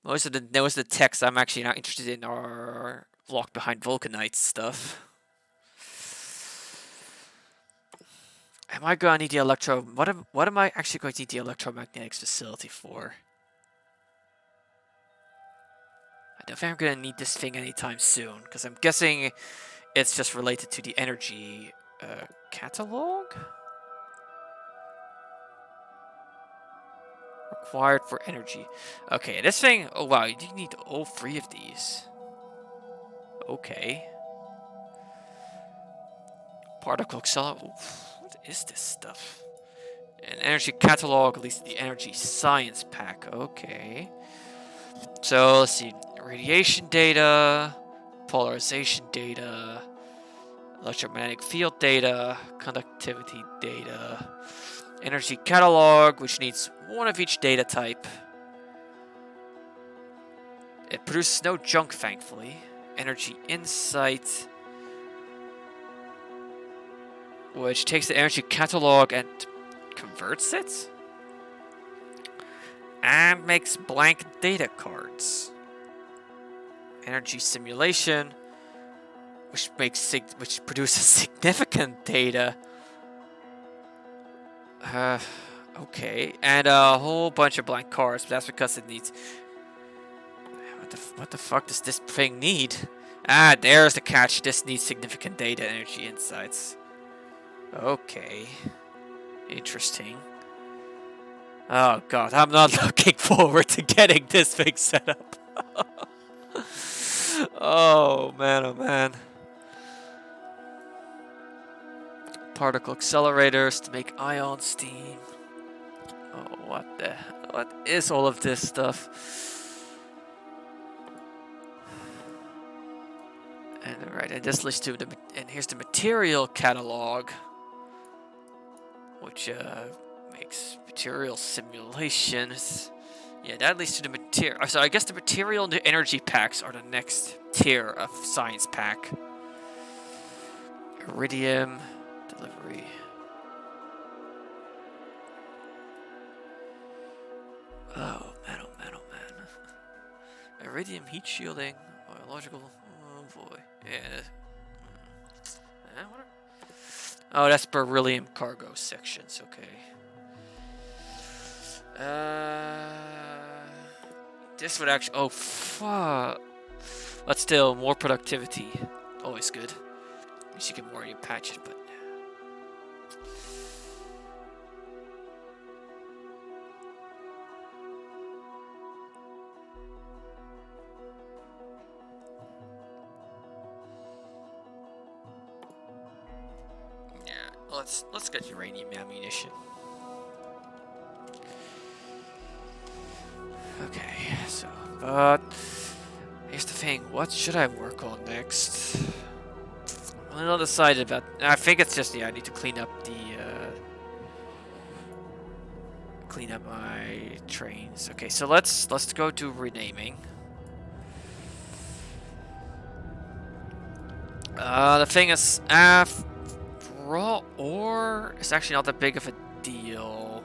Most of the techs I'm actually not interested in are locked behind Vulcanite stuff. Am I gonna need the what am I actually going to need the electromagnetics facility for? I don't think I'm gonna need this thing anytime soon, because I'm guessing it's just related to the energy catalog? Required for energy. Okay, this thing, oh wow, you need all three of these. Okay. Particle accelerator. What is this stuff? An energy catalog, at least the energy science pack. Okay. So let's see. Radiation data, polarization data, electromagnetic field data, conductivity data, energy catalog, which needs one of each data type. It produces no junk, thankfully. Energy insight, which takes the energy catalog and converts it, and makes blank data cards. Energy simulation, which produces significant data. Okay, and a whole bunch of blank cards, but that's because it needs. What the fuck does this thing need? Ah, there's the catch. This needs significant data energy insights. Okay. Interesting. Oh god, I'm not looking forward to getting this thing set up. Oh man, oh man. particle accelerators to make ion steam. Oh, what is all of this stuff? And right, and this leads to and here's the material catalog, which makes material simulations. Yeah, that leads to the material. So I guess the material and the energy packs are the next tier of science pack. Iridium delivery. Oh, metal, man. Iridium heat shielding, biological. Oh boy. Yeah. Oh, that's beryllium cargo sections. Okay. This would actually. Oh, fuck. But still, more productivity. Always good. At least you get more of your patches, but. Yeah, let's get uranium ammunition. Okay, so, but here's the thing. What should I work on next? I'm not decided about. I think it's just I need to clean up my trains. Okay, so let's go to renaming. The thing is, raw ore is actually not that big of a deal.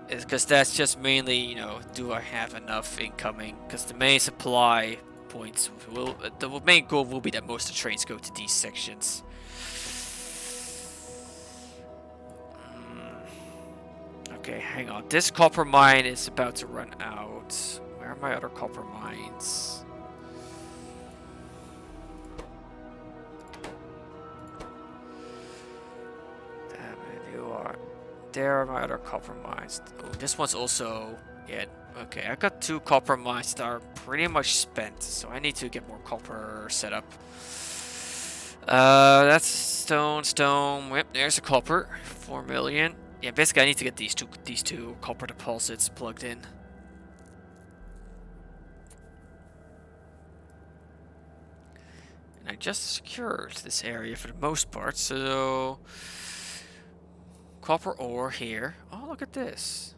Because that's just mainly, you know, do I have enough incoming? Because the main supply points the main goal will be that most of the trains go to these sections. Okay, hang on. This copper mine is about to run out. Where are my other copper mines? Damn it, you are. There are my other copper mines. Oh, this one's also. Yeah, okay. I got 2 copper mines that are pretty much spent, so I need to get more copper set up. That's stone. Yep, there's a copper. 4 million. Yeah, basically I need to get these two copper deposits plugged in. And I just secured this area for the most part, so copper ore here. Oh, look at this.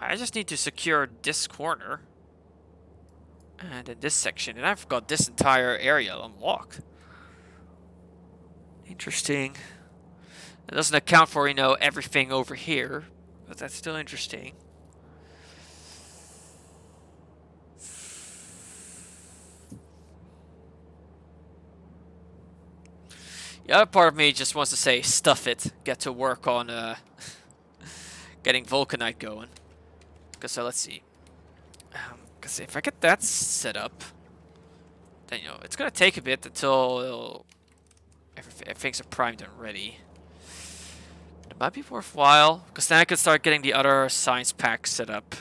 I just need to secure this corner. And in this section, and I've got this entire area unlocked. Interesting. It doesn't account for, you know, everything over here, but that's still interesting. The other part of me just wants to say, stuff it, get to work on getting Vulcanite going. So let's see. Because if I get that set up, then, you know, it's going to take a bit until everything's primed and ready. It might be worthwhile, because then I can start getting the other science packs set up.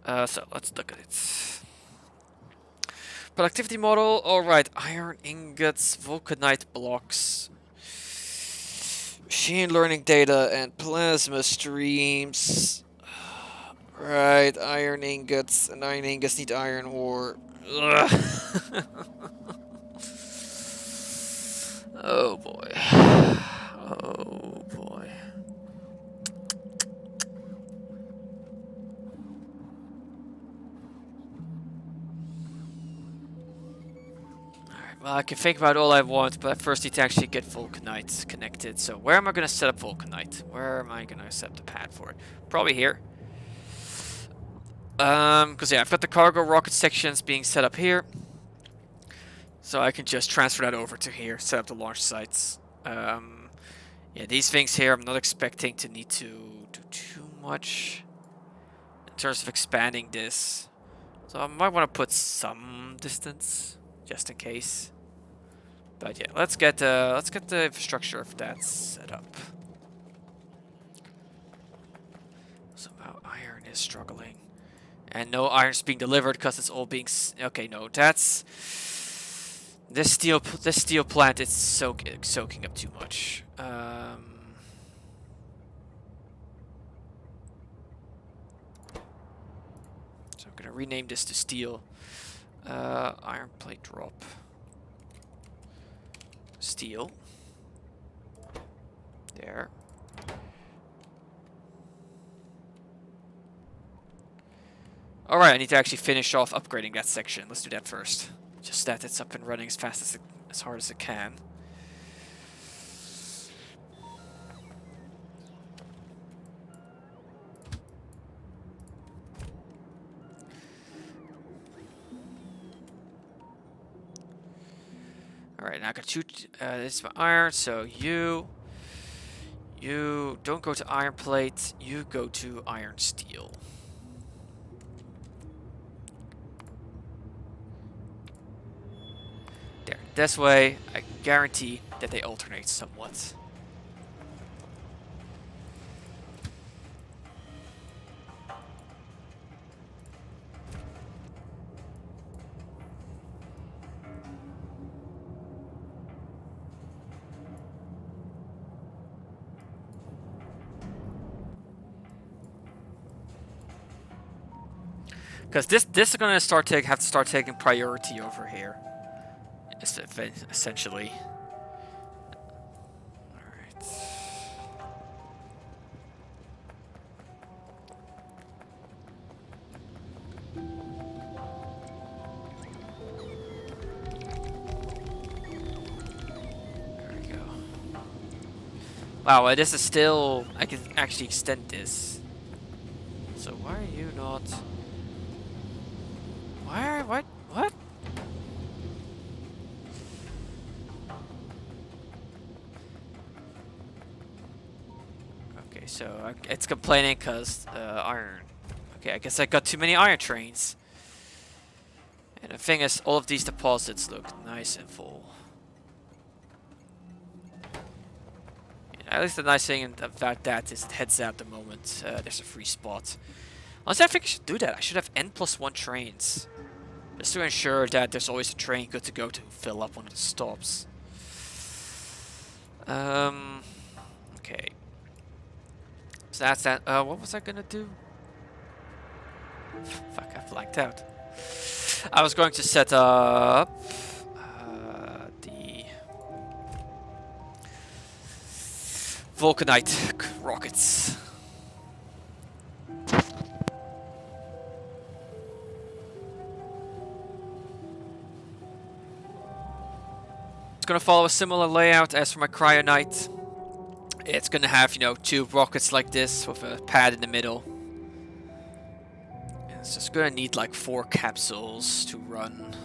So let's look at it. Productivity model, alright, iron ingots, vulcanite blocks, machine learning data, and plasma streams. Right, iron ingots, and iron ingots need iron ore. Oh boy. Oh boy. Alright, well, I can think about all I want, but I first need to actually get Vulcanite connected. So where am I going to set up Vulcanite? Where am I going to set up the pad for it? Probably here. Because yeah, I've got the cargo rocket sections being set up here. So I can just transfer that over to here, set up the launch sites. Yeah, these things here, I'm not expecting to need to do too much in terms of expanding this. So I might want to put some distance, just in case. But yeah, let's get the infrastructure of that set up. Somehow iron is struggling. And no iron's being delivered because it's all being... Okay, no, that's... This steel plant is soaking up too much. So I'm gonna rename this to steel. Iron plate drop. Steel. There. Alright, I need to actually finish off upgrading that section. Let's do that first. Just that it's up and running as fast as hard as it can. Alright, now I got two. This is my iron, so you don't go to iron plate, you go to iron steel. There. This way, I guarantee that they alternate somewhat. Because this is gonna have to start taking priority over here. Essentially. Alright. There we go. Wow, this is still... I can actually extend this. So why are you not... What? Okay, so it's complaining because iron. Okay, I guess I got too many iron trains. And the thing is, all of these deposits look nice and full. And at least the nice thing about that is it heads out the moment there's a free spot. Honestly, I think I should do that. I should have N+1 trains. Just to ensure that there's always a train good to go to fill up one of the stops. Okay. So that's that. What was I gonna do? Fuck, I blanked out. I was going to set up the Vulcanite rockets. It's going to follow a similar layout as for my Cryonite. It's going to have, you know, two rockets like this with a pad in the middle. And it's just going to need like 4 capsules to run.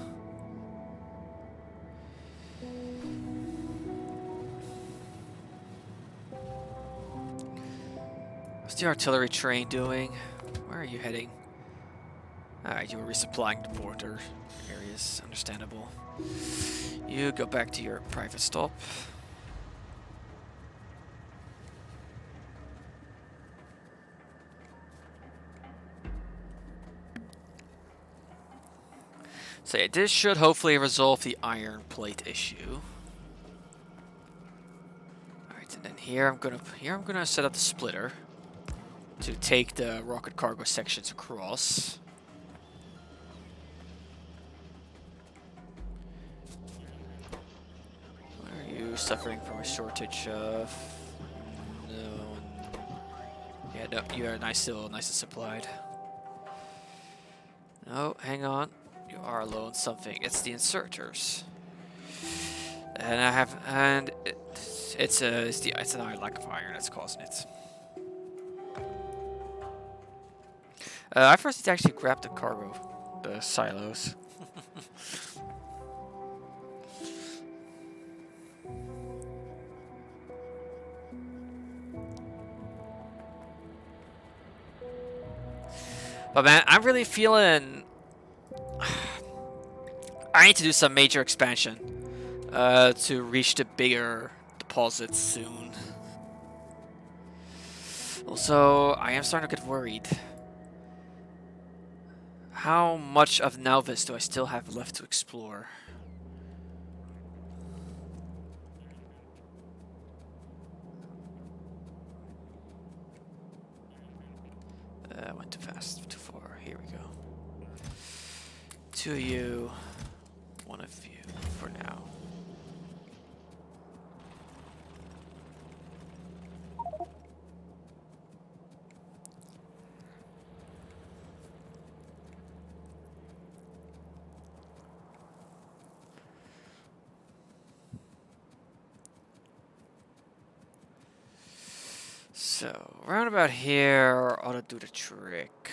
What's the artillery train doing? Where are you heading? Alright, you were resupplying the border areas. Understandable. You go back to your private stop. So yeah, this should hopefully resolve the iron plate issue. Alright, and then here I'm gonna set up the splitter to take the rocket cargo sections across. Suffering from a shortage of... No. Yeah, no, you are still nice and supplied. No, hang on. You are low on something. It's the inserters. And I have... And it's an iron lack of iron that's causing it. I first need to actually grab the cargo. The silos. But man, I'm really feeling... I need to do some major expansion to reach the bigger deposits soon. Also, I am starting to get worried. How much of Nauvis do I still have left to explore? I went too fast, too far. Here we go. 2 of you, 1 of you for now. So, round about here ought to do the trick.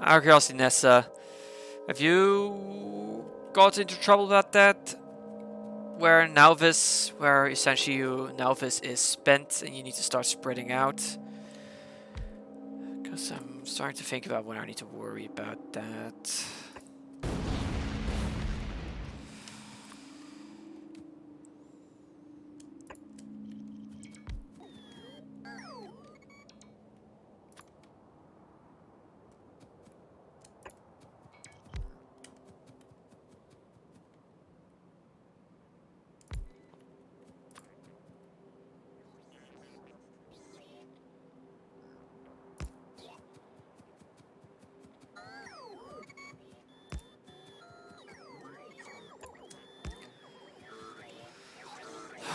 Out of curiosity, Nessa, have you got into trouble about that? Where Nauvis, where essentially Nauvis is spent and you need to start spreading out? Because I'm starting to think about when I need to worry about that.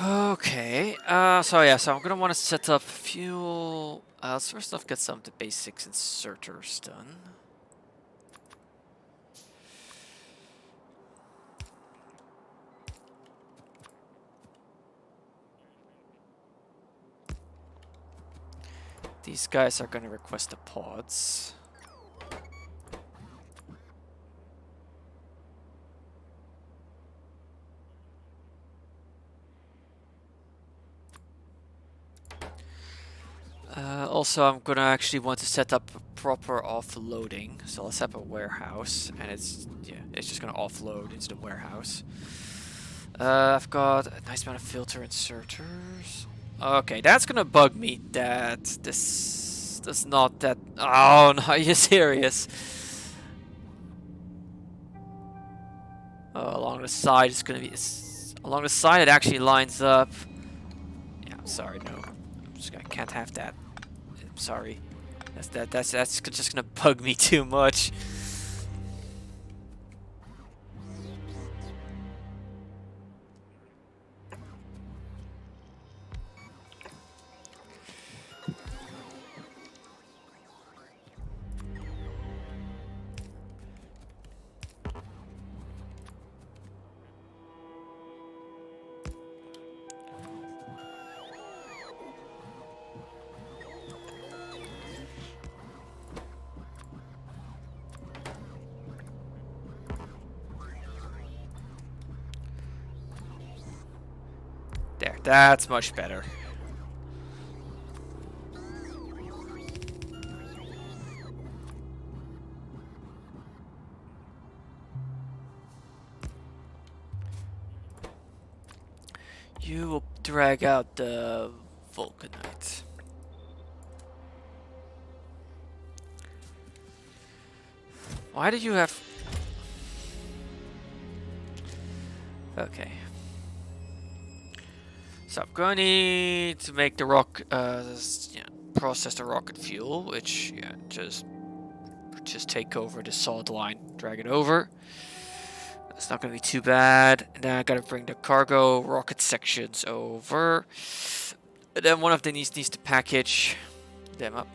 Okay, so I'm gonna want to set up fuel. Let's first off get some of the basics inserters done. These guys are gonna request the pods. Also, I'm gonna actually want to set up a proper offloading. So let's set up a warehouse, and it's just gonna offload into the warehouse. I've got a nice amount of filter inserters. Okay, that's gonna bug me. That this does not that. Oh no, are you serious? Along the side, it's gonna be along the side. It actually lines up. Yeah, I'm sorry, no, I can't have that. I'm sorry. That's just gonna bug me too much. There, that's much better. You will drag out the Vulcanite. Why did you have... Okay. So I'm going to need to make the process the rocket fuel, which just take over the solid line, drag it over. It's not going to be too bad. And then I got to bring the cargo rocket sections over. And then one of them needs to package them up.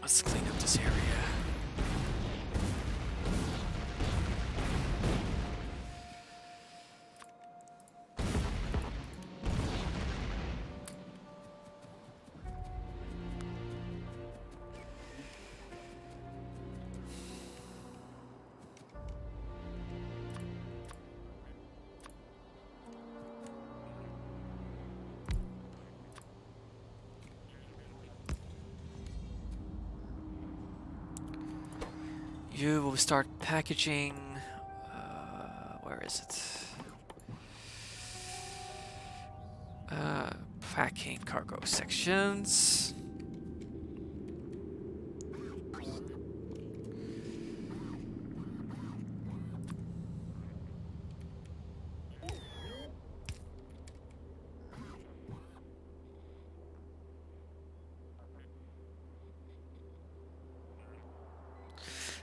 Let's clean up this area. You will start packaging. Where is it? Packing cargo sections.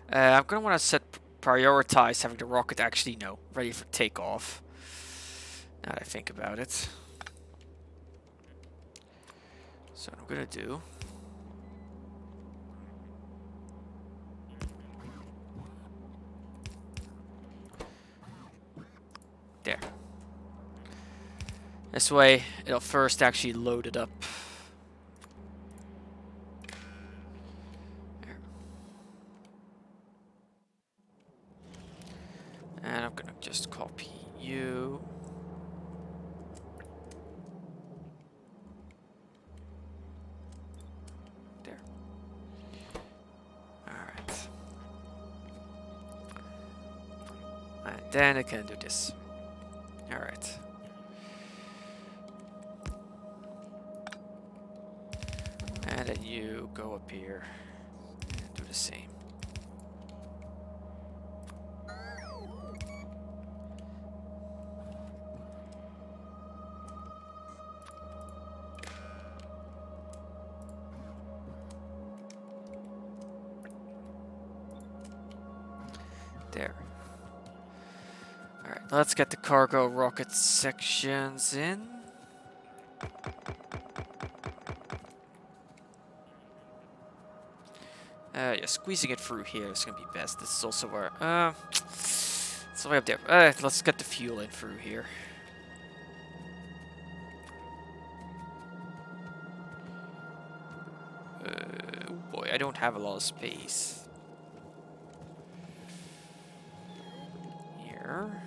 I'm gonna want to prioritize having the rocket actually ready for takeoff. Now that I think about it. So what I'm gonna do. There. This way, it'll first actually load it up. There. And I'm gonna just copy you. There. Alright. And then I can do this. Alright. And then you go up here and do the same. There. Alright, let's get the cargo rocket sections in. Yeah, squeezing it through here is gonna be best. This is also where, it's the way up there. Let's get the fuel in through here. Oh boy, I don't have a lot of space. Here.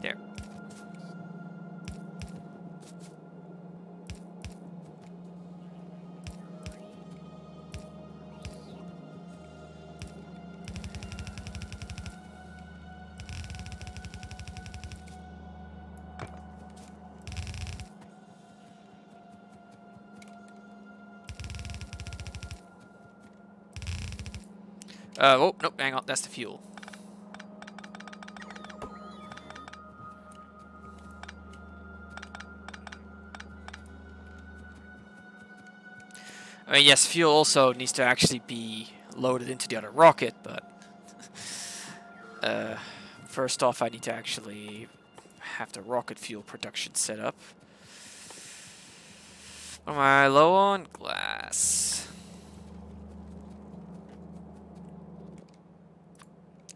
There. Oh, nope, hang on, that's the fuel. I mean, yes, fuel also needs to actually be loaded into the other rocket, but first off, I need to actually have the rocket fuel production set up. What am I low on? Glass.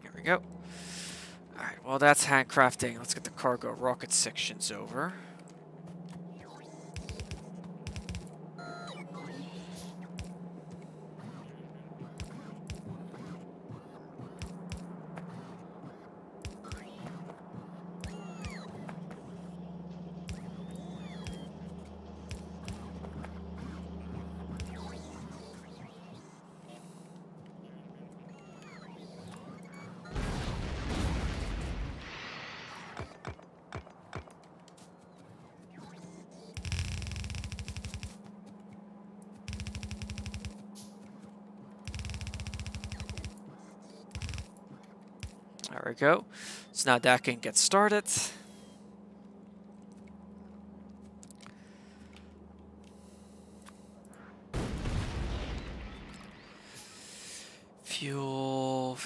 Here we go. Alright, well that's handcrafting. Let's get the cargo rocket sections over. There we go. So now that can get started. Fuel.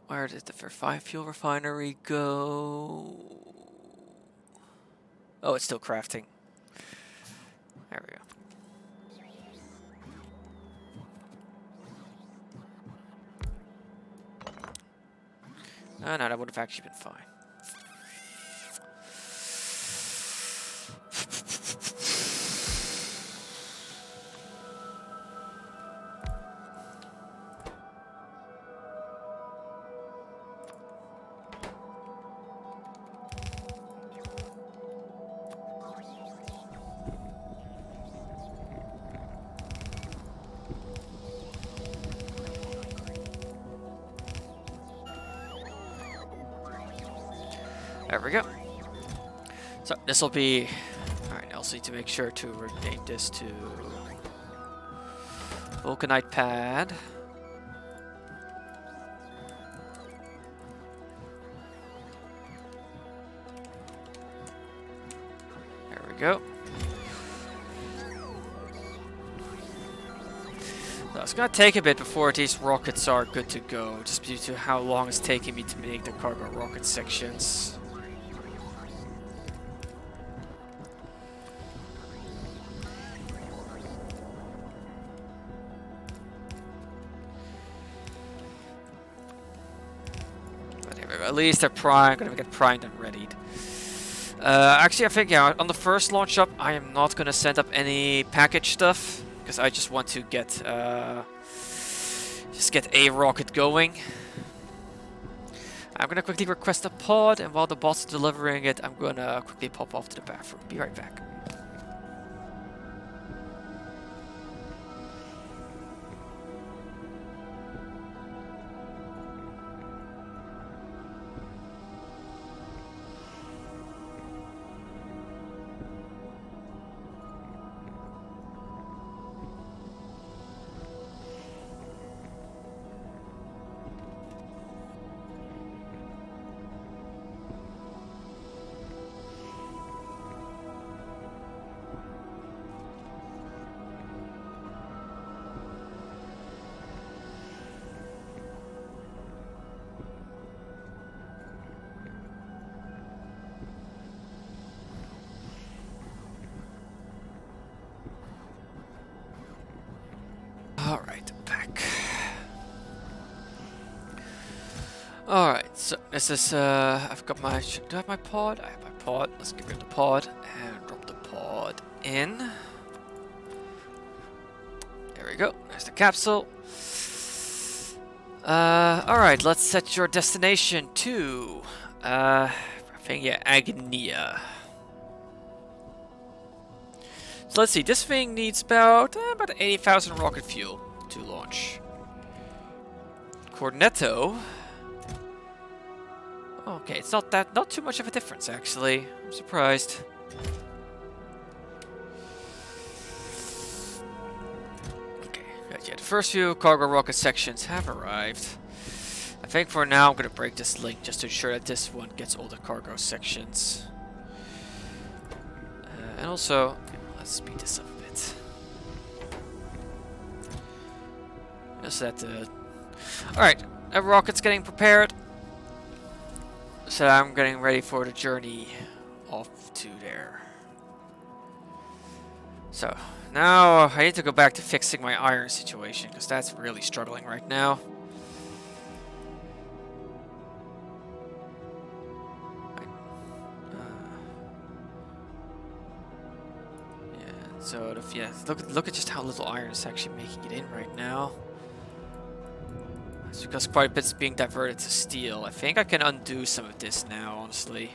Where did the Ver5 fuel refinery go? Oh, it's still crafting. There we go. Oh, no, that would have actually been fine. There we go. So this will be... Alright, I also need to make sure to rename this to Vulcanite Pad. There we go. So it's gonna take a bit before these rockets are good to go, just due to how long it's taking me to make the cargo rocket sections. At least they're gonna get primed and readied. Actually, I think, yeah, on the first launch up, I am not gonna send up any package stuff, because I just want to get a rocket going. I'm gonna quickly request a pod, and while the bot's delivering it, I'm gonna quickly pop off to the bathroom. Be right back. Alright, back. Alright, so this is, I've got my, do I have my pod? I have my pod. Let's get rid of the pod and drop the pod in. There we go, there's the capsule. Alright, let's set your destination to, I think, yeah, Agnia. So let's see, this thing needs about 80,000 rocket fuel to launch. Cornetto. Okay, it's not too much of a difference actually. I'm surprised. Okay, yeah, the first few cargo rocket sections have arrived. I think for now I'm gonna break this link just to ensure that this one gets all the cargo sections. And also, let's speed this up a bit. Just that. Alright, that rocket's getting prepared. So I'm getting ready for the journey off to there. So now I need to go back to fixing my iron situation because that's really struggling right now. So yeah, look at just how little iron is actually making it in right now. It's because quite a bit's being diverted to steel. I think I can undo some of this now, honestly.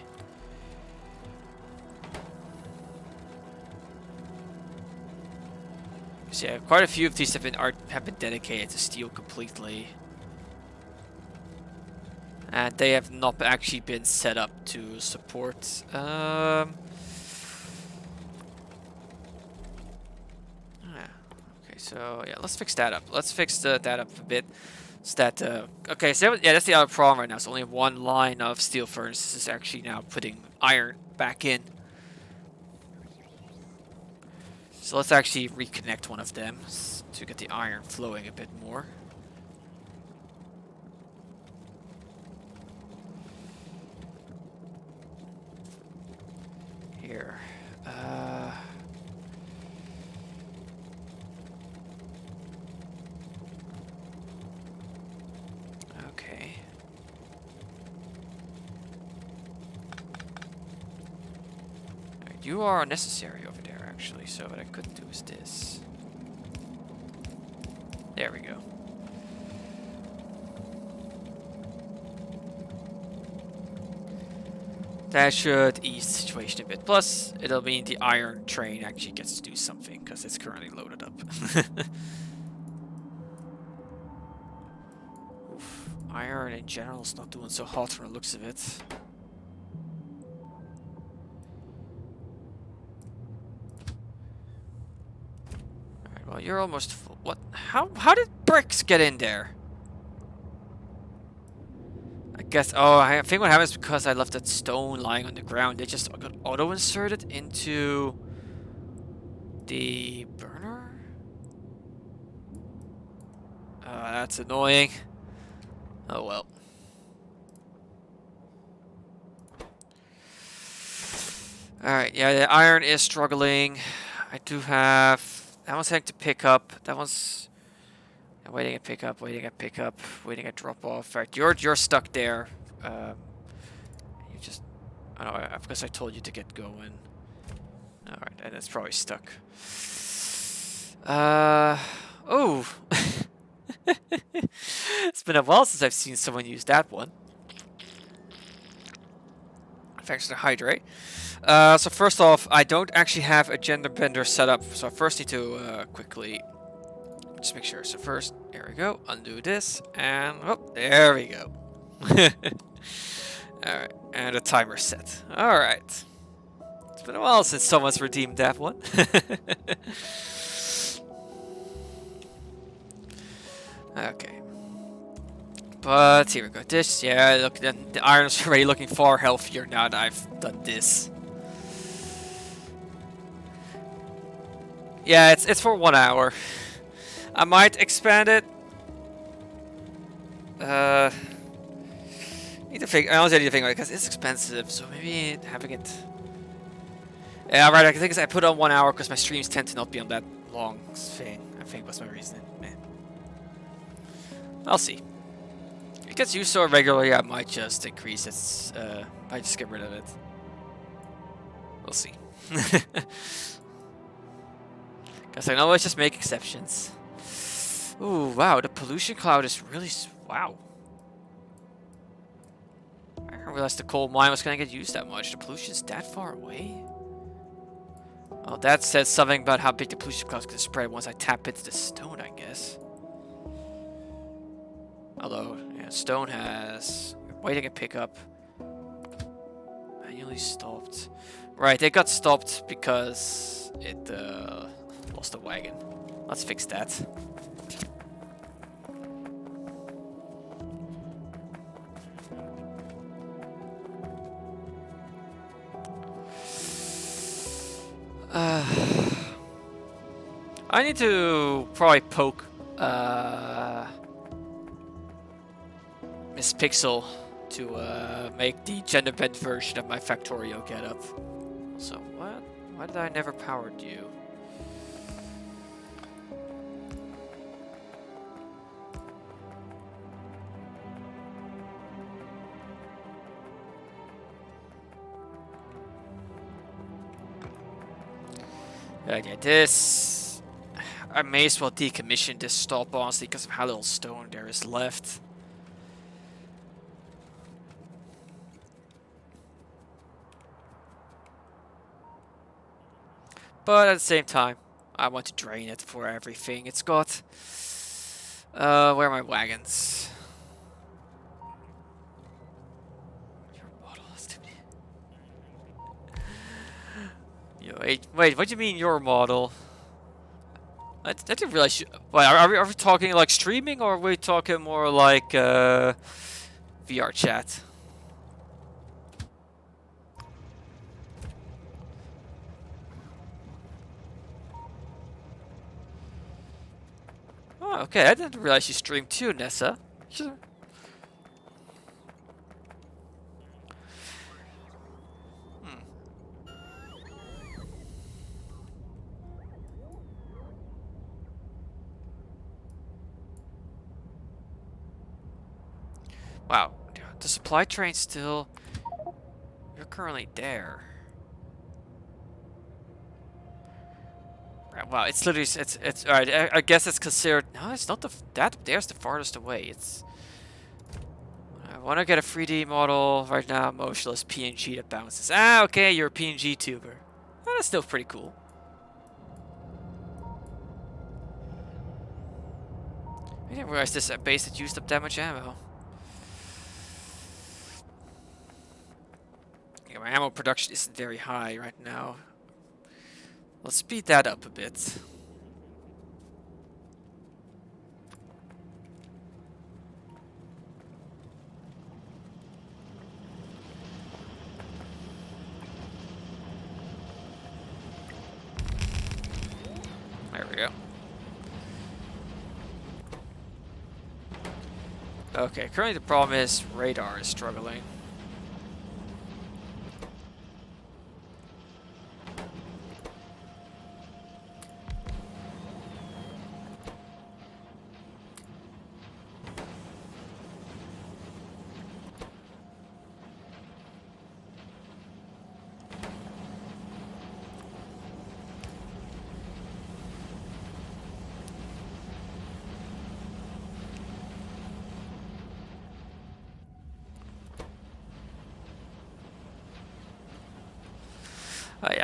So yeah, quite a few of these have been dedicated to steel completely. And they have not actually been set up to support so yeah, let's fix that up. Let's fix that up a bit. So that okay, so yeah, that's the other problem right now. It's only one line of steel furnaces is actually now putting iron back in. So let's actually reconnect one of them to get the iron flowing a bit more. Here. Okay. You are unnecessary over there, actually, so what I could do is this. There we go. That should ease the situation a bit. Plus, it'll mean the iron train actually gets to do something, because it's currently loaded up. Oof. Iron in general is not doing so hot from the looks of it. you're almost full. What? How did bricks get in there? I guess. Oh, I think what happens is because I left that stone lying on the ground. They just got auto-inserted into the burner. That's annoying. Oh well. Alright, yeah, the iron is struggling. I do have... That one's having to pick up. That one's... Waiting at pick up, waiting at pick up, waiting at drop off. Right, you're stuck there. You just... I don't know, because I told you to get going. Alright, and it's probably stuck. Oh! It's been a while since I've seen someone use that one. Thanks to the hydrate. So first off, I don't actually have a gender bender set up, so I first need to quickly just make sure. So first, there we go, undo this, and oh, there we go. Alright, and a timer set. Alright. It's been a while since someone's redeemed that one. Okay. But here we go. This, yeah, look, the iron's already looking far healthier now that I've done this. Yeah, it's for 1 hour. I might expand it. Need to think. I honestly need to think about it because it's expensive. So maybe having it. Yeah, right. I think I put it on 1 hour because my streams tend to not be on that long thing. I think that's my reason. Man. I'll see. If it gets used so regularly, I might just increase its. Might just get rid of it. We'll see. Guess I can always just make exceptions. Ooh, wow, the pollution cloud is really... Wow. I didn't realize the coal mine was going to get used that much. The pollution's that far away? Well, that says something about how big the pollution cloud's going to spread once I tap into the stone, I guess. Although, yeah, stone has... Waiting to pick up. Manually stopped. Right, they got stopped because it lost a wagon. Let's fix that. I need to probably poke Miss Pixel to make the gender bent version of my Factorio getup. So what? Why did I never powered you? Okay, this... I may as well decommission this stop, honestly, because of how little stone there is left. But at the same time, I want to drain it for everything it's got. Where are my wagons? Your model is too many. Wait, what do you mean your model? I didn't realize you... Wait, are we talking like streaming or are we talking more like VR chat? Oh, okay, I didn't realize you streamed too, Nessa. Sure. Wow, the supply train still... You're currently there. Right, wow, it's literally... It's alright, I guess it's considered... No, it's not the... That there's the farthest away. It's... I want to get a 3D model right now, motionless PNG that bounces. Ah, okay, you're a PNG tuber. Oh, that's still pretty cool. I didn't realize this base had used up that much ammo. Yeah, my ammo production isn't very high right now. Let's speed that up a bit. Okay, currently the problem is radar is struggling.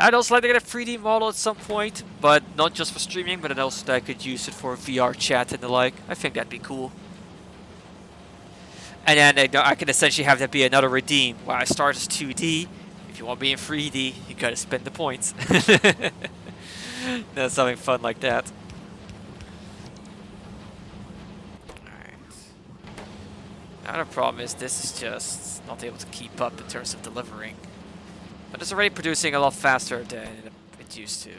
I'd also like to get a 3D model at some point, but not just for streaming, but also that I could use it for VR chat and the like. I think that'd be cool. And then I can essentially have that be another redeem. Where I start as 2D. If you want me in 3D, you gotta spend the points. That's something fun like that. Alright. Now the problem is this is just not able to keep up in terms of delivering. But it's already producing a lot faster than it used to.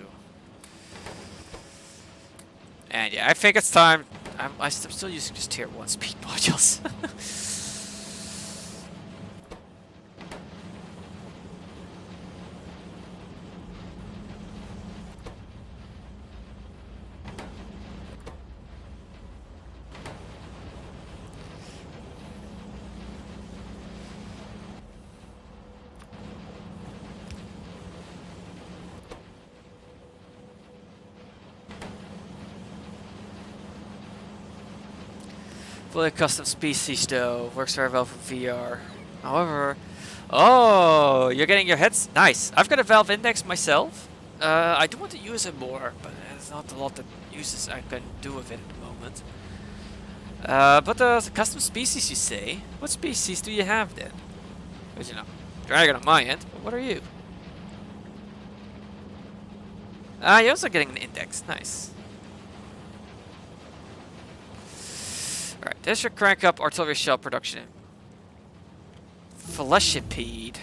And yeah, I think it's time. I'm still using just tier 1 speed modules. Fully custom species though, works very well for VR. However, oh, you're getting your heads nice. I've got a Valve Index myself. I do want to use it more, but there's not a lot that uses I can do with it at the moment. But the custom species, you say? What species do you have then? Because you know, dragon on my end. But what are you? You're also getting an index. Nice. Alright, this should crank up artillery shell production. Fleshipede.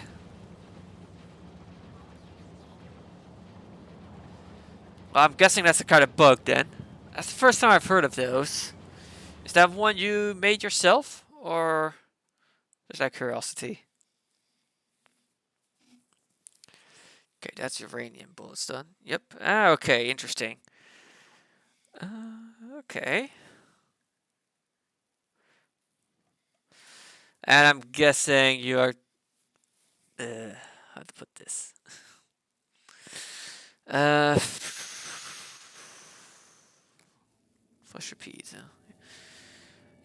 Well, I'm guessing that's a kind of bug then. That's the first time I've heard of those. Is that one you made yourself? Or just out of curiosity? Okay, that's uranium bullets done. Yep. Ah, okay, interesting. Okay. And I'm guessing you are... how to put this? Fleshipede.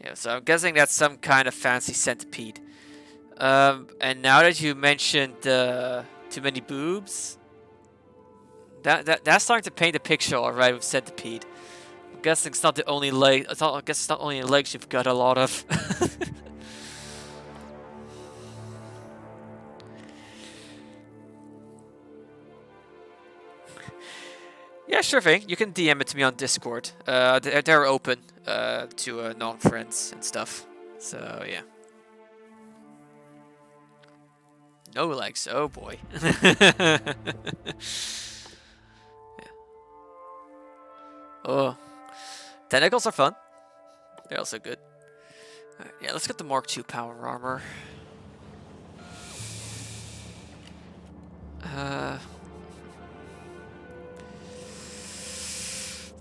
Yeah, so I'm guessing that's some kind of fancy centipede. And now that you mentioned too many boobs, that's starting to paint a picture, alright, with centipede. I'm guessing it's not the only leg. I guess it's not only legs you've got a lot of. Yeah, sure thing. You can DM it to me on Discord. They're open to non-friends and stuff. So yeah. No legs. Oh boy. Yeah. Oh, tentacles are fun. They're also good. Right, yeah, let's get the Mark II power armor.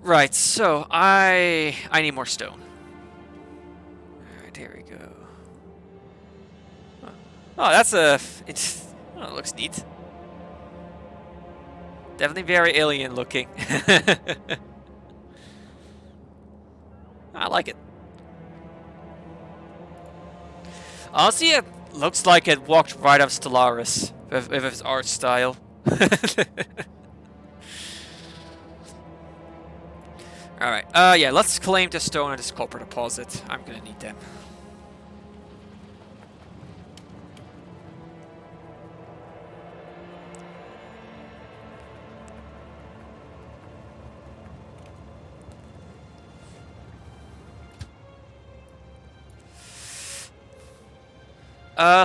Right, so I need more stone. Alright, here we go. Oh, that's a... it looks neat. Definitely very alien looking. I like it. Honestly, it looks like it walked right up Stellaris with its art style. Alright, yeah, let's claim the stone and this copper deposit. I'm gonna need them.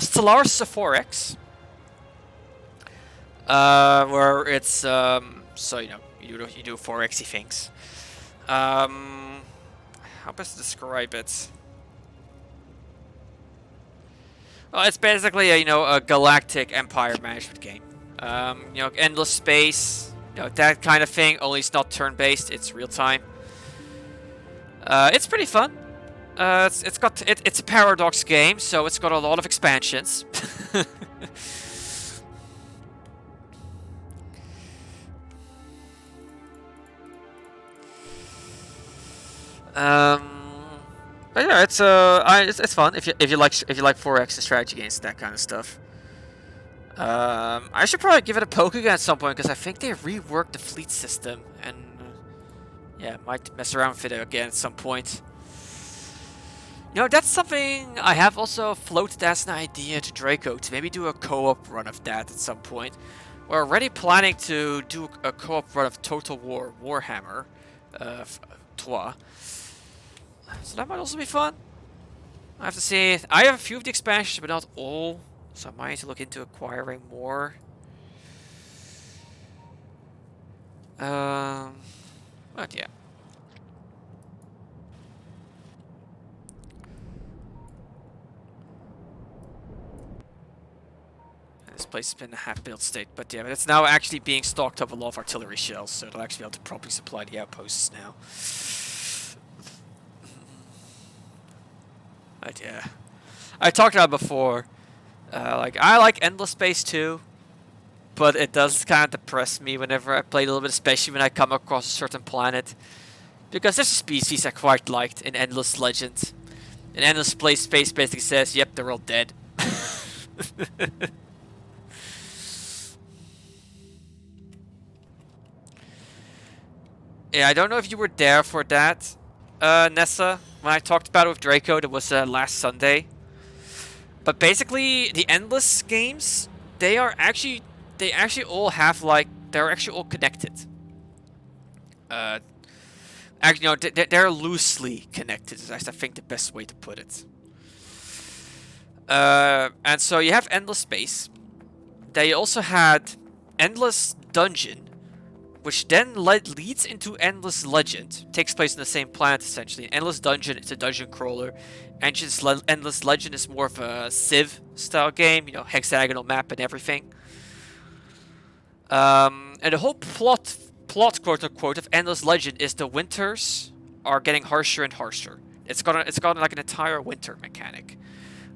Stellaris is a 4X. Where it's, so, you know, you do 4X-y things. How best to describe it? Well, it's basically a, a galactic empire management game. Endless space, that kind of thing. Only it's not turn-based; it's real-time. It's pretty fun. It's a Paradox game, so it's got a lot of expansions. But yeah, it's fun if you like 4X strategy games, that kind of stuff. I should probably give it a poke again at some point because I think they reworked the fleet system and yeah, might mess around with it again at some point. That's something I have also floated as an idea to Draco to maybe do a co-op run of that at some point. We're already planning to do a co-op run of Total War Warhammer 3. So that might also be fun. I have to say, I have a few of the expansions, but not all. So I might need to look into acquiring more. But yeah. This place has been in a half-built state, but yeah, but it's now actually being stocked up with a lot of artillery shells, so it'll actually be able to properly supply the outposts now. But yeah, I talked about it before. I like Endless Space too, but it does kind of depress me whenever I play a little bit, especially when I come across a certain planet, because there's a species I quite liked in Endless Legend. And Endless Space basically says, "Yep, they're all dead." Yeah, I don't know if you were there for that, Nessa, when I talked about it with Draco. That was last Sunday. But basically, the Endless games, they actually all have they're actually all connected. They're loosely connected. Is I think the best way to put it. And so you have Endless Space. They also had Endless Dungeon, which then leads into Endless Legend. Takes place on the same planet, essentially. Endless Dungeon, it's a dungeon crawler. Endless Legend is more of a Civ-style game, hexagonal map and everything. And the whole plot, quote-unquote, of Endless Legend is the winters are getting harsher and harsher. It's got like an entire winter mechanic,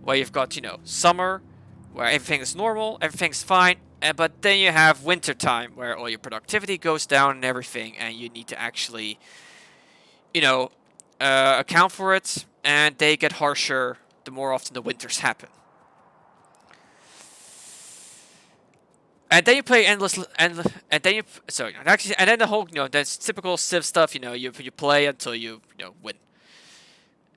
where you've got, summer, where everything is normal, everything's fine, but then you have winter time, where all your productivity goes down and everything, and you need to actually, account for it, and they get harsher the more often the winters happen. And then you play and then the whole, that's typical Civ stuff, you play until you win.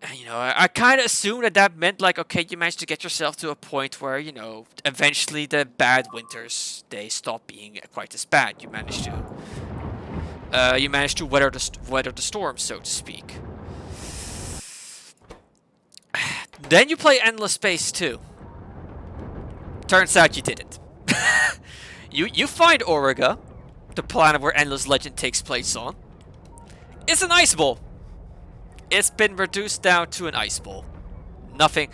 And, I kind of assumed that meant, okay, you managed to get yourself to a point where, eventually the bad winters, they stop being quite as bad. You managed to weather the storm, so to speak. Then you play Endless Space 2. Turns out you didn't. You find Auriga, the planet where Endless Legend takes place on. It's an ice ball. It's been reduced down to an ice ball. Nothing.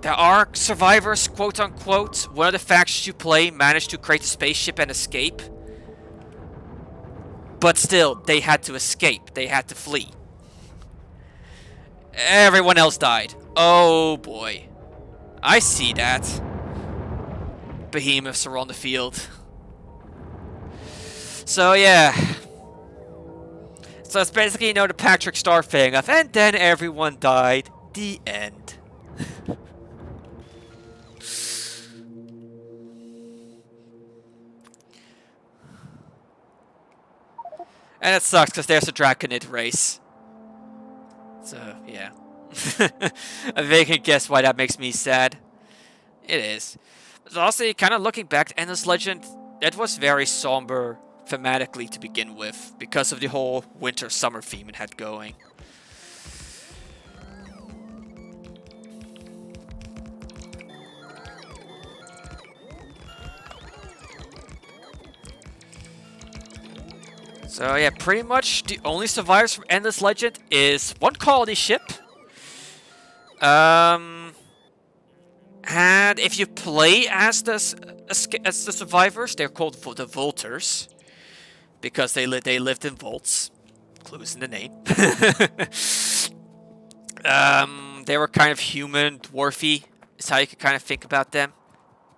There are survivors, quote unquote. One of the factions you play managed to create a spaceship and escape. But still, they had to escape. They had to flee. Everyone else died. Oh boy. I see that. Behemoths are on the field. So yeah. So it's basically, the Patrick Star thing of, and then everyone died. The end. And it sucks because there's a Draconid race. So, yeah. I think you can guess why that makes me sad. It is. But also, kind of looking back to Endless Legend, it was very somber thematically to begin with, because of the whole winter-summer theme it had going. So yeah, pretty much the only survivors from Endless Legend is one colony ship. And if you play as the survivors, they're called the Volters because they lived in vaults. Clues in the name. They were kind of human, dwarfy. Is how you can kind of think about them.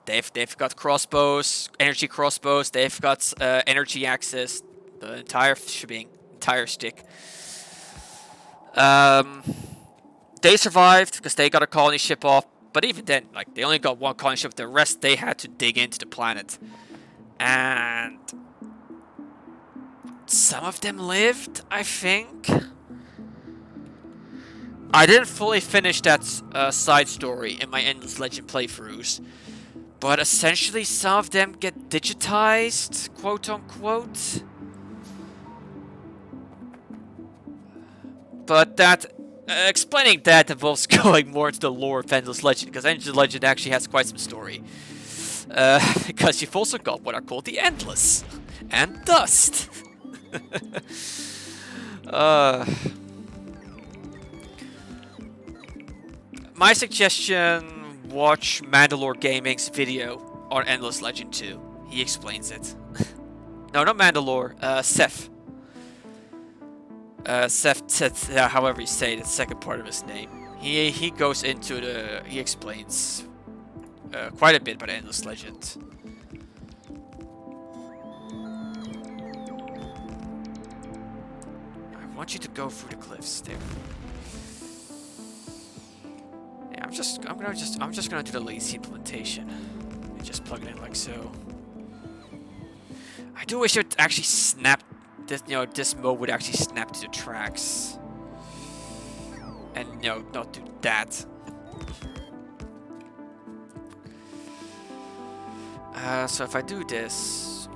They've got crossbows, energy crossbows. They've got energy access. The entire shebang, entire stick. They survived because they got a colony ship off. But even then, like, they only got one colony ship. The rest, they had to dig into the planet. And some of them lived, I think. I didn't fully finish that side story in my Endless Legend playthroughs. But essentially, some of them get digitized, quote unquote. But that... explaining that involves going more into the lore of Endless Legend, because Endless Legend actually has quite some story. Because you've also got what are called the Endless. And Dust. My suggestion, watch Mandalore Gaming's video on Endless Legend 2. He explains it. No, not Mandalore, Seth. Seth, however you say the second part of his name. He goes into he explains quite a bit about Endless Legend. I want you to go through the cliffs there. Yeah, I'm just gonna do the lazy implementation and just plug it in like so. I do wish it would actually snap. This mode would actually snap to the tracks. And, not do that. So if I do this...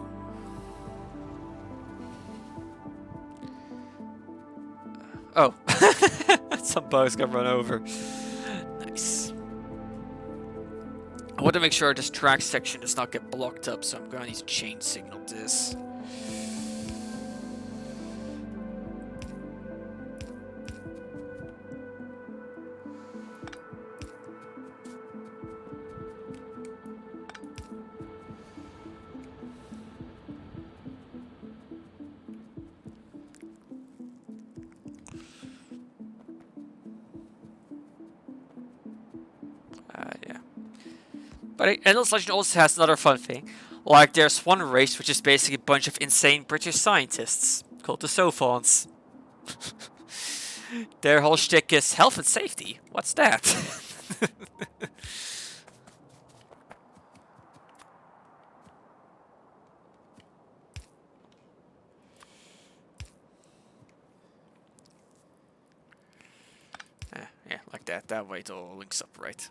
Oh. Some bugs got run over. Nice. I want to make sure this track section does not get blocked up, so I'm going to need to change signal this. Yeah. But Endless Legend also has another fun thing. Like, there's one race which is basically a bunch of insane British scientists called the Sophons. Their whole shtick is health and safety. What's that? Yeah, like that. That way it all links up right.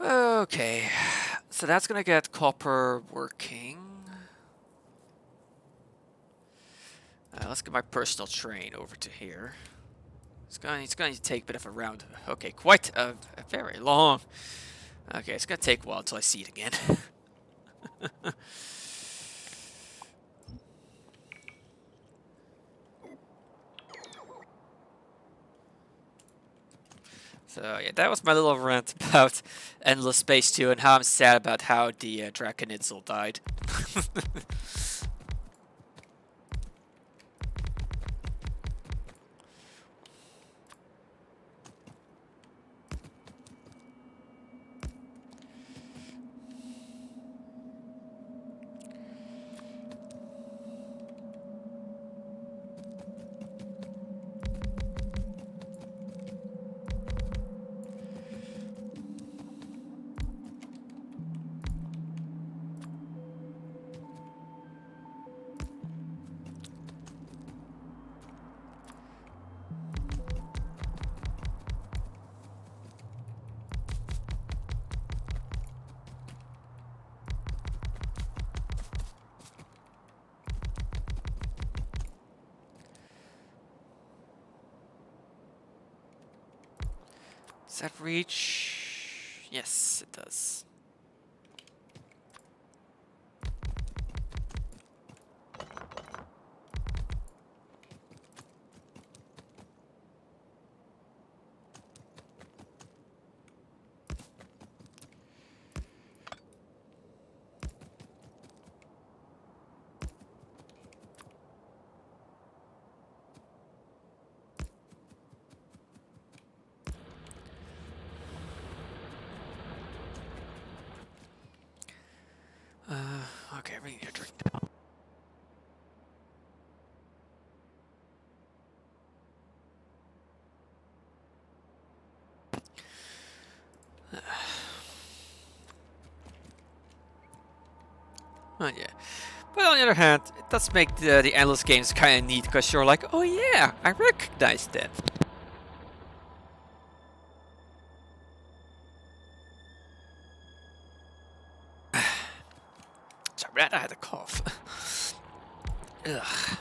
Okay, so that's gonna get copper working. Let's get my personal train over to here. It's going to take a bit of a round. Okay, quite a very long. Okay, it's gonna take a while until I see it again. So yeah, that was my little rant about Endless Space 2 and how I'm sad about how the Draconitzel died. Does that reach? Yes, it does. really need a drink now. Oh, yeah. But on the other hand, it does make the endless games kind of neat, because you're like, oh yeah, I recognize that. Sorry, I had a cough. Ugh.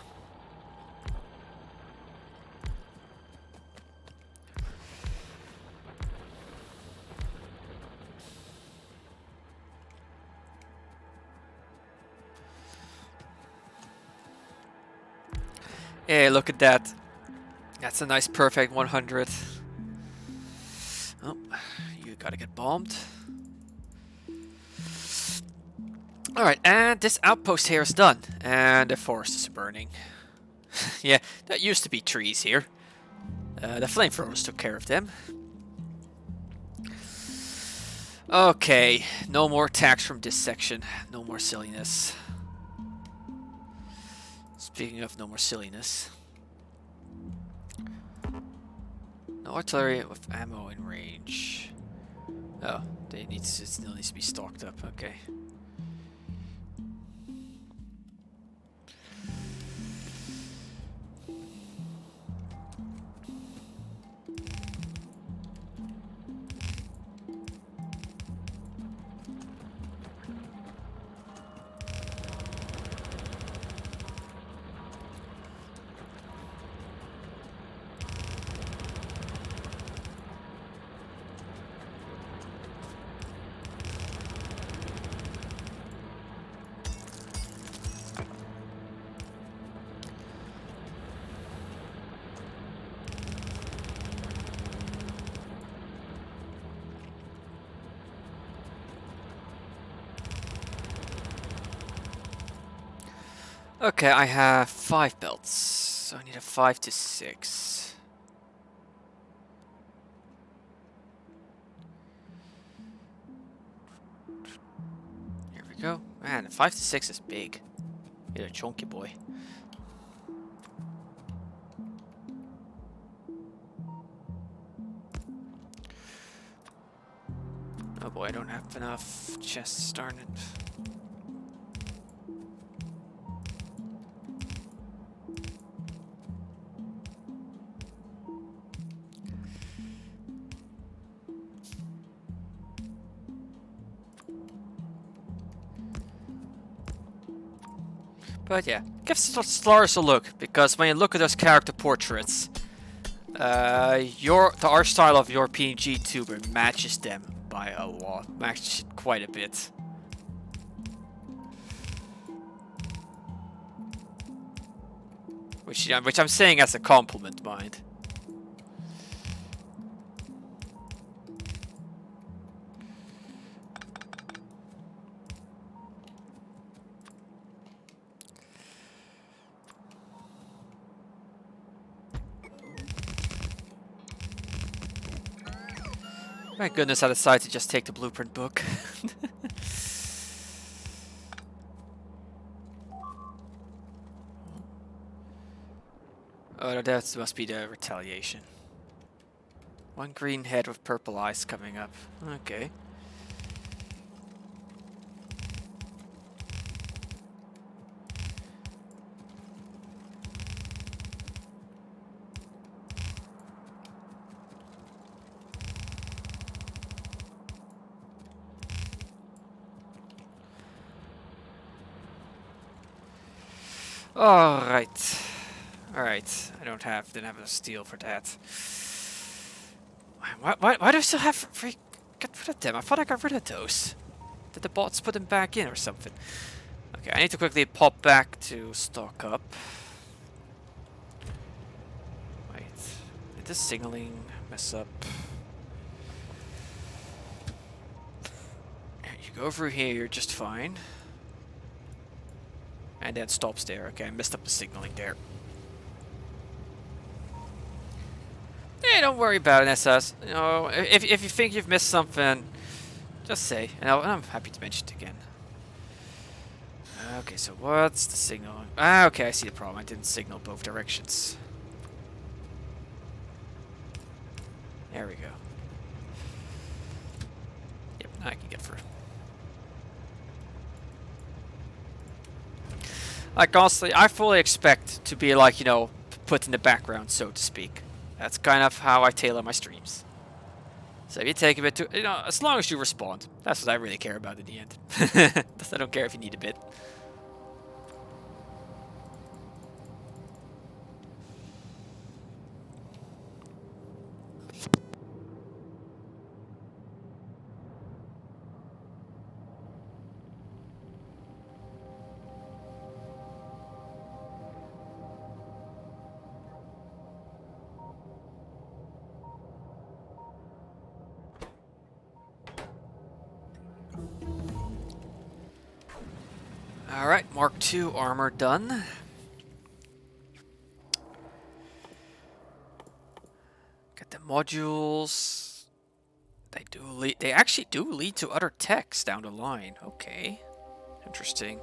Hey, look at that. That's a nice perfect 100. Oh, you gotta get bombed. Alright, and this outpost here is done. And the forest is burning. Yeah, that used to be trees here. The flamethrowers took care of them. Okay, no more attacks from this section. No more silliness. Speaking of no more silliness. No artillery with ammo in range. Oh, it still needs to be stocked up, okay. Okay, I have 5 belts, so I need a 5 to 6. Here we go. Man, 5 to 6 is big. You're a chunky boy. Oh boy, I don't have enough chests, darn it. But yeah, give Stellaris a look, because when you look at those character portraits, the art style of your PNG tuber matches them by a lot, matches it quite a bit. Which I'm saying as a compliment, mind. Thank goodness I decided to just take the blueprint book. Oh, that must be the retaliation. One green head with purple eyes coming up. Okay. Alright. Alright. I didn't have enough steel for that. Why do I still have free... Get rid of them? I thought I got rid of those. Did the bots put them back in or something? Okay, I need to quickly pop back to stock up. Wait. Did this signaling mess up? You go through here, you're just fine. And then stops there. Okay, I messed up the signaling there. Hey, don't worry about it, SS. You know, if you think you've missed something, just say, and I'm happy to mention it again. Okay, so what's the signal? Ah, okay, I see the problem. I didn't signal both directions. There we go. Yep, now I can get through. Like, honestly, I fully expect to be, like, you know, put in the background, so to speak. That's kind of how I tailor my streams. So if you take a bit to, you know, as long as you respond, that's what I really care about in the end. I don't care if you need a bit. Alright, Mark II armor done. Get the modules. They actually do lead to other techs down the line. Okay. Interesting.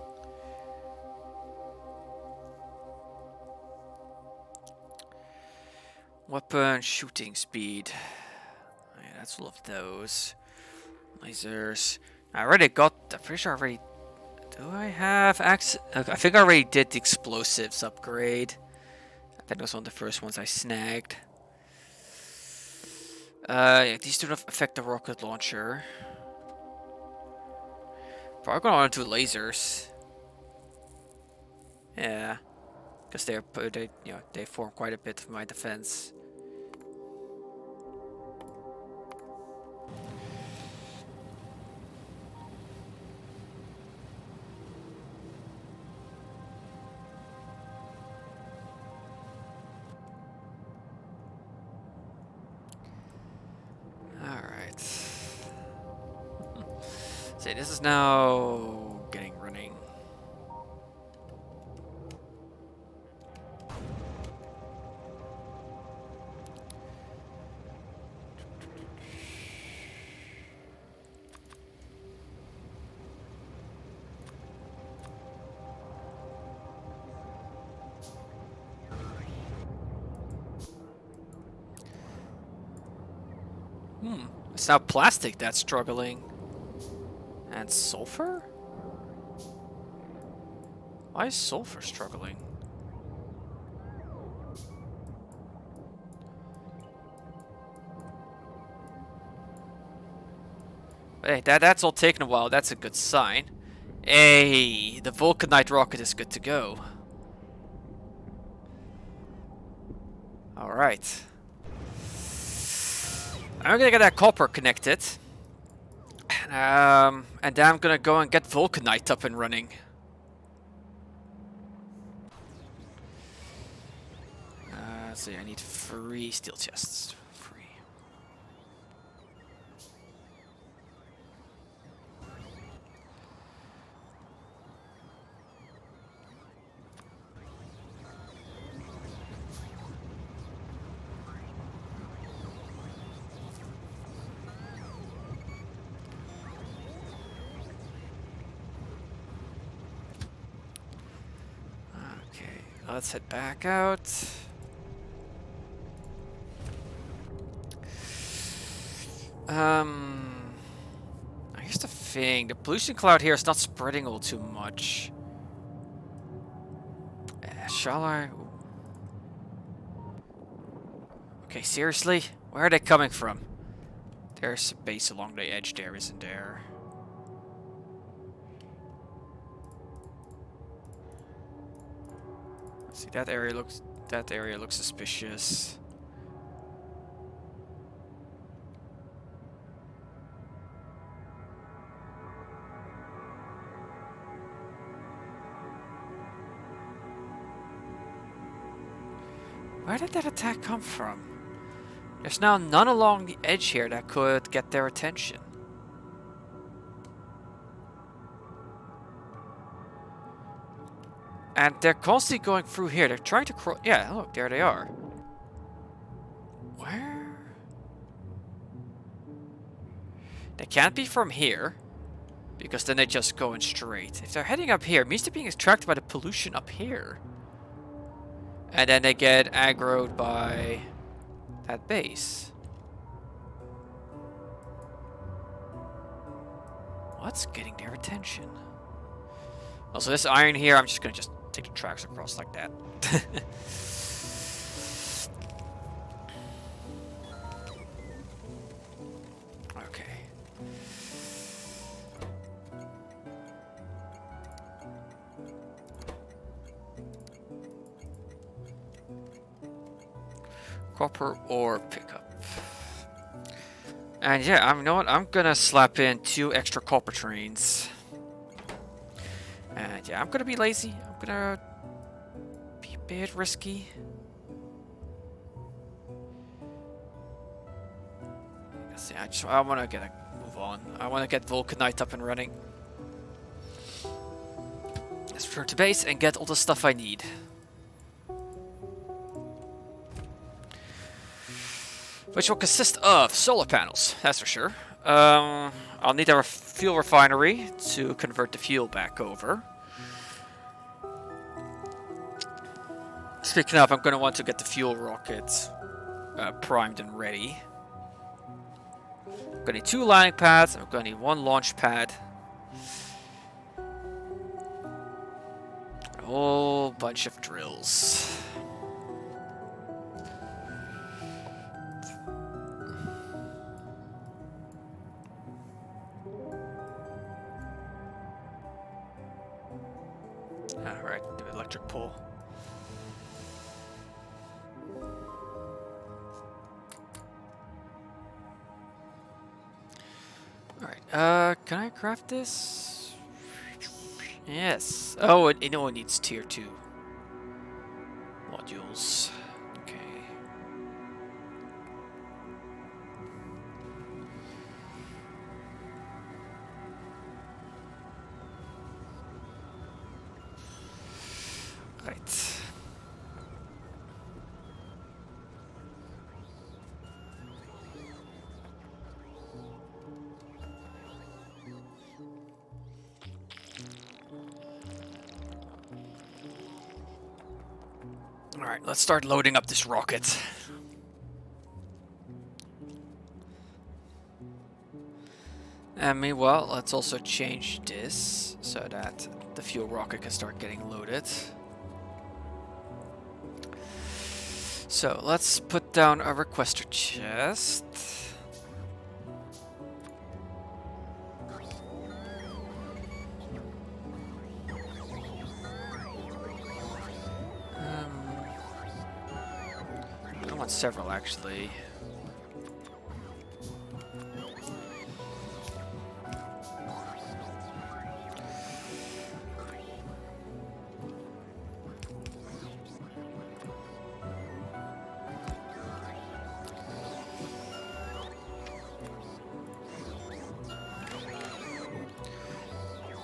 Weapon shooting speed. Yeah, that's full of those. Lasers. I already got. I'm pretty sure I already. Do I have access? Okay, I think I already did the explosives upgrade. That was one of the first ones I snagged. Yeah, these do not affect the rocket launcher. Probably gonna want to do lasers. Yeah, because they form quite a bit of my defense. Alright. See, this is now getting running. It's now plastic that's struggling. And sulfur? Why is sulfur struggling? Hey, that's all taken a while. That's a good sign. Hey, the Vulcanite rocket is good to go. Alright. I'm gonna get that copper connected. And then I'm gonna go and get Vulcanite up and running. Let's see, I need 3 steel chests. 3. Okay, let's head back out. Here's the thing. The pollution cloud here is not spreading all too much. Shall I? Okay, seriously? Where are they coming from? There's a base along the edge there, isn't there? See, that area looks suspicious. Where did that attack come from? There's now none along the edge here that could get their attention. And they're constantly going through here. They're trying to cross. Yeah, look, there they are. Where? They can't be from here. Because then they just go in straight. If they're heading up here, it means they're being attracted by the pollution up here. And then they get aggroed by that base. What's getting their attention? Also, this iron here, I'm just gonna take the tracks across like that. Okay. Copper ore pickup. And yeah, you know what? I'm gonna slap in 2 extra copper trains. And yeah, I'm gonna be lazy. I'm gonna be a bit risky. See, I wanna move on. I wanna get Vulcanite up and running. Let's return to base and get all the stuff I need. Which will consist of solar panels, that's for sure. I'll need a fuel refinery to convert the fuel back over. Speaking of, I'm going to want to get the fuel rockets primed and ready. I'm going to need 2 landing pads, I'm going to need 1 launch pad. A whole bunch of drills. Alright, do electric pole. Alright, can I craft this? Yes. Oh, it needs tier 2 modules. Okay. Right. Alright, let's start loading up this rocket. And meanwhile, let's also change this so that the fuel rocket can start getting loaded. So let's put down a requester chest. I want several actually.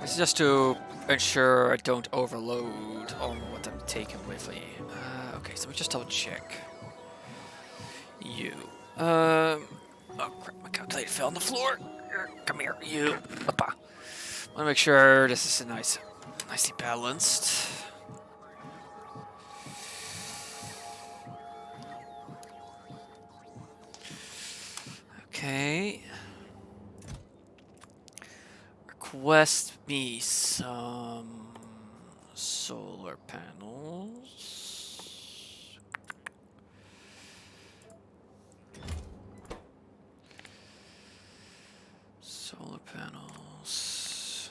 This is just to ensure I don't overload on what I'm taking with me. Okay, so we just double check. You. Oh crap, my calculator fell on the floor. Come here, you. Oppa. Wanna make sure this is nicely balanced. Okay. Request me some solar panels. Solar panels.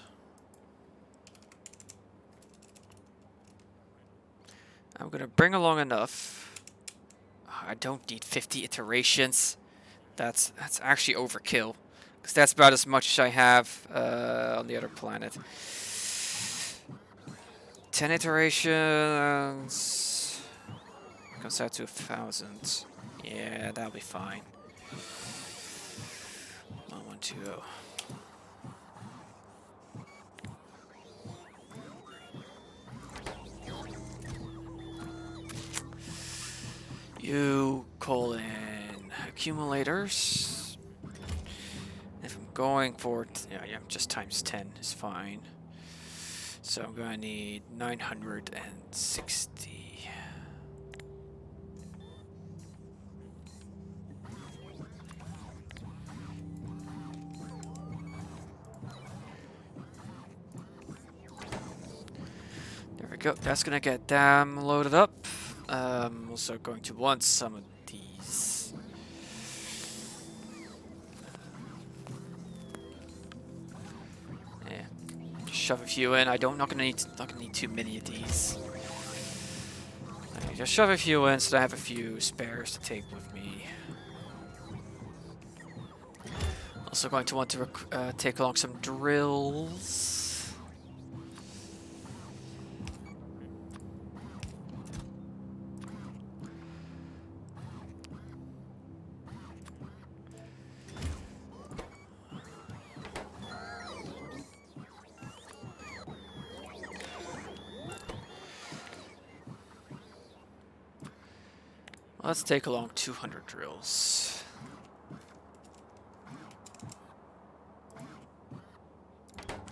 I'm gonna bring along enough. I don't need 50 iterations. That's actually overkill. Because that's about as much as I have on the other planet. 10 iterations comes out to 1,000. Yeah, that'll be fine. 1120. You call in accumulators. If I'm going for yeah, just times 10 is fine. So I'm going to need 960. There we go. That's going to get them loaded up. Also going to want some of these. Yeah. Shove a few in. Not gonna need too many of these. Okay, just shove a few in so that I have a few spares to take with me. Also going to want to take along some drills. Let's take along 200 drills.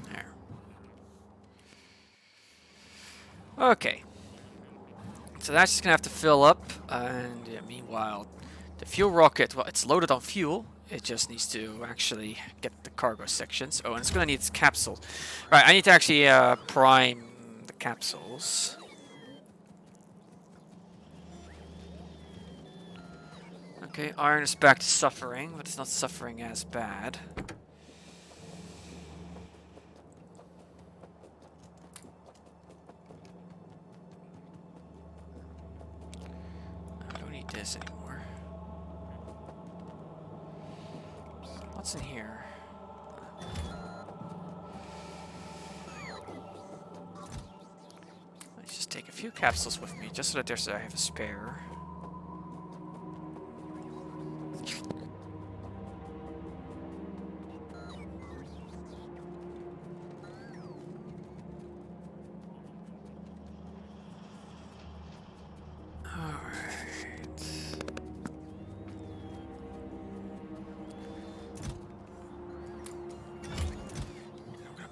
There. Okay. So that's just gonna have to fill up, and yeah, meanwhile, the fuel rocket, well, it's loaded on fuel. It just needs to actually get the cargo sections. Oh, and it's gonna need its capsule. Right, I need to actually prime the capsules. Okay, iron is back to suffering, but it's not suffering as bad. I don't need this anymore. What's in here? Let's just take a few capsules with me, just so that I have a spare.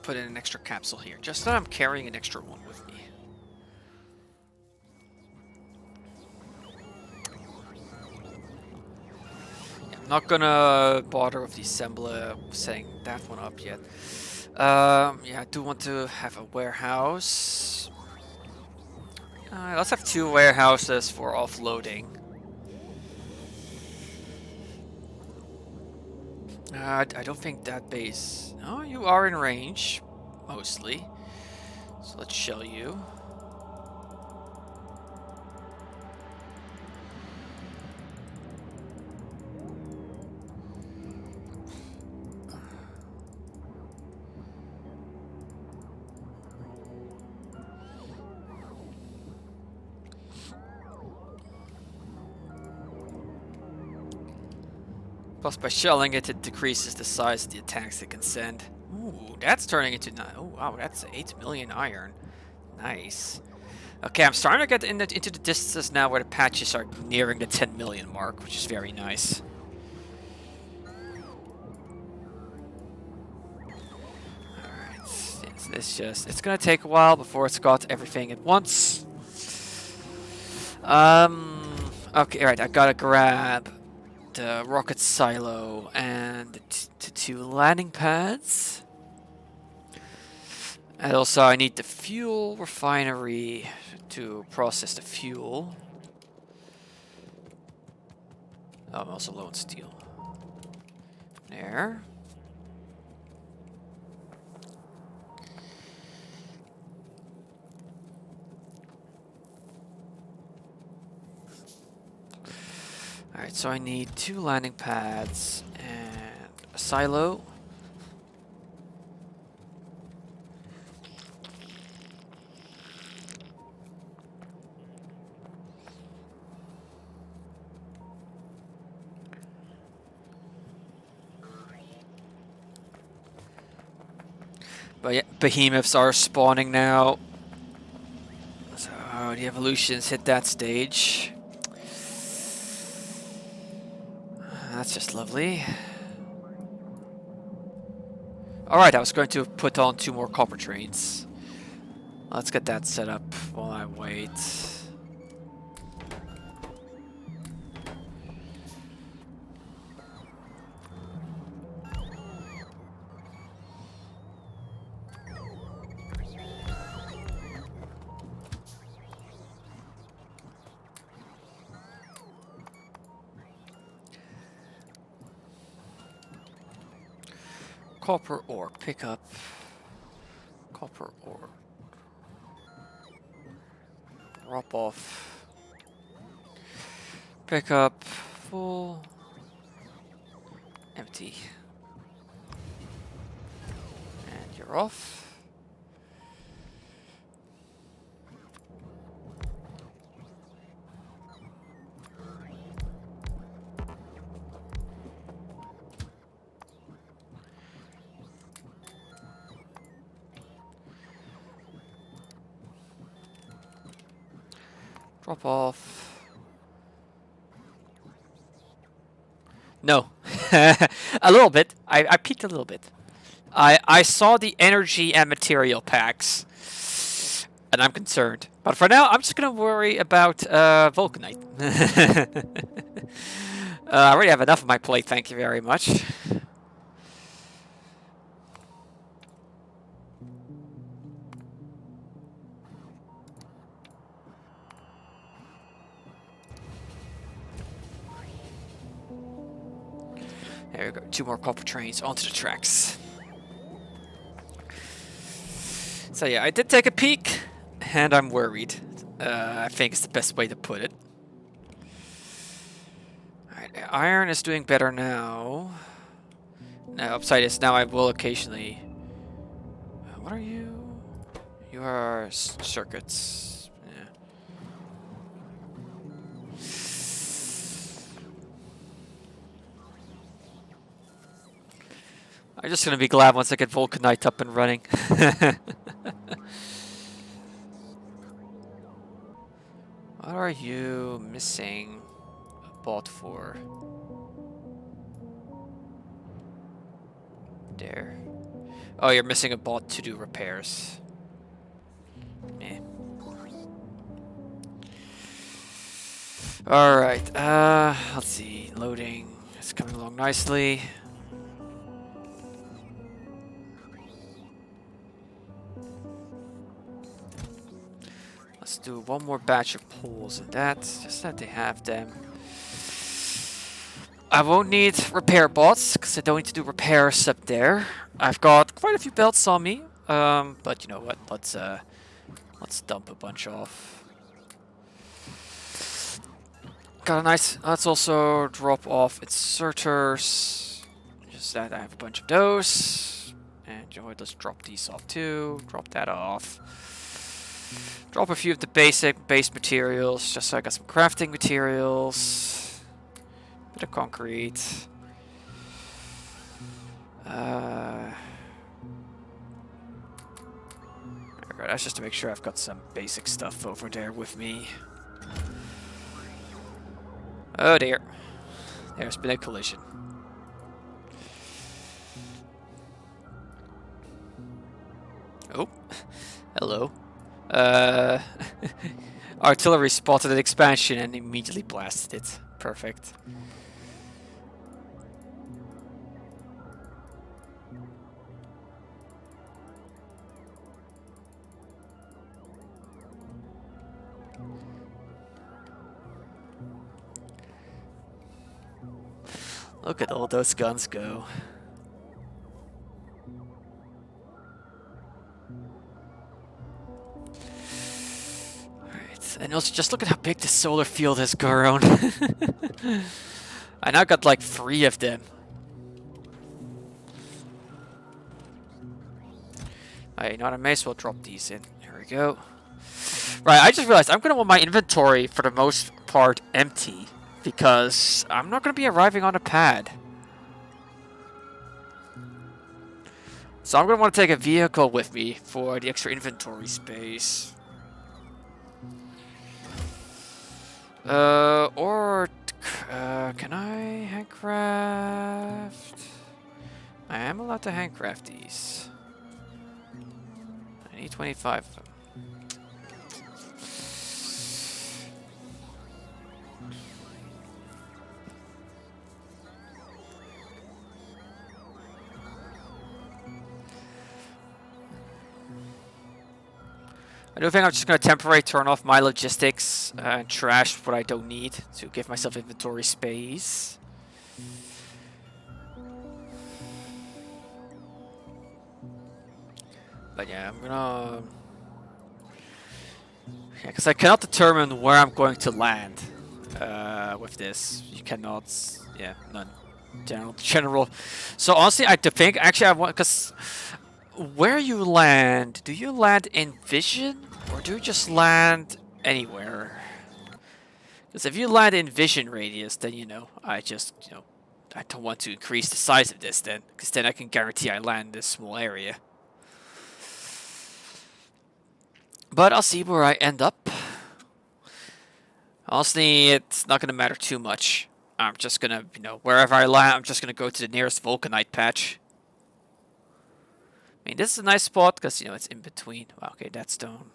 Put in an extra capsule here, just so I'm carrying an extra one with me. Yeah, I'm not gonna bother with the assembler setting that one up yet. Yeah, I do want to have a warehouse. Let's have 2 warehouses for offloading. I don't think that base... Oh, you are in range, mostly. So let's shell you. Plus, by shelling it, it decreases the size of the attacks it can send. Ooh, that's turning into... Oh, wow, that's 8 million iron. Nice. Okay, I'm starting to get into the distances now where the patches are nearing the 10 million mark, which is very nice. Alright, it's gonna take a while before it's got everything at once. Okay, alright, I gotta grab the rocket silo and the 2 landing pads. And also I need the fuel refinery to process the fuel. Oh, I'm also low on steel. There. Alright, so I need 2 landing pads and a silo. But yeah, behemoths are spawning now. So the evolutions hit that stage. That's just lovely. Alright, I was going to put on 2 more copper trains. Let's get that set up while I wait. Copper ore, pick up. Copper ore. Drop off. Pick up. Full. Empty. And you're off. Drop off. No. A little bit. I peeked a little bit. I saw the energy and material packs. And I'm concerned. But for now, I'm just going to worry about Vulcanite. I already have enough on my plate, thank you very much. There we go. 2 more copper trains onto the tracks. So yeah, I did take a peek, and I'm worried. I think it's the best way to put it. Alright, iron is doing better now. Now, upside is now I will occasionally... What are you? You are circuits. Yeah. I'm just gonna be glad once I get Vulcanite up and running. What are you missing a bot for? There. Oh, you're missing a bot to do repairs. Eh. Alright, let's see. Loading. It's coming along nicely. Let's do 1 more batch of pulls and that, just that they have them. I won't need repair bots, because I don't need to do repairs up there. I've got quite a few belts on me, but you know what, let's dump a bunch off. Got a nice, let's also drop off inserters, just that I have a bunch of those. And you know what, let's drop these off too, drop that off. Drop a few of the base materials, just so I got some crafting materials. Bit of concrete. That's just to make sure I've got some basic stuff over there with me. Oh dear. There's been a collision. Oh. Hello. Artillery spotted an expansion and immediately blasted it. Perfect. Look at all those guns go. And also, just look at how big the solar field has grown. I now got like 3 of them. Alright, now I may as well drop these in. Here we go. Right, I just realized I'm going to want my inventory for the most part empty, because I'm not going to be arriving on a pad. So I'm going to want to take a vehicle with me for the extra inventory space. Can I handcraft? I am allowed to handcraft these. I need 25 of them. I do think I'm just going to temporarily turn off my logistics and trash what I don't need to give myself inventory space. But yeah, I'm gonna... Yeah, because I cannot determine where I'm going to land with this. You cannot... Yeah, none. General. So honestly, I think actually I want... Because where you land, do you land in vision? Or do you just land anywhere? Because if you land in vision radius, then, you know, I just, you know, I don't want to increase the size of this then. Because then I can guarantee I land in this small area. But I'll see where I end up. Honestly, it's not going to matter too much. I'm just going to, you know, wherever I land, I'm just going to go to the nearest Vulcanite patch. I mean, this is a nice spot because, you know, it's in between. Wow, okay, that's stone.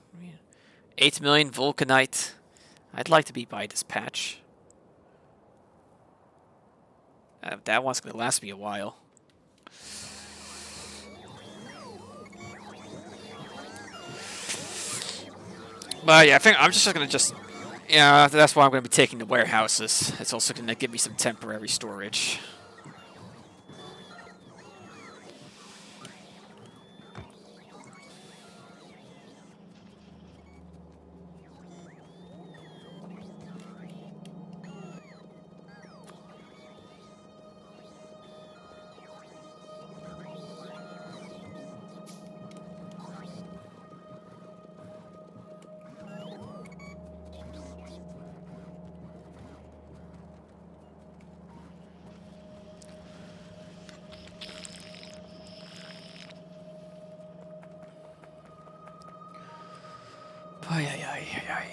8 million Vulcanite. I'd like to be by this patch. That one's going to last me a while. But yeah, I think I'm just going to yeah, that's why I'm going to be taking the warehouses. It's also going to give me some temporary storage. Ay, ay, ay, ay, ay.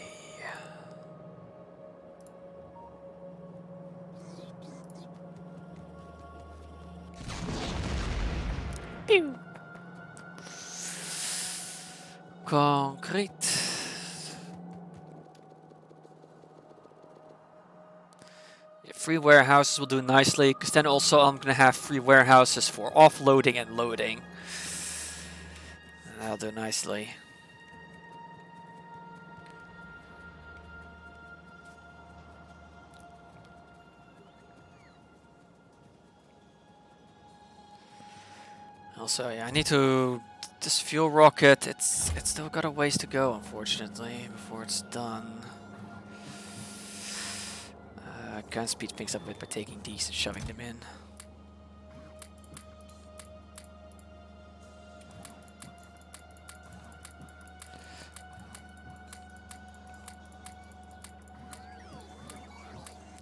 Pew. Concrete. Yeah, free warehouses will do nicely, because then also I'm going to have free warehouses for offloading and loading. That'll do nicely. Also, yeah, I need to... This fuel rocket, it's still got a ways to go, unfortunately, before it's done. I can speed things up a bit by taking these and shoving them in.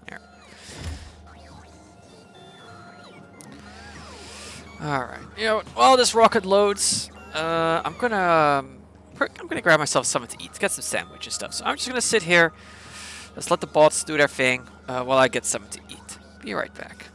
There. Alright, you know, while this rocket loads, I'm gonna grab myself something to eat, get some sandwich and stuff. So I'm just gonna sit here, let's let the bots do their thing, while I get something to eat. Be right back.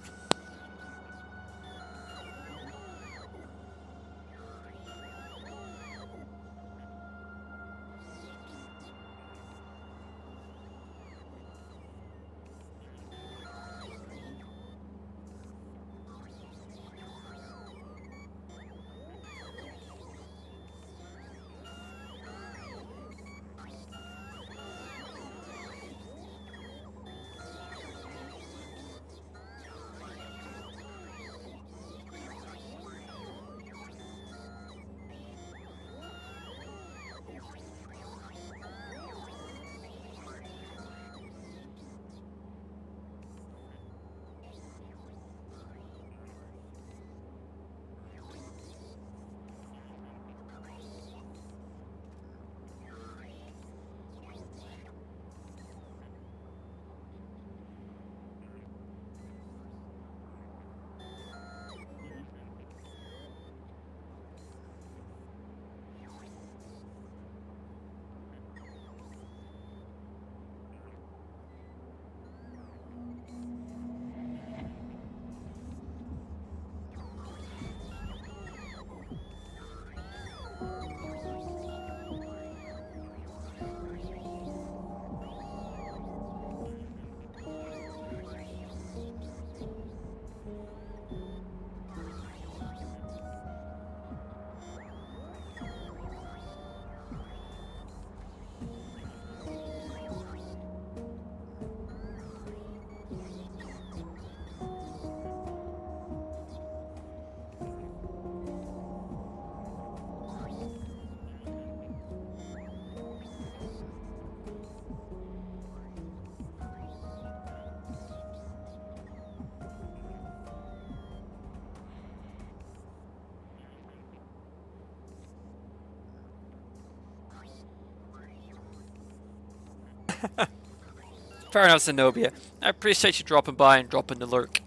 Fair enough, Zenobia. I appreciate you dropping by and dropping the lurk.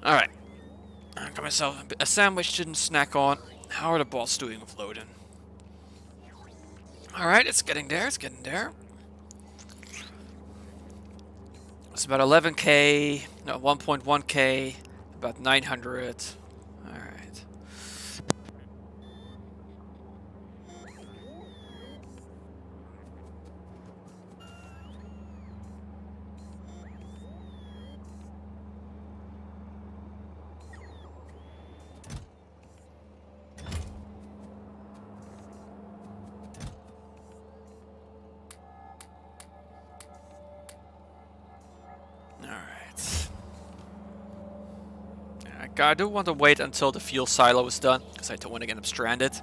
Alright. I got myself a sandwich to snack on. How are the bots doing with loading? Alright, it's getting there, it's getting there. It's about 11k, no, 1.1k, about 900. Alright. I do want to wait until the fuel silo is done, because I don't want to get them stranded.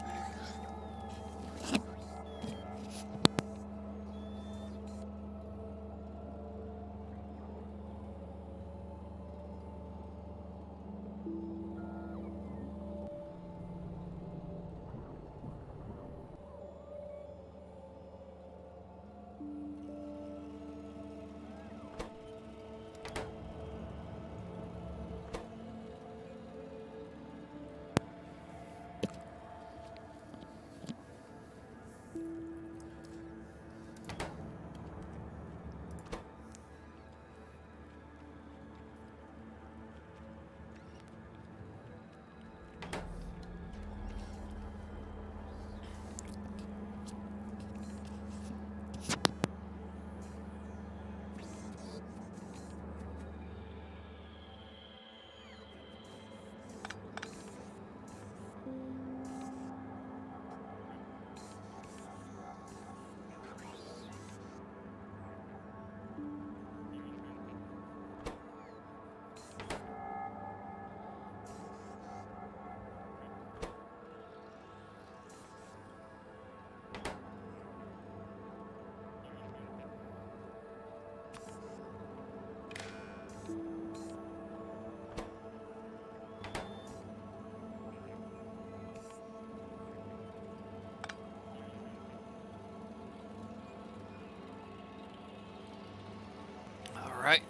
Alright,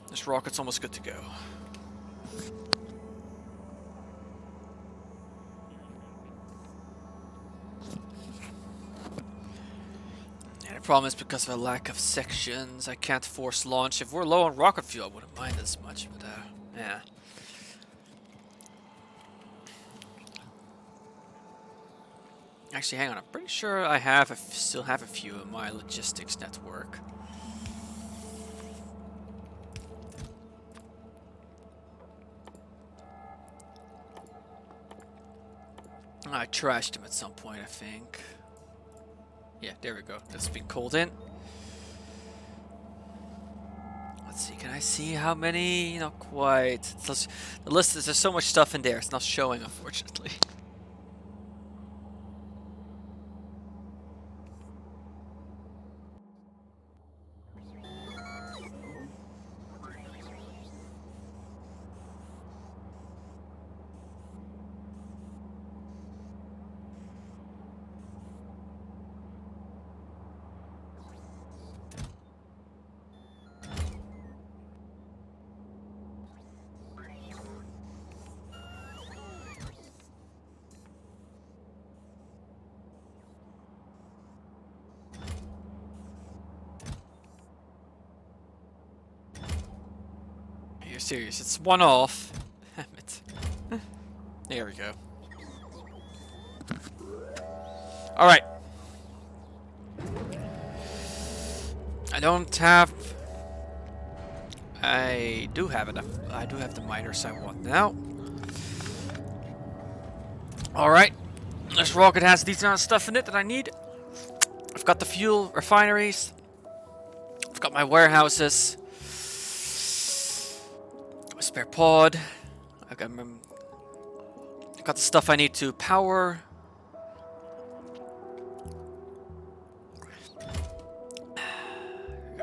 this rocket's almost good to go. And the problem is because of a lack of sections, I can't force launch. If we're low on rocket fuel, I wouldn't mind as much, but yeah. Actually, hang on, I'm pretty sure I still have a few in my logistics network. I trashed him at some point, I think. Yeah, there we go. That's been called in. Let's see, can I see how many? Not quite. The list is, there's so much stuff in there, it's not showing, unfortunately. You're serious, it's one off. Damn it. There we go. Alright. I do have enough. I do have the miners I want now. Alright. This rocket has decent amount of stuff in it that I need. I've got the fuel refineries. I've got my warehouses. Got my spare pod. I've got the stuff I need to power.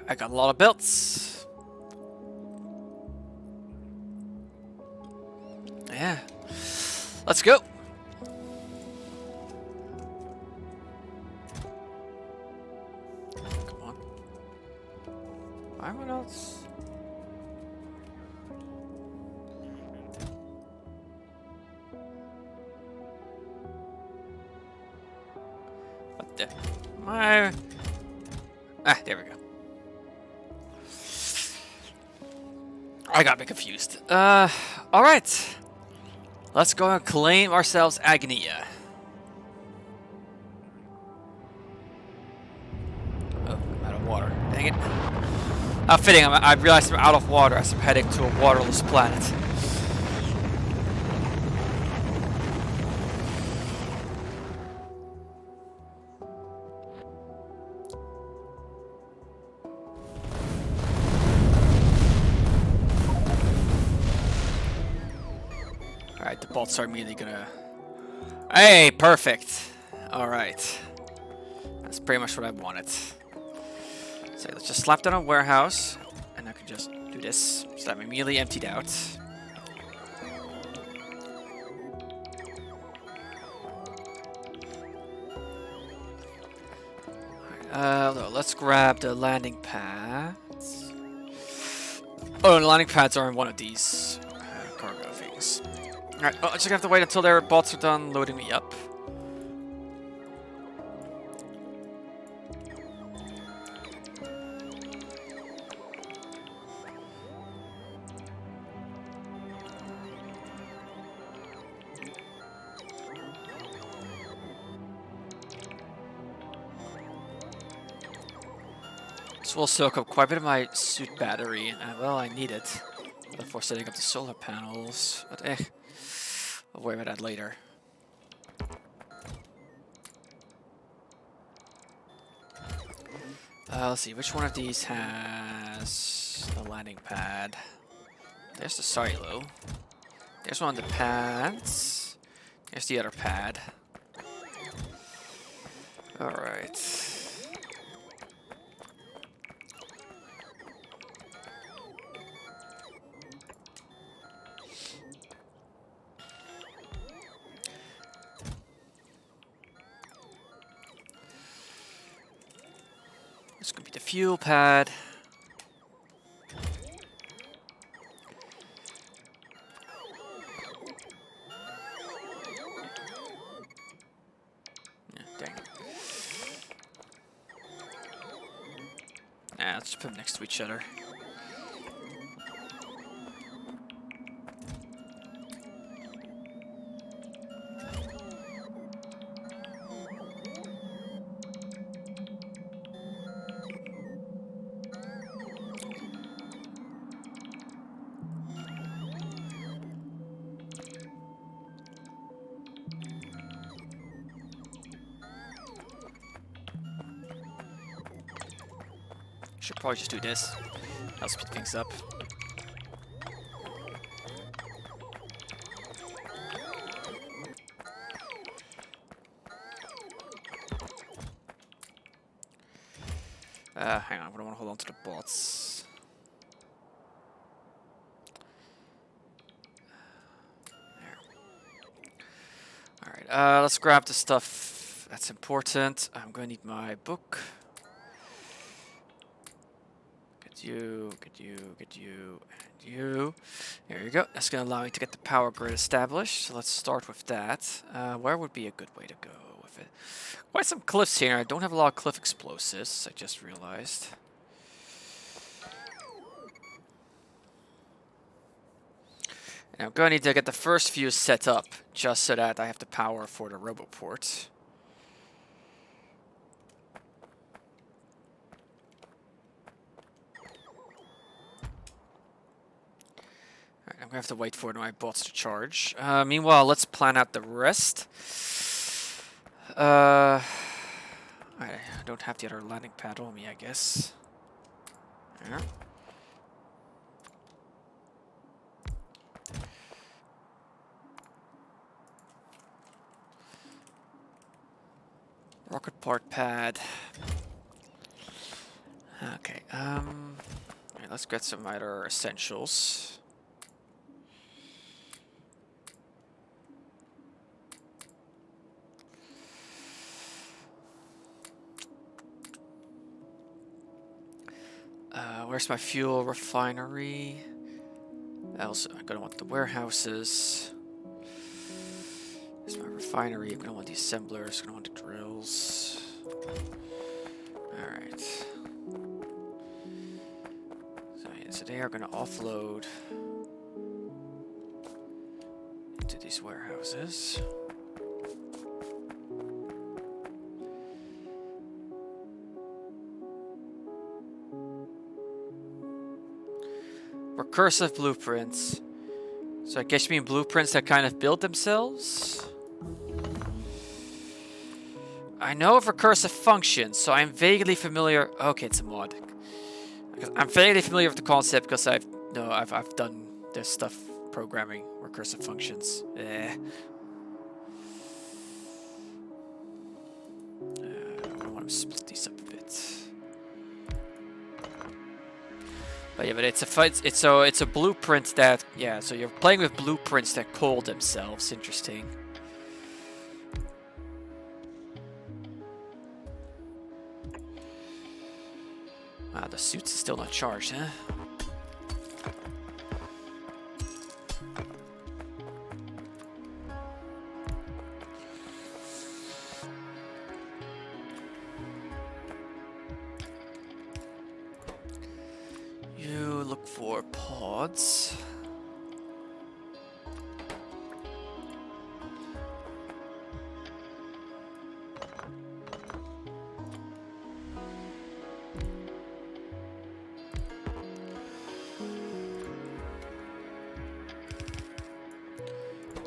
I got a lot of belts. Yeah. Let's go. Come on. What else? What the? My. Ah, there we go. I got a bit confused. Alright. Let's go and claim ourselves Agnia. Oh, I'm out of water. Dang it. How fitting, I realized I'm out of water as I'm heading to a waterless planet. Alright, the bots are immediately gonna... Hey, perfect! Alright. That's pretty much what I wanted. So let's just slap down a warehouse, and I can just do this. So I'm immediately emptied out. Let's grab the landing pads. Oh, the landing pads are in one of these cargo things. Alright, well, I'm just gonna have to wait until their bots are done loading me up. This will soak up quite a bit of my suit battery, and well, I need it before setting up the solar panels, but I'll worry about that later. Let's see, which one of these has the landing pad? There's the silo. There's one of the pads. There's the other pad. Alright. This could be the fuel pad. Yeah, dang it. Nah, let's just put them next to each other. Should probably just do this. That'll speed things up. Hang on, I don't want to hold on to the bots. There. Alright, let's grab the stuff that's important. I'm going to need my book. Get you, and you. There you go. That's going to allow me to get the power grid established. So let's start with that. Where would be a good way to go with it? Quite some cliffs here. I don't have a lot of cliff explosives, I just realized. And I'm going to need to get the first fuse set up, just so that I have the power for the Roboport. Alright, I'm going to have to wait for my bots to charge. Meanwhile, let's plan out the rest. I don't have the other landing pad on me, I guess. Yeah. Rocket part pad. Okay, alright, let's get some other essentials. where's my fuel refinery? Also, I'm gonna want the warehouses. There's my refinery. I'm gonna want the assemblers. I'm gonna want the drills. Alright. So, yeah, so they are gonna offload into these warehouses. Recursive blueprints. So I guess you mean blueprints that kind of build themselves? I know of recursive functions, so I'm vaguely familiar. Okay, it's a mod. I'm vaguely familiar with the concept because I've done this stuff programming recursive functions. I want to split these up a bit. But yeah, but it's a blueprint that, yeah, so you're playing with blueprints that call themselves. Interesting. Wow, the suits are still not charged, huh? You look for pods.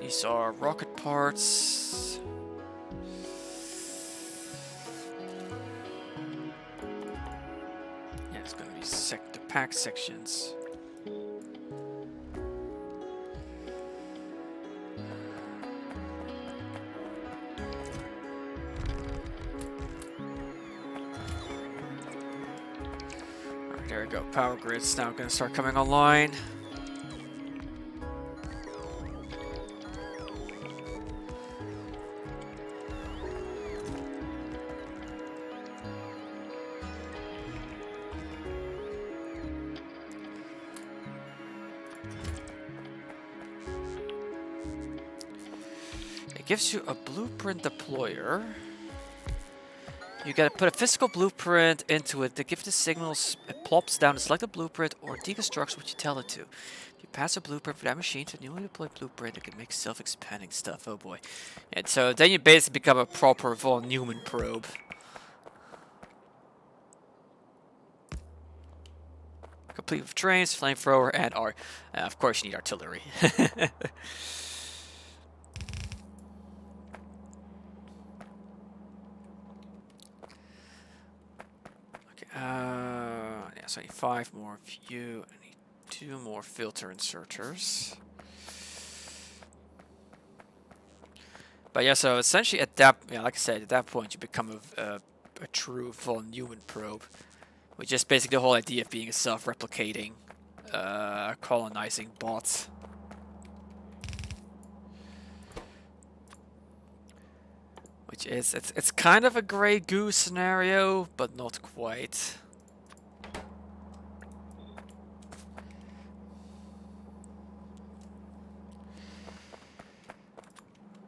These are rocket parts. Yeah, it's gonna be the pack sections. Alright, there we go. Power grid's now gonna start coming online. It gives you a blueprint deployer. You gotta put a physical blueprint into it to give the signals. It plops down the selected blueprint or deconstructs what you tell it to. If you pass a blueprint for that machine to a newly deployed blueprint, it can make self-expanding stuff. Oh boy. And so then you basically become a proper von Neumann probe. Complete with trains, flamethrower, and of course you need artillery. Yeah, so I need 5 more of you. I need 2 more filter inserters. But yeah, so essentially at that, like I said, at that point you become a true von Neumann probe, which is basically the whole idea of being a self-replicating, colonizing bot. Which is, it's kind of a Grey Goose scenario, but not quite.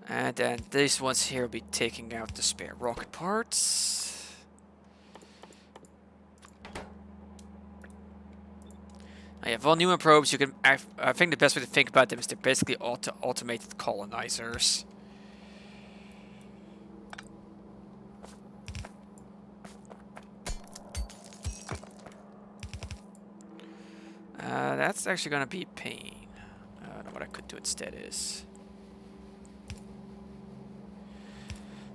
And then these ones here will be taking out the spare rocket parts. Yeah, von Neumann probes, you can. I think the best way to think about them is they're basically automated colonizers. That's actually gonna be a pain. What I could do instead is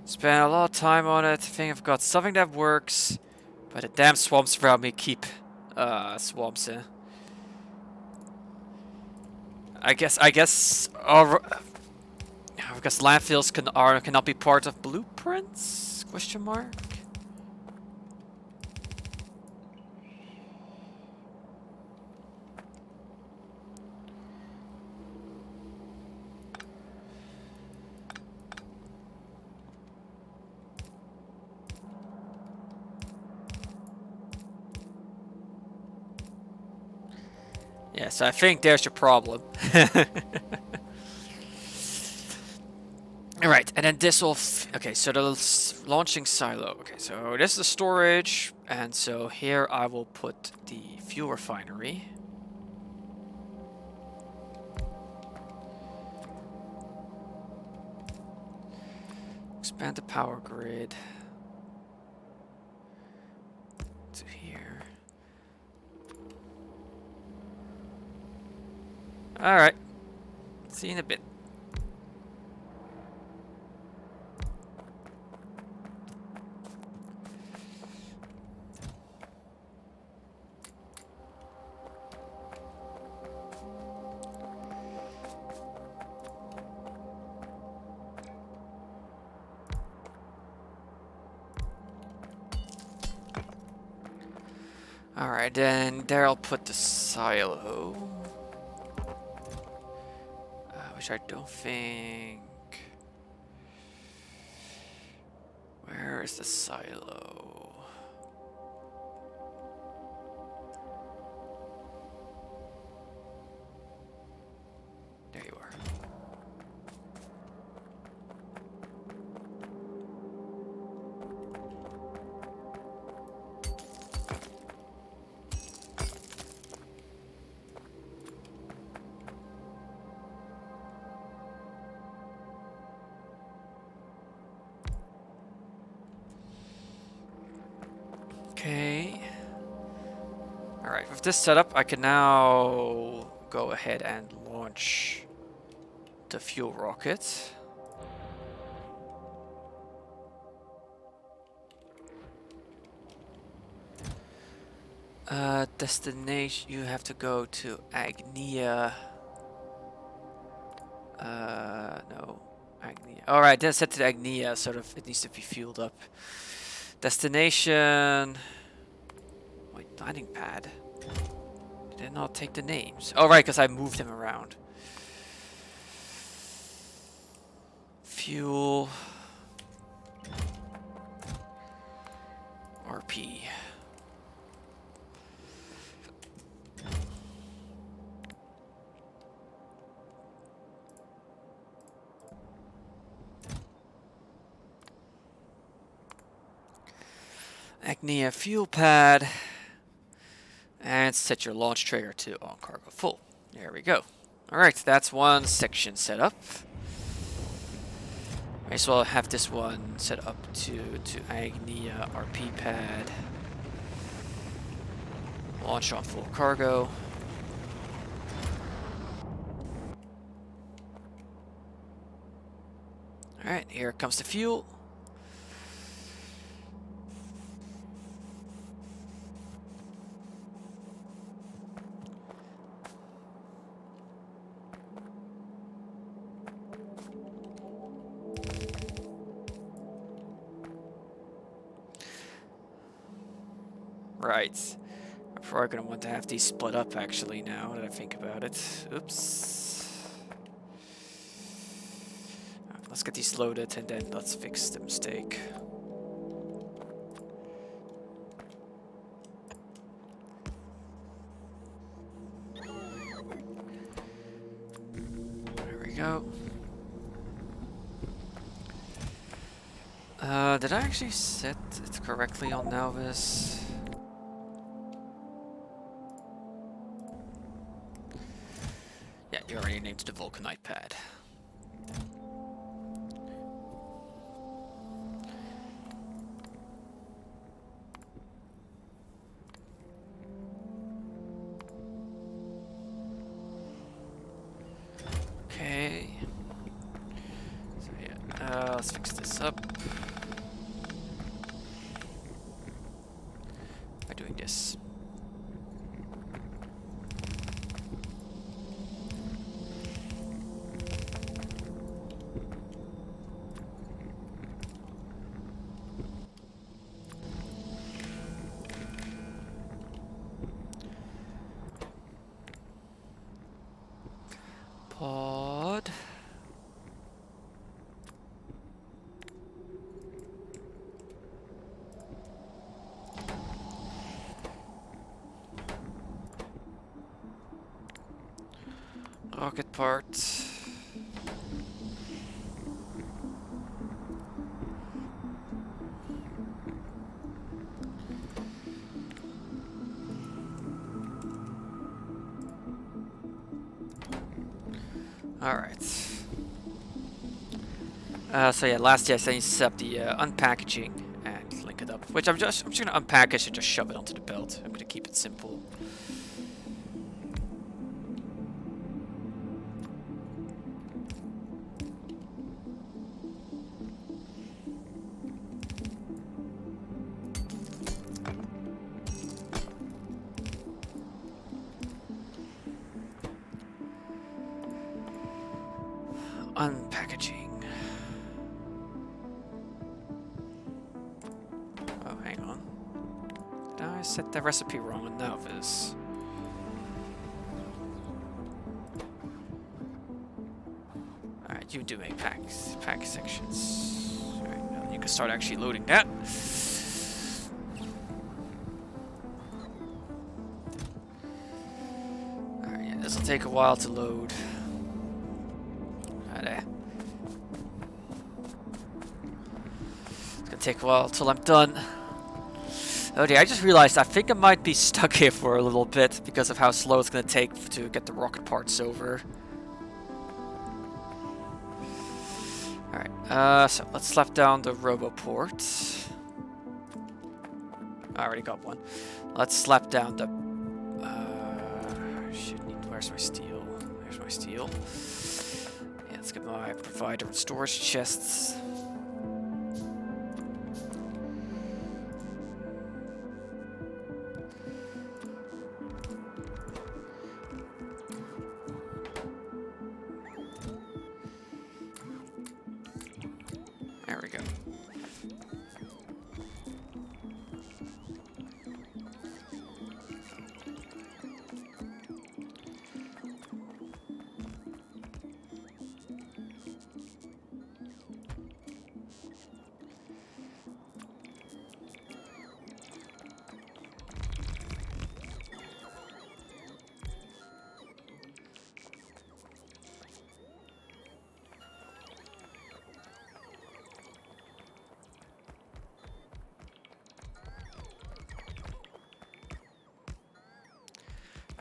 spend a lot of time on it. I think I've got something that works, but the damn swamps around me keep swamps. I guess because landfills cannot be part of blueprints? Question mark. Yeah, so I think there's your problem. Alright, and then this will... okay, so the launching silo. Okay, so this is the storage, and so here I will put the fuel refinery. Expand the power grid to here. Alright, see you in a bit. Alright, then there I'll put the silo. Which I don't think... where is the silo? There you are. Okay. Alright, with this setup, I can now go ahead and launch the fuel rocket. Destination, you have to go to Agnia. No. Agnia. Alright, then set to Agnia, sort of, it needs to be fueled up. Destination... wait, landing pad. Did I not take the names? Oh, right, because I moved them around. Fuel. RP. Agnia fuel pad. And set your launch trigger to on cargo full. There we go. Alright, that's one section set up. Might as well have this one set up to Agnia RP pad. Launch on full cargo. Alright, here comes the fuel. Right. I'm probably going to want to have these split up actually now that I think about it. Oops. Let's get these loaded and then let's fix the mistake. There we go. Did I actually set it correctly on Nauvis? Yeah, you already named it the Vulcanite pad. Okay. So yeah, let's fix this up. By doing this. Pod. rocket part. Alright. So yeah, last I need to set up the unpackaging and link it up. Which I'm just gonna unpackage and just shove it onto the belt. I'm gonna keep it simple. Unpackaging. Oh, hang on. Did I set the recipe wrong on Novice? Alright, you do make pack sections. Alright, now you can start actually loading that. Alright, yeah, this will take a while to load. It's gonna take a while till I'm done. Oh dear, I just realized I think I might be stuck here for a little bit because of how slow it's gonna take to get the rocket parts over. Alright, so let's slap down the Roboport. I already got one. Let's slap down the... where's my steel? There's my steel. Yeah, let's get my provider and storage chests. There we go.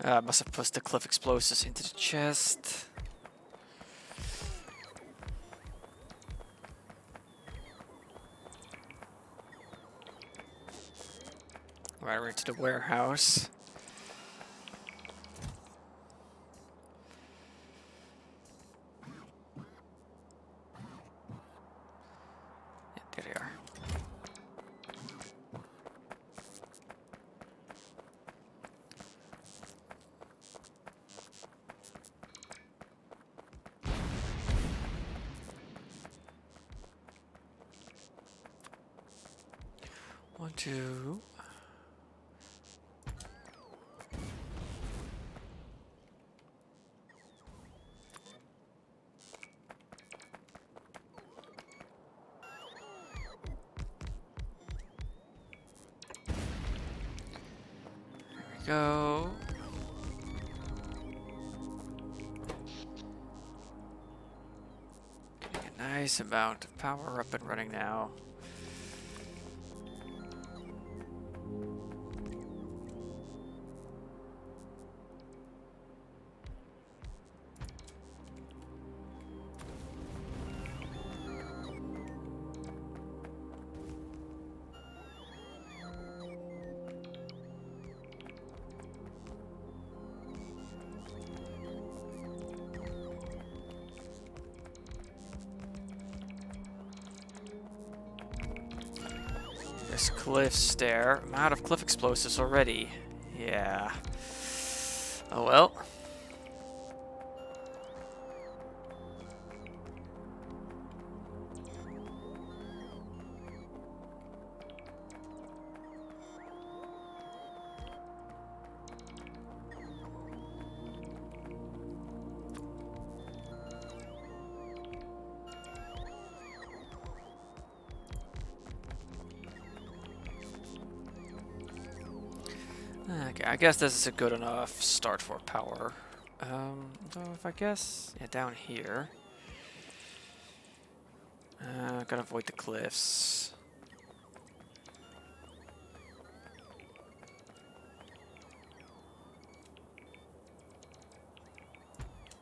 I must have pushed the cliff explosives into the chest. Right, we're into the warehouse. Yeah, there they are. One, two. There we go. Getting a nice amount of power up and running now. There's cliffs there. I'm out of cliff explosives already. Yeah. Oh well. Okay, I guess this is a good enough start for power. So if I guess, yeah, down here. Gotta avoid the cliffs.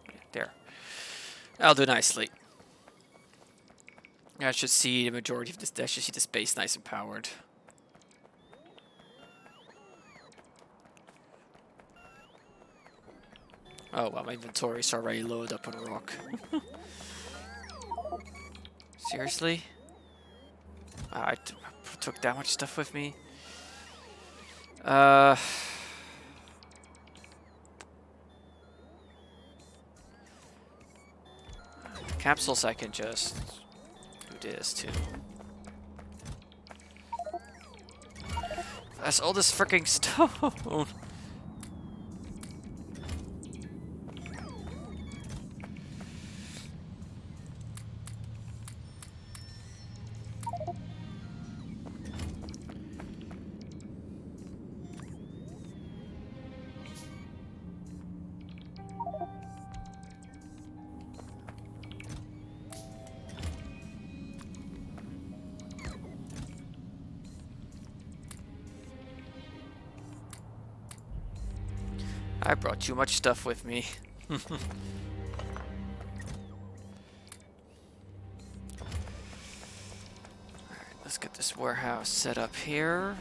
Yeah, there. I'll do nicely. I should see the majority of this. I should see the space nice and powered. Oh well, my inventory's already loaded up on rock. Seriously? I took that much stuff with me. Capsules I can just do this too. That's all this freaking stone. I brought too much stuff with me. Alright, let's get this warehouse set up here.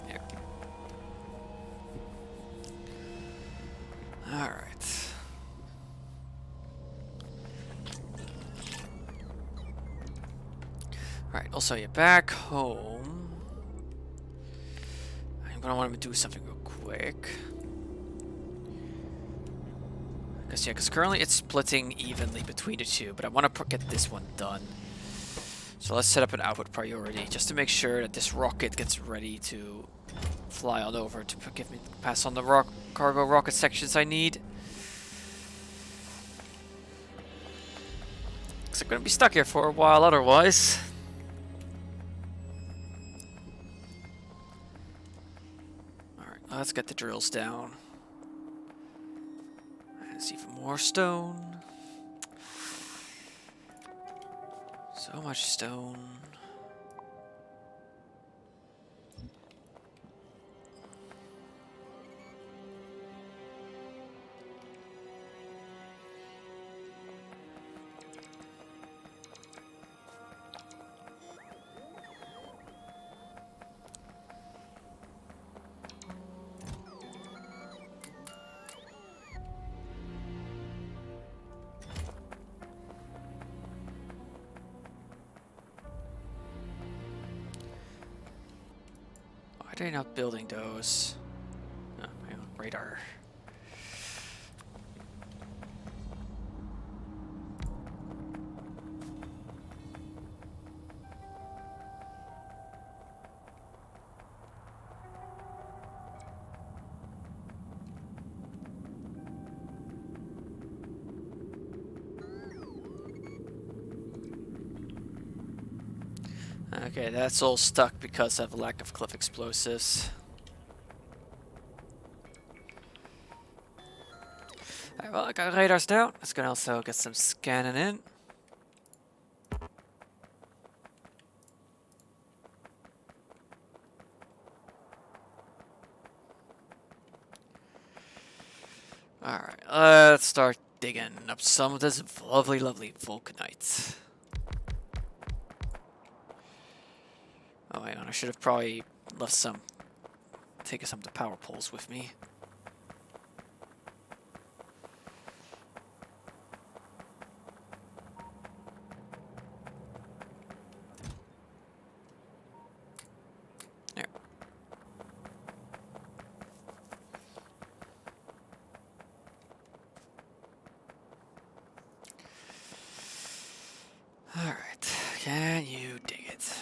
Yep. Alright. Alright, also you're back home. I'm gonna want to do something real quick. Because currently it's splitting evenly between the two, but I want to get this one done. So let's set up an output priority just to make sure that this rocket gets ready to fly on over to pass on the cargo rocket sections I need. Because I'm gonna be stuck here for a while otherwise. Alright, let's get the drills down. And see for more stone. So much stone. Why are they not building those? Oh, hang on, radar. Okay, that's all stuck because of lack of cliff explosives. Alright, well, I got radars down. Let's go also get some scanning in. Alright, let's start digging up some of this lovely, lovely vulcanite. Oh, hang on, I should have probably left some, taken some of the power poles with me. There. Alright, can you dig it?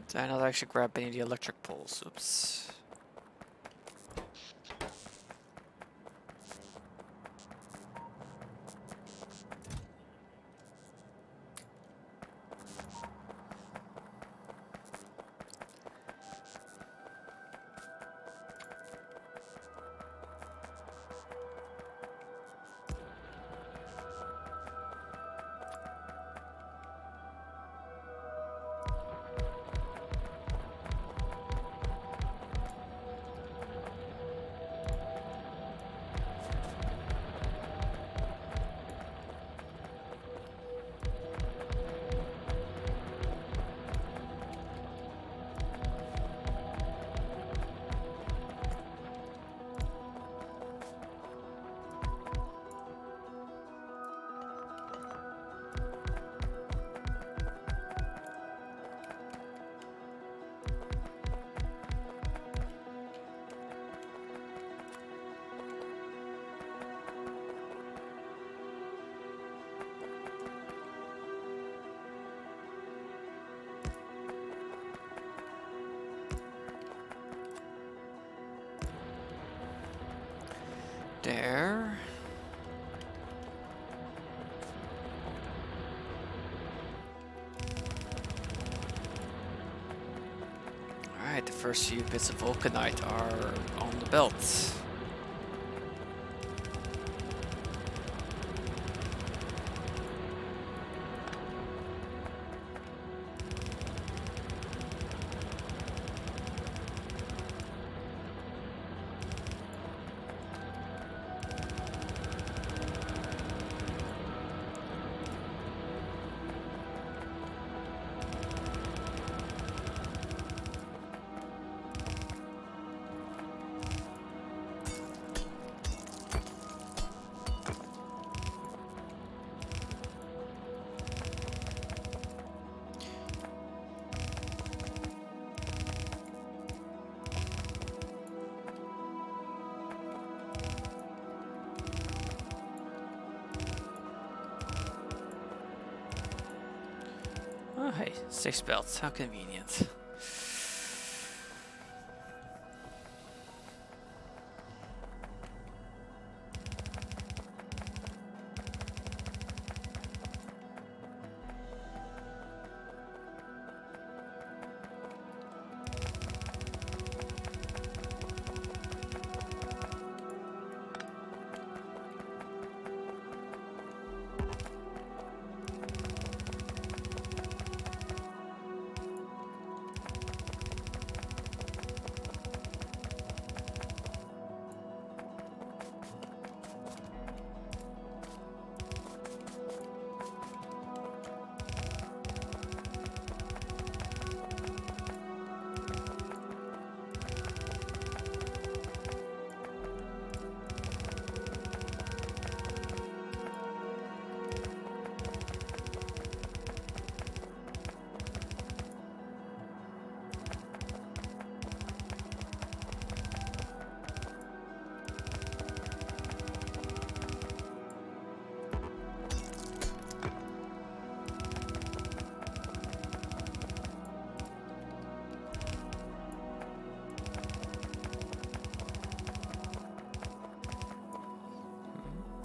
Did I not actually grab any of the electric poles? Oops. There. Alright, the first few bits of vulcanite are on the belt. Oh, hey, 6 belts, how convenient.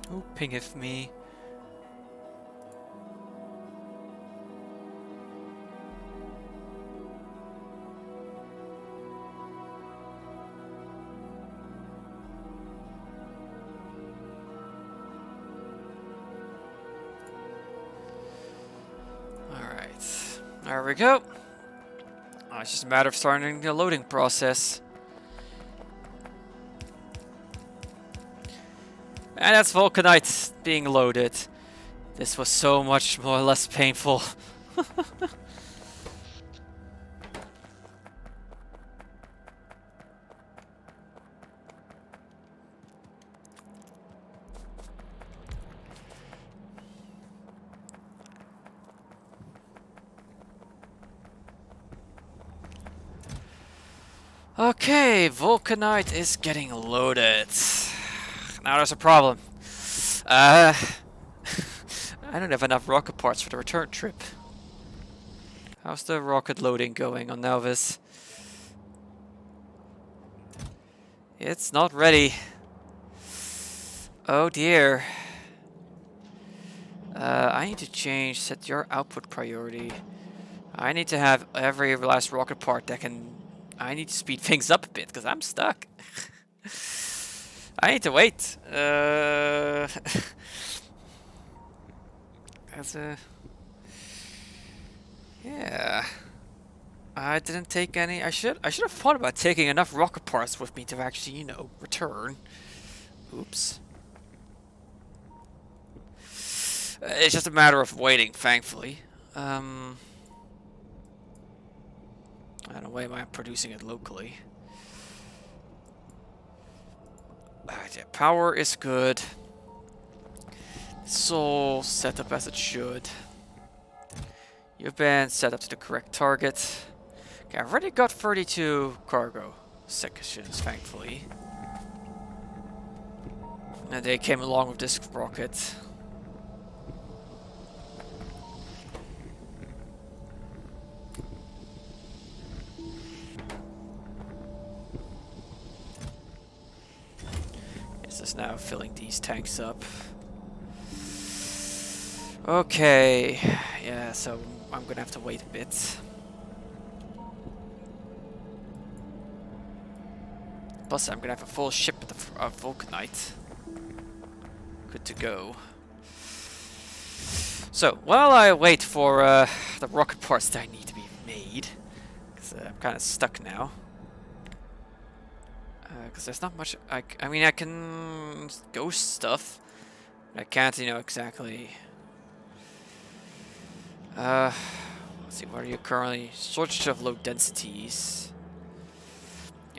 Who pingeth me? Alright, there we go. It's just a matter of starting the loading process. And that's vulcanite being loaded. This was so much more or less painful. Okay, vulcanite is getting loaded. Now there's a problem. I don't have enough rocket parts for the return trip. How's the rocket loading going on Nelvis? It's not ready. Oh dear. I need to set your output priority. I need to have every last rocket part that can... I need to speed things up a bit, because I'm stuck. I need to wait. That's a... Yeah. I didn't take any... I should have thought about taking enough rocket parts with me to actually, you know, return. Oops. It's just a matter of waiting, thankfully. I don't know, why am I producing it locally? Yeah, power is good. It's all set up as it should. You've been set up to the correct target. Okay, I've already got 32 cargo sections, thankfully. And they came along with this rocket. This is now filling these tanks up. Okay, yeah, so I'm gonna have to wait a bit. Plus, I'm gonna have a full shipment of Vulcanite. Good to go. So, while I wait for the rocket parts that I need to be made, because I'm kind of stuck now. Because there's not much. I mean, I can ghost stuff. But I can't, you know, exactly. Let's see, what are you currently? Shortage of low densities.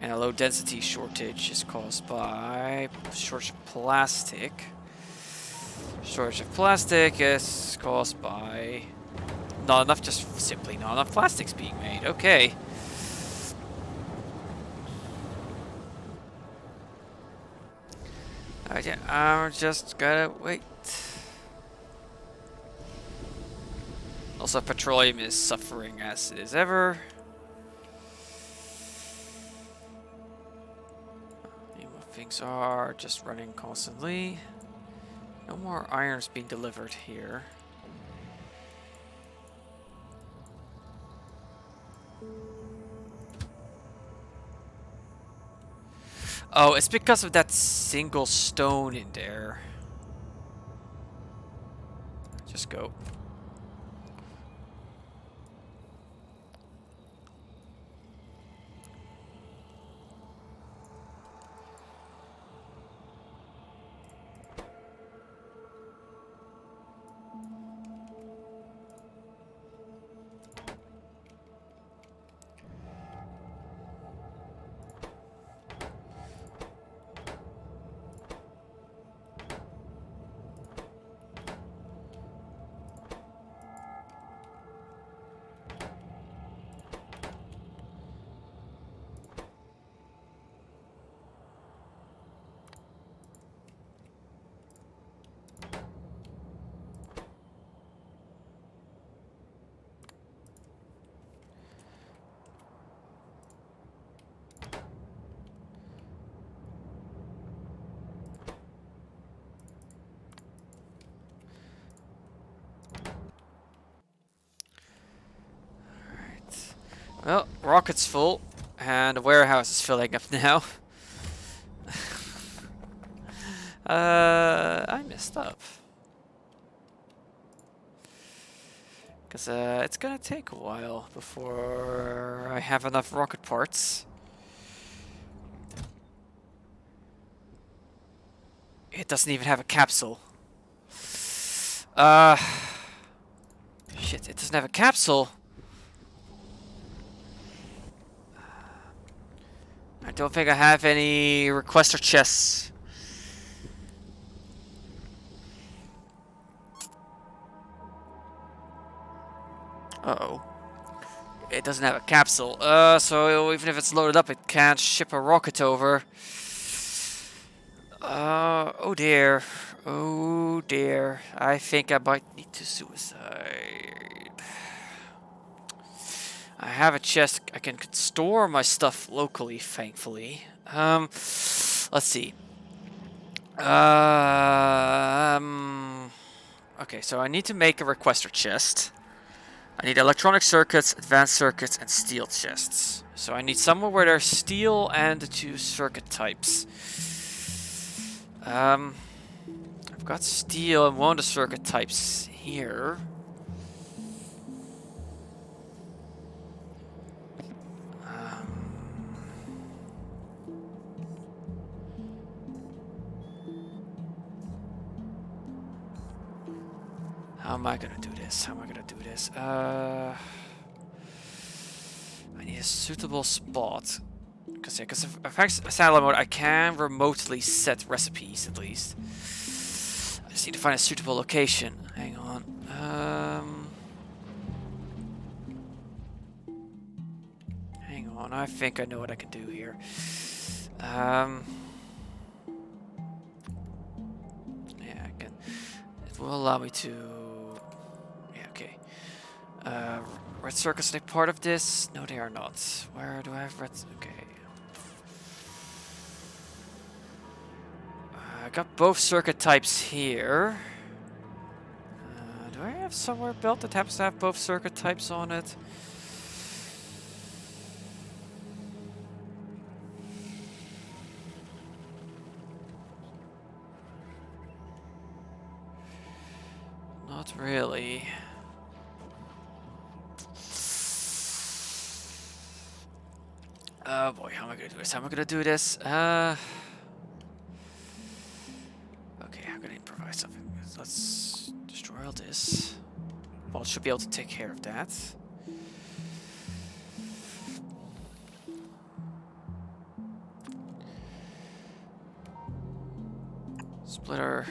And a low density shortage is caused by shortage of plastic. Shortage of plastic is caused by not enough, just simply not enough plastics being made. Okay. Yeah, I'm just gotta wait. Also, petroleum is suffering as it is ever. Things are just running constantly. No more irons being delivered here. Oh, it's because of that single stone in there. Just go. Well, rocket's full, and the warehouse is filling up now. I messed up. Because it's gonna take a while before I have enough rocket parts. It doesn't even have a capsule. Shit, it doesn't have a capsule. I don't think I have any requester chests. Uh-oh. It doesn't have a capsule. So even if it's loaded up, it can't ship a rocket over. Oh dear. Oh dear. I think I might need to suicide. I have a chest. I can store my stuff locally, thankfully. Let's see. Okay, so I need to make a requester chest. I need electronic circuits, advanced circuits, and steel chests. So I need somewhere where there's steel and the 2 circuit types. I've got steel and one of the circuit types here. How am I gonna do this? I need a suitable spot. Because if I satellite mode, I can remotely set recipes at least. I just need to find a suitable location. Hang on. Hang on. I think I know what I can do here. Yeah, I can. It will allow me to. Yeah, okay. Red circuits are part of this? No, they are not. Where do I have red? Okay. I got both circuit types here. Do I have somewhere built that happens to have both circuit types on it? Not really. Oh boy, how am I gonna do this? How am I gonna do this? Okay, I'm gonna improvise something. Let's destroy all this. Well, it should be able to take care of that. Splitter.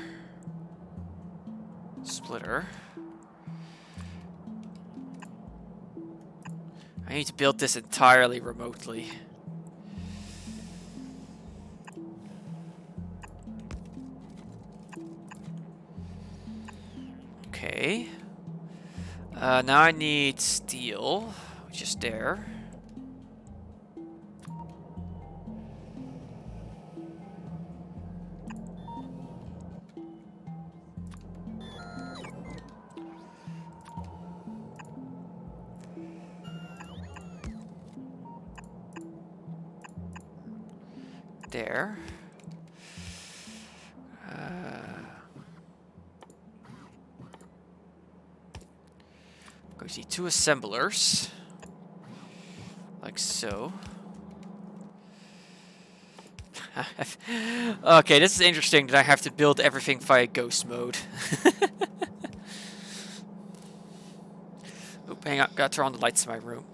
Splitter. I need to build this entirely remotely. Okay. Now I need steel, which is there. There. Going to need 2 assemblers. Like so. Okay, this is interesting that I have to build everything via ghost mode. Oop, hang on, gotta turn on the lights in my room.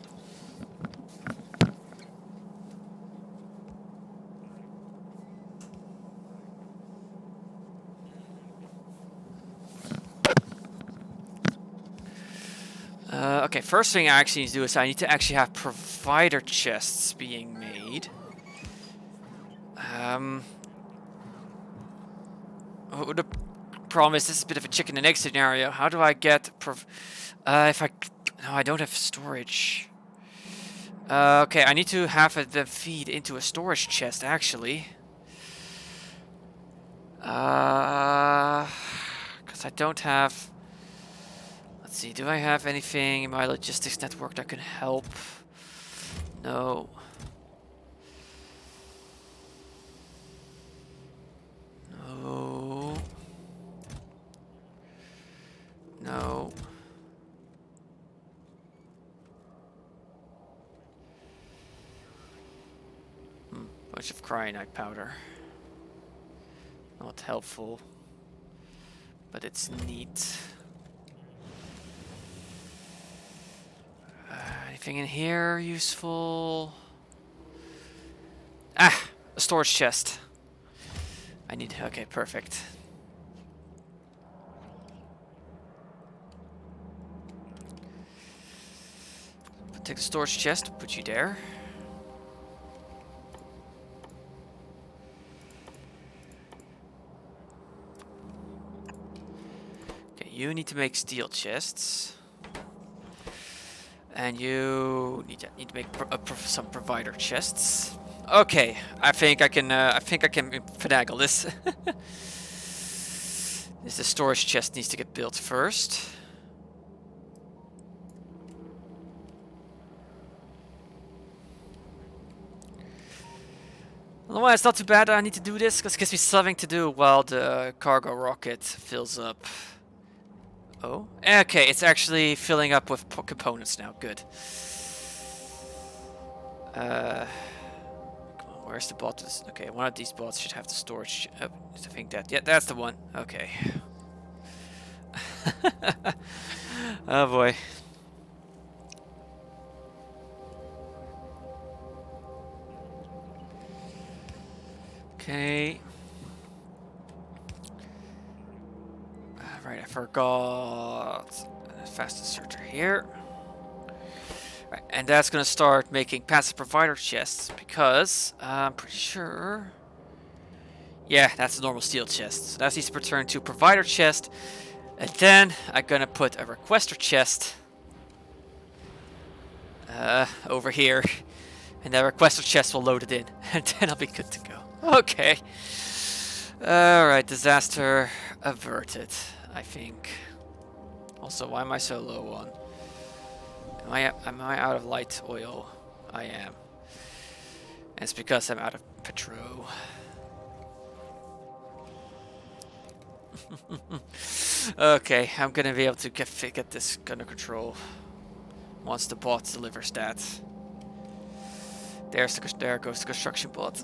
Okay, first thing I actually need to do is I need to actually have provider chests being made. Oh, the problem is this is a bit of a chicken and egg scenario. How do I get if I... No, I don't have storage. Okay, I need to have them feed into a storage chest, actually. Because I don't have... Let's see, do I have anything in my logistics network that can help? No. No. No. Bunch of cyanide powder. Not helpful. But it's neat. Anything in here useful? Ah! A storage chest. I need... Okay, perfect. Take the storage chest, put you there. Okay, you need to make steel chests. And you need to make some provider chests. Okay, I think I can finagle this. The storage chest needs to get built first. Otherwise, it's not too bad that I need to do this, because it gives me something to do while the cargo rocket fills up. Oh, okay, it's actually filling up with components now. Good. Come on, where's the bot? Okay, one of these bots should have the storage. I think that. Yeah, that's the one. Okay. Oh boy. Okay. Right, I forgot fastest searcher here. Right, and that's gonna start making passive provider chests because I'm pretty sure. Yeah, that's a normal steel chest. So that needs to return to provider chest, and then I'm gonna put a requester chest over here, and that requester chest will load it in, and then I'll be good to go. Okay. Alright, disaster averted, I think. Also, why am I so low on? Am I out of light oil? I am. And it's because I'm out of petrol. Okay, I'm gonna be able to get this under control once the bot delivers that. There goes the construction bot.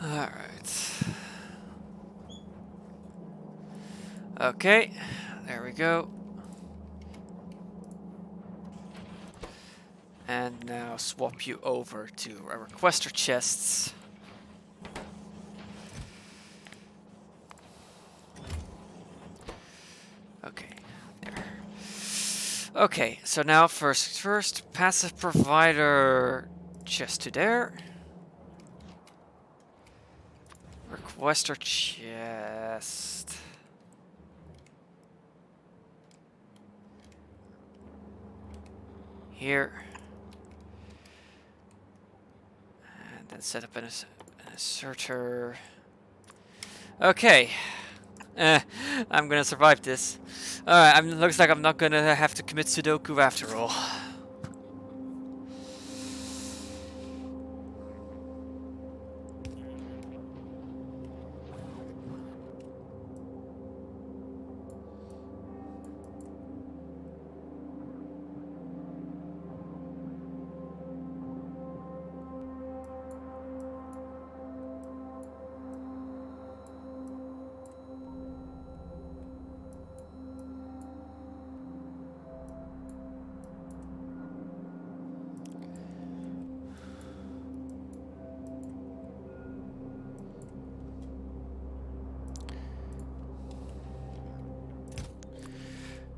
Alright. Okay, there we go. And now swap you over to our requester chests. Okay, there. Okay, so now first passive provider chest to there. Requester chest. Here. And then set up an asserter. Okay. I'm gonna survive this. Alright, looks like I'm not gonna have to commit Sudoku after all.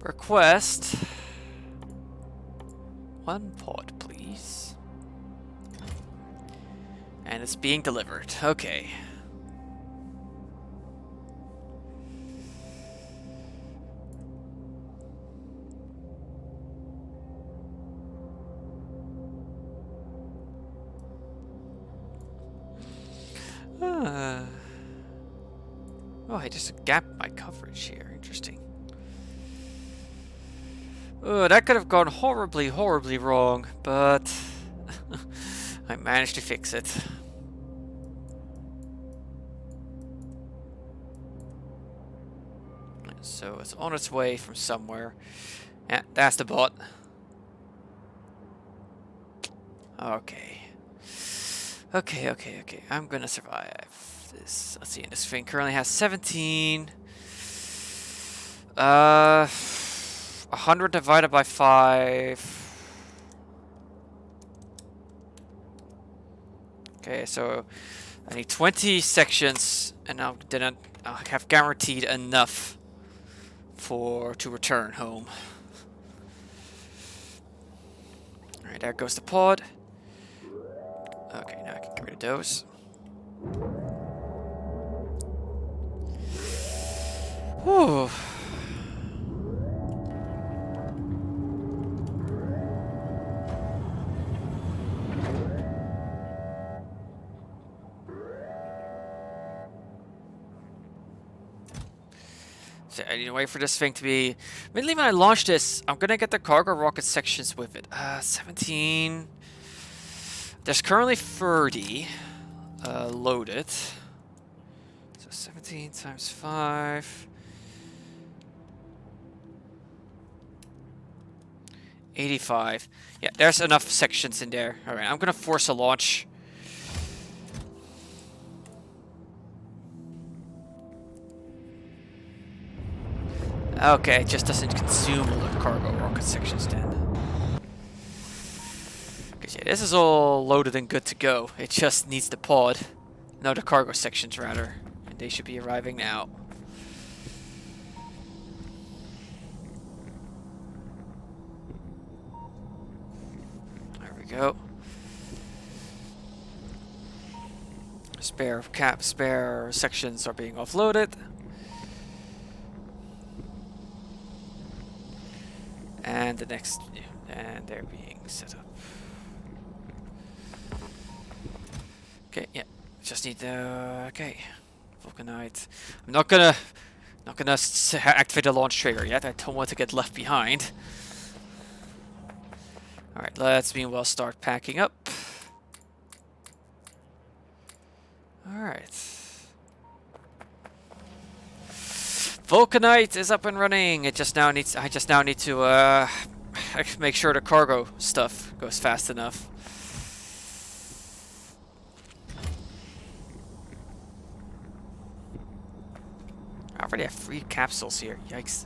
Request one pod, please. And it's being delivered. Okay. Oh, I just gapped my coverage here. Interesting. Oh, that could have gone horribly, horribly wrong, but I managed to fix it. So it's on its way from somewhere. Yeah, that's the bot. Okay. Okay. I'm gonna survive this. Let's see, and this thing currently has 17. 100 divided by 5. Okay, so I need 20 sections, and I'll have guaranteed enough to return home. Alright, there goes the pod. Okay, now I can get rid of those. Whew. So I need to wait for this thing to be... Mainly when I launch this, I'm gonna get the cargo rocket sections with it. 17... There's currently 30 loaded. So 17 times 5... 85. Yeah, there's enough sections in there. Alright, I'm gonna force a launch. Okay, it just doesn't consume all the cargo rocket sections then. Because yeah, this is all loaded and good to go. It just needs the pod. No, the cargo sections rather. And they should be arriving now. There we go. Spare sections are being offloaded. And the next, and they're being set up. Okay, yeah, just need the, okay, Vulcanite. I'm not gonna activate the launch trigger yet. I don't want to get left behind. All right, let's meanwhile start packing up. All right. Vulcanite is up and running. I just now need to make sure the cargo stuff goes fast enough. I already have 3 capsules here. Yikes.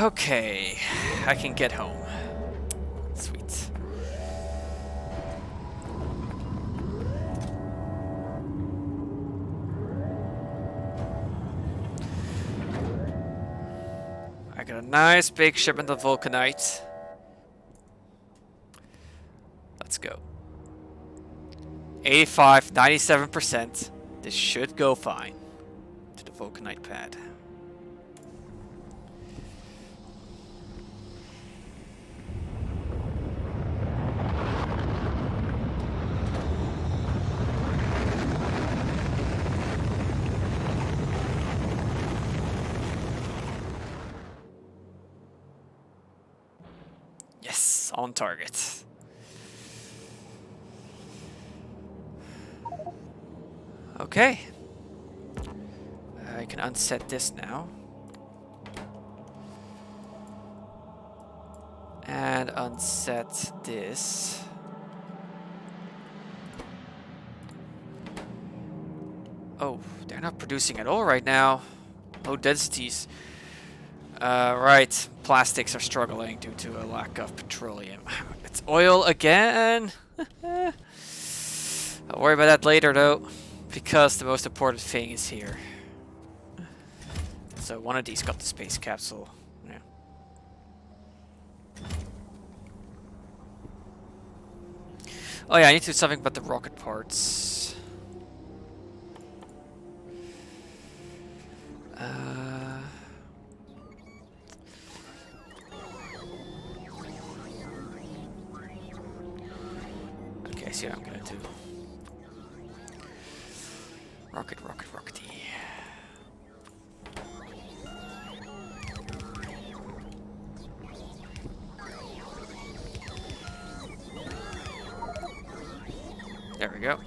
Okay, I can get home. Sweet. I got a nice big shipment of Vulcanite. Let's go. 85, 97%. This should go fine to the Vulcanite pad. Yes, on target. Okay. I can unset this now. And unset this. Oh, they're not producing at all right now. Low densities. Right, plastics are struggling due to a lack of petroleum. It's oil again. I'll worry about that later though, because the most important thing is here. So one of these got the space capsule. Yeah. Oh yeah, I need to do something about the rocket parts. Okay, see what I'm gonna do. Rockety. There we go.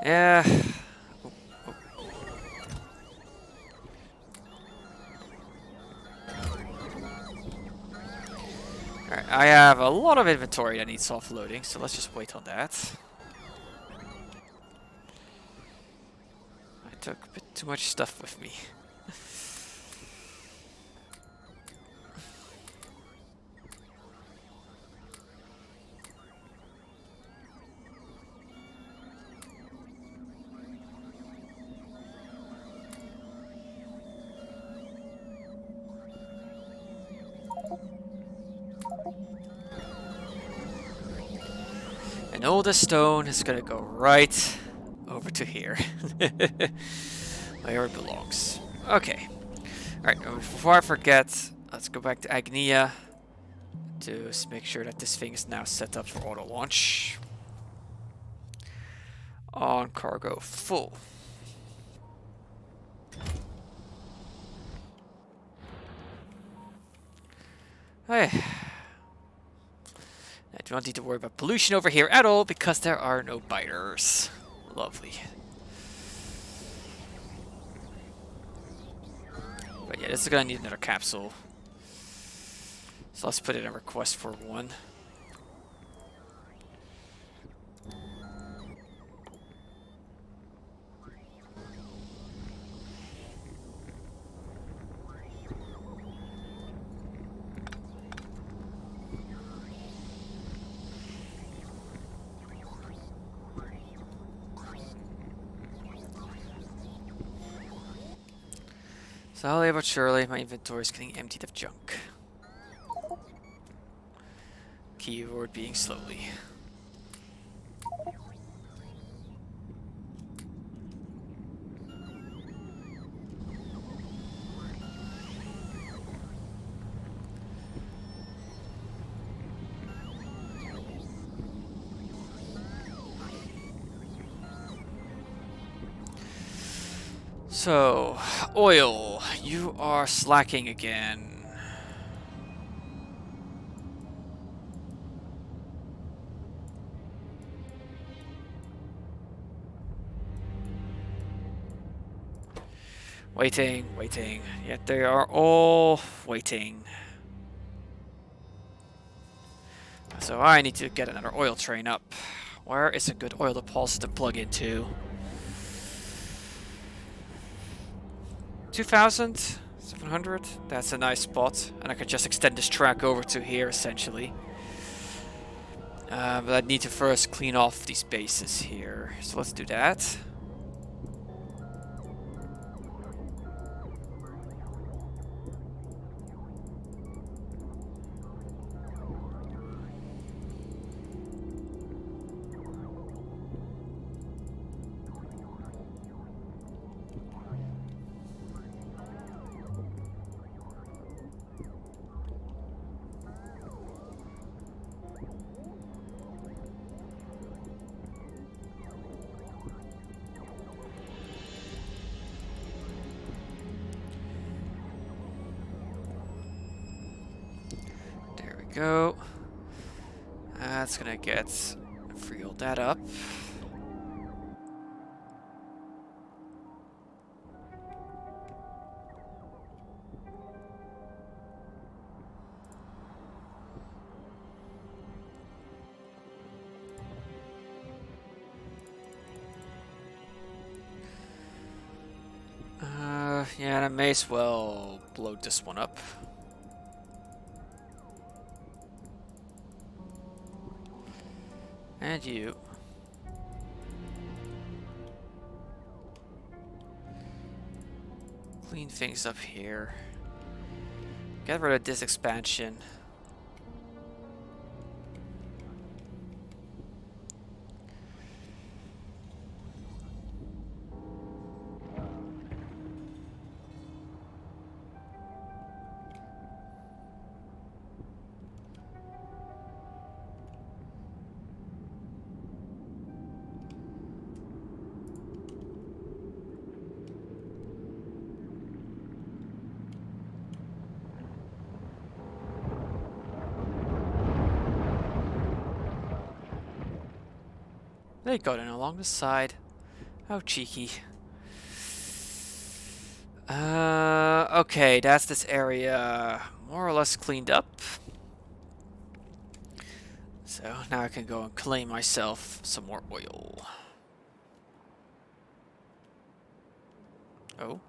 Yeah. Alright, I have a lot of inventory that needs offloading, so let's just wait on that. I took a bit too much stuff with me. And all the stone is gonna go right over to here. Where it belongs. Okay. Alright, before I forget, let's go back to Agnia to make sure that this thing is now set up for auto launch. On cargo full. Hey. I do not need to worry about pollution over here at all because there are no biters. Lovely. But yeah, this is gonna need another capsule. So let's put in a request for one. Slowly but surely, my inventory is getting emptied of junk. Keyword being slowly. So, oil, you are slacking again. Waiting, waiting. Yet they are all waiting. So I need to get another oil train up. Where is a good oil deposit to plug into? 2,700? That's a nice spot. And I can just extend this track over to here, essentially. But I need to first clean off these bases here. So let's do that. Go. That's gonna get fuel that up. Yeah, and I may as well load this one up. And you. Clean things up here. Get rid of this expansion. They got in along the side. How cheeky. Okay, that's this area more or less cleaned up. So now I can go and claim myself some more oil. Oh.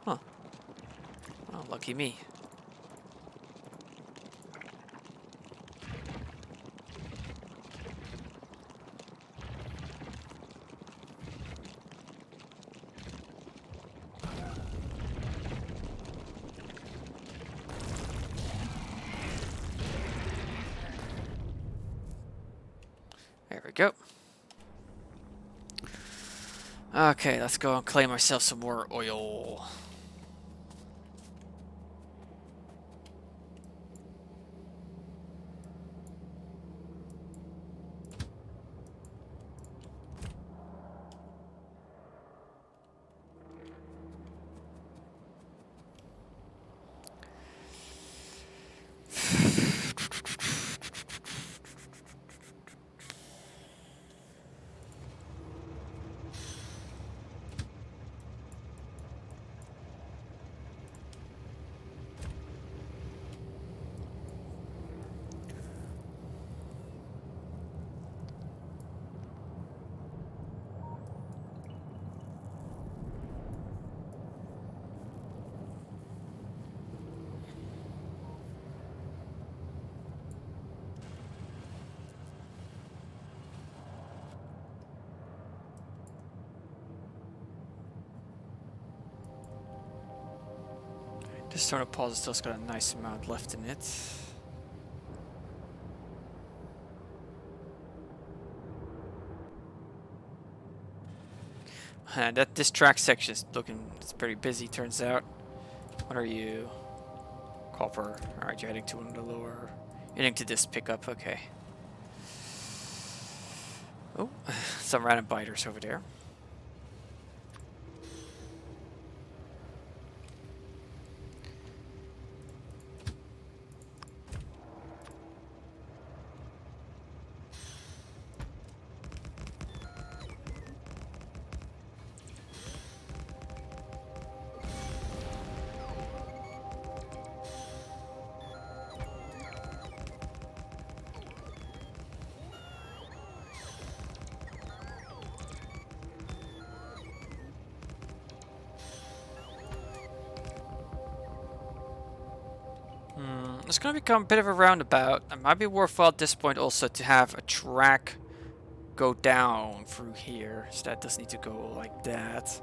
Huh. Well, lucky me. There we go. Okay, let's go and claim myself some more oil. This stone deposit still's got a nice amount left in it. This track section is it's pretty busy, turns out. What are you? Copper. Alright, you're heading to one of the lower. You're heading to this pickup, okay. Oh, some random biters over there. It's gonna become a bit of a roundabout. It might be worthwhile at this point also to have a track go down through here, so that doesn't need to go like that.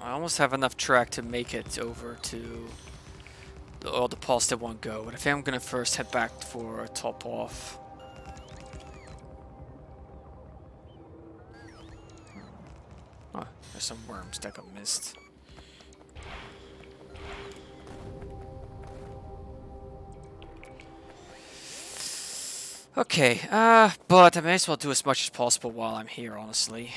I almost have enough track to make it over to all the positive one go, but I think I'm gonna first head back for a top off. Oh, there's some worms that got missed. Okay, but I may as well do as much as possible while I'm here, honestly.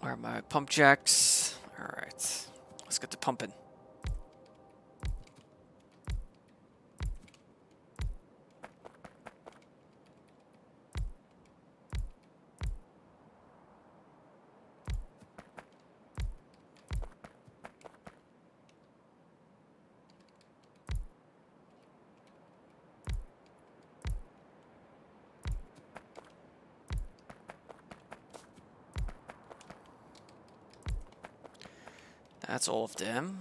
Where are my pump jacks? Alright, let's get to pumping. That's all of them.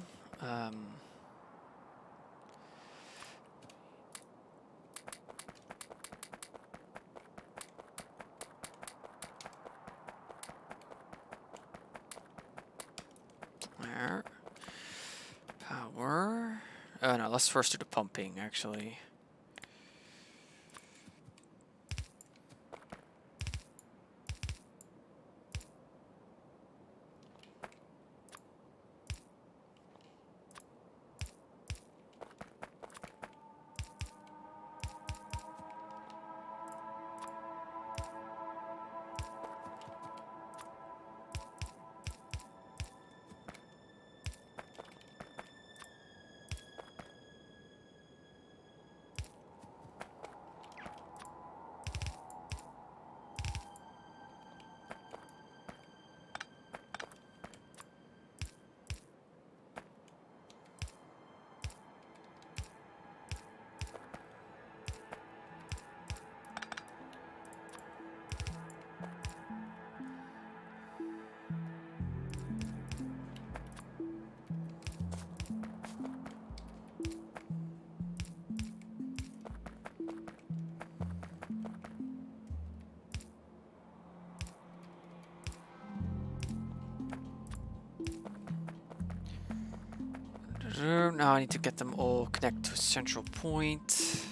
let's first do the pumping, actually. Now I need to get them all connected to a central point.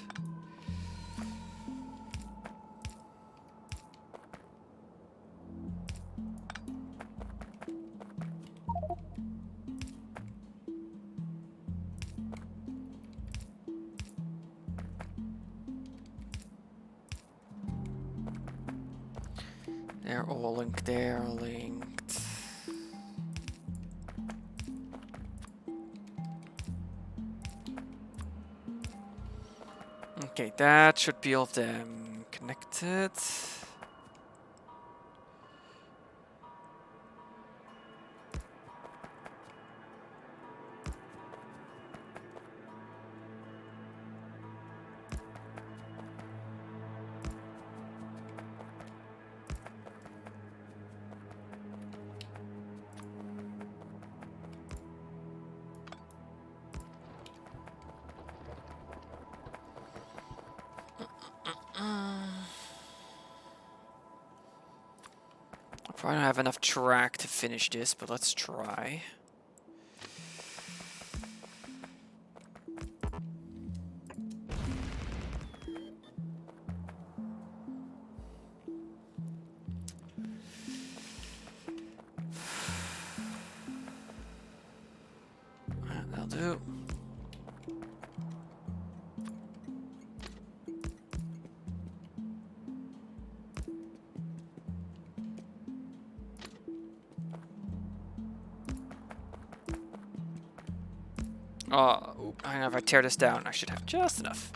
They're all linked, they're linked. Okay, that should be all of them connected. I probably don't have enough track to finish this, but let's try. That'll do. Oh, I know if I tear this down, I should have just enough.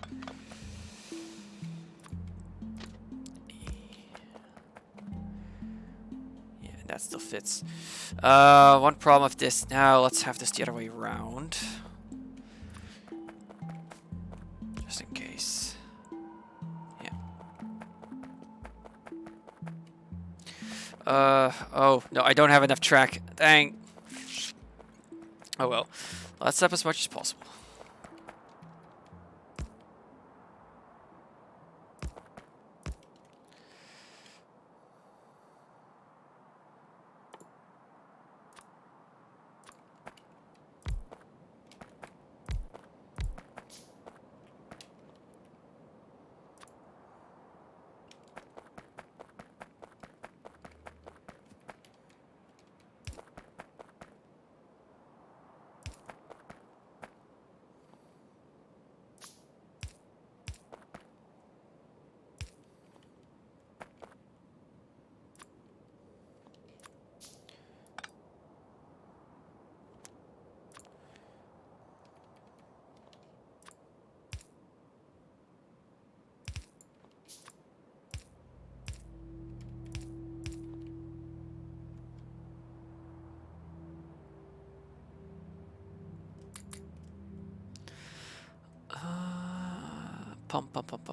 Yeah, that still fits. One problem with this now, let's have this the other way around. Just in case. Yeah. Oh, no, I don't have enough track. Dang. Oh well. Let's up as much as possible.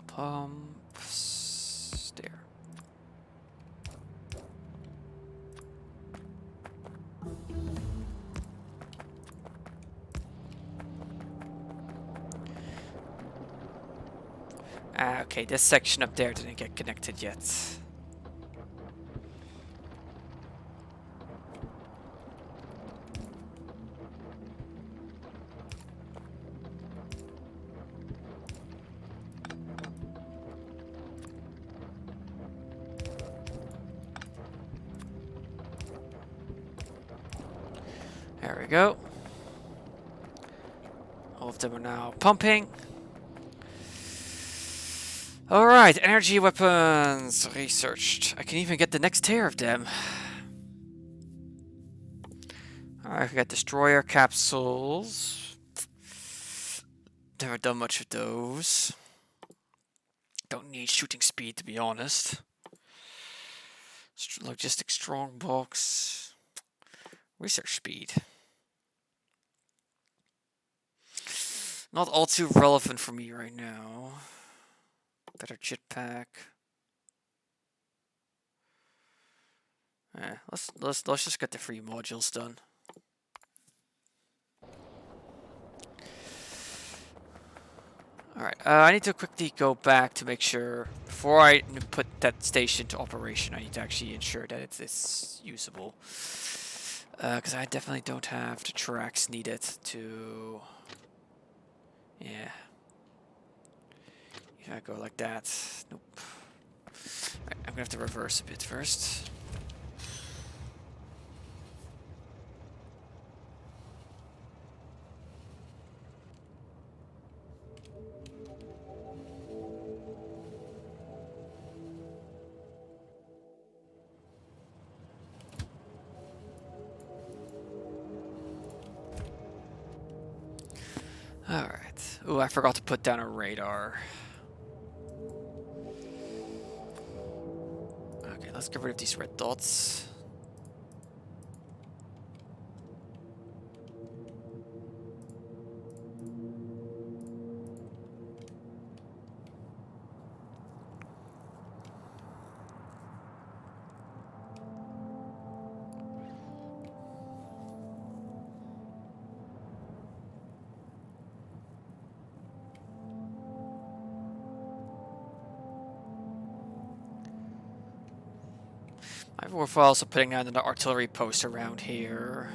Pump. Stair. Okay, this section up there didn't get connected yet. There we go. All of them are now pumping. Alright, energy weapons researched. I can even get the next tier of them. Alright, we got destroyer capsules. Never done much of those. Don't need shooting speed, to be honest. Logistics strongbox. Research speed. Not all too relevant for me right now. Better jetpack. Yeah, let's just get the free modules done. Alright, I need to quickly go back to make sure, before I put that station to operation, I need to actually ensure that it's usable. Because I definitely don't have the tracks needed to... Yeah. If I go like that, nope. Right, I'm gonna have to reverse a bit first. Alright. Oh, I forgot to put down a radar. Okay, let's get rid of these red dots. We're also putting down an artillery post around here.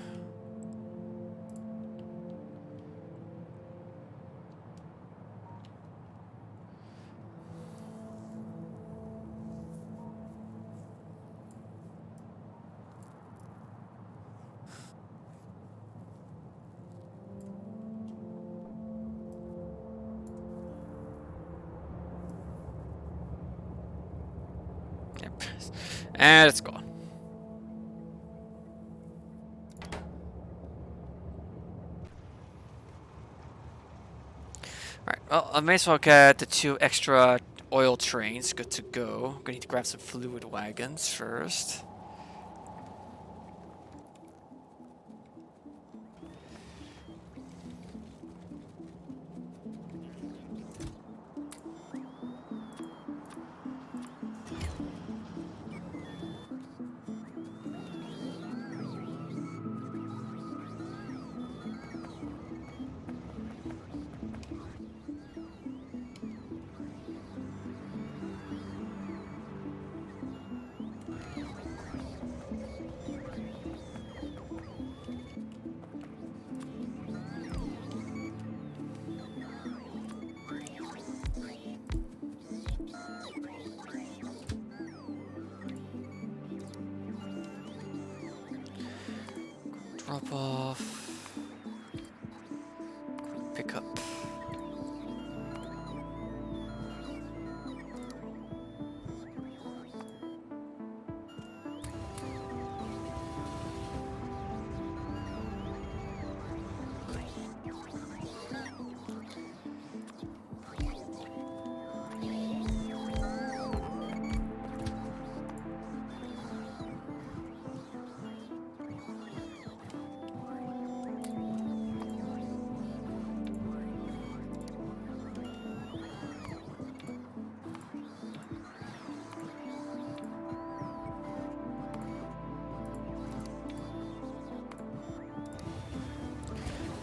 Yep. And it's gone. Alright, well, I may as well get the 2 extra oil trains good to go. I'm gonna need to grab some fluid wagons first. Drop off. Pick up.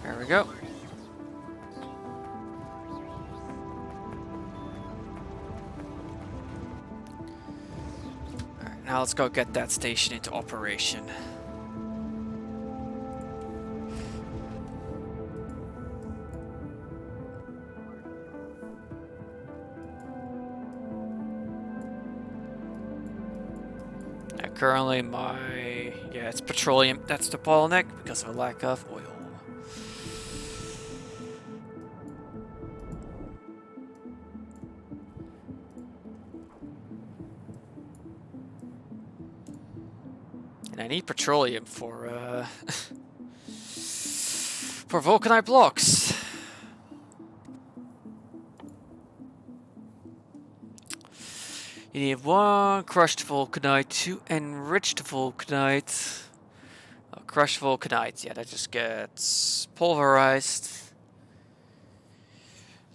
There we go. Alright, now let's go get that station into operation. currently yeah, it's petroleum. That's the bottleneck because of a lack of oil. And I need petroleum for for vulcanite blocks. You need 1 crushed vulcanite, 2 enriched vulcanite. Oh, crushed vulcanite, yeah, that just gets pulverized.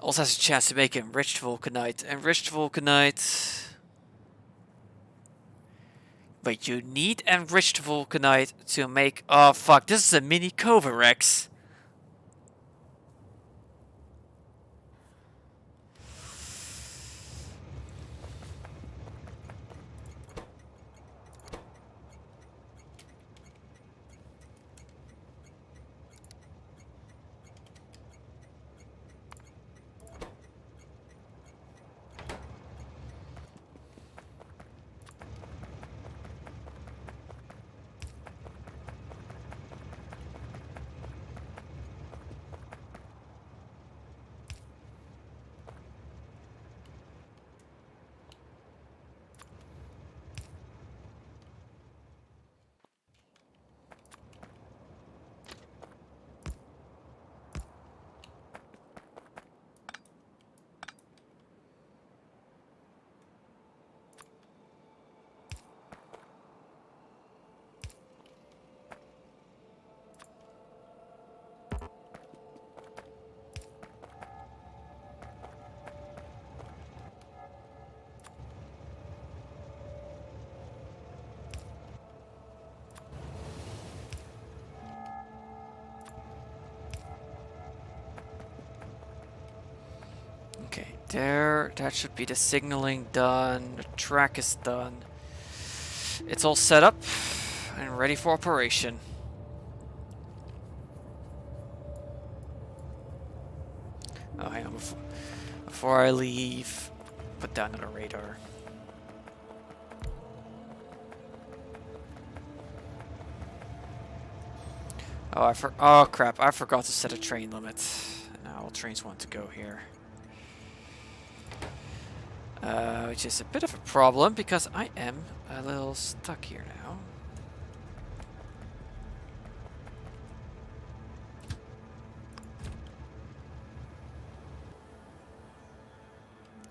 Also has a chance to make enriched vulcanite. Enriched vulcanite. Wait, you need enriched vulcanite to make... Oh, fuck, this is a mini Kovarex. Okay, there. That should be the signaling done. The track is done. It's all set up and ready for operation. Oh, hang on. Before I leave, put down on the radar. Oh crap! I forgot to set a train limit. Now all trains want to go here, which is a bit of a problem because I am a little stuck here now.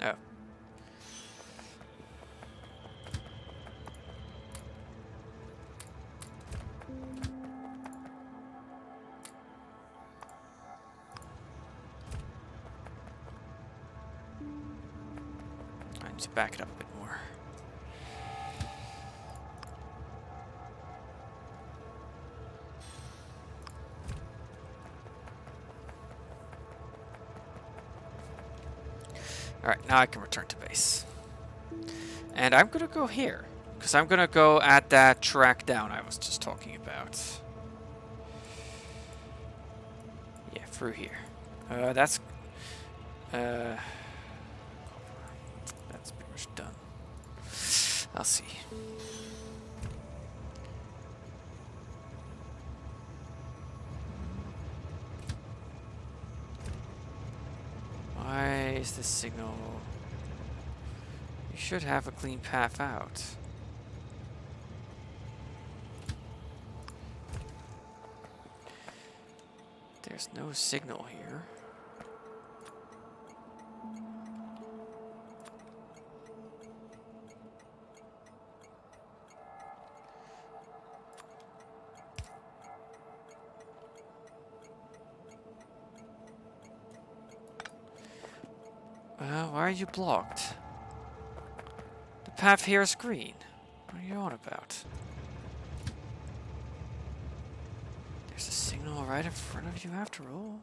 Oh. I need to back it up a bit more. Alright, now I can return to base. And I'm gonna go here, because I'm gonna go at that track down I was just talking about. Yeah, through here. That's pretty much done. I'll see. Why is this signal... You should have a clean path out. There's no signal here. Why are you blocked? The path here is green. What are you on about? There's a signal right in front of you after all.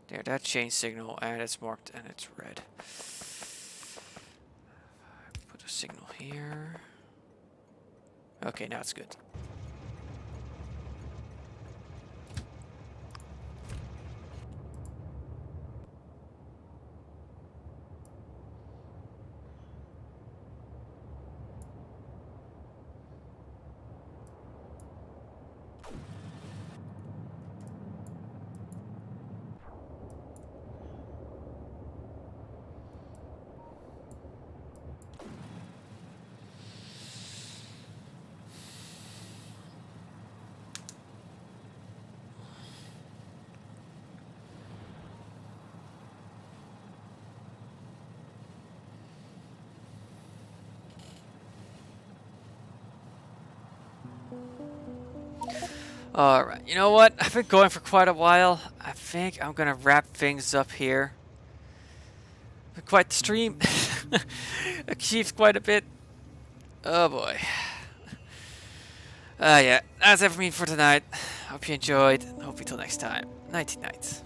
There, that change signal, and it's marked and it's red. Put a signal here. Okay, now it's good. Alright, you know what? I've been going for quite a while. I think I'm gonna wrap things up here. Quite the stream. Achieved quite a bit. Oh boy. Yeah, that's it for me for tonight. Hope you enjoyed. Hope you till next time. Nighty night.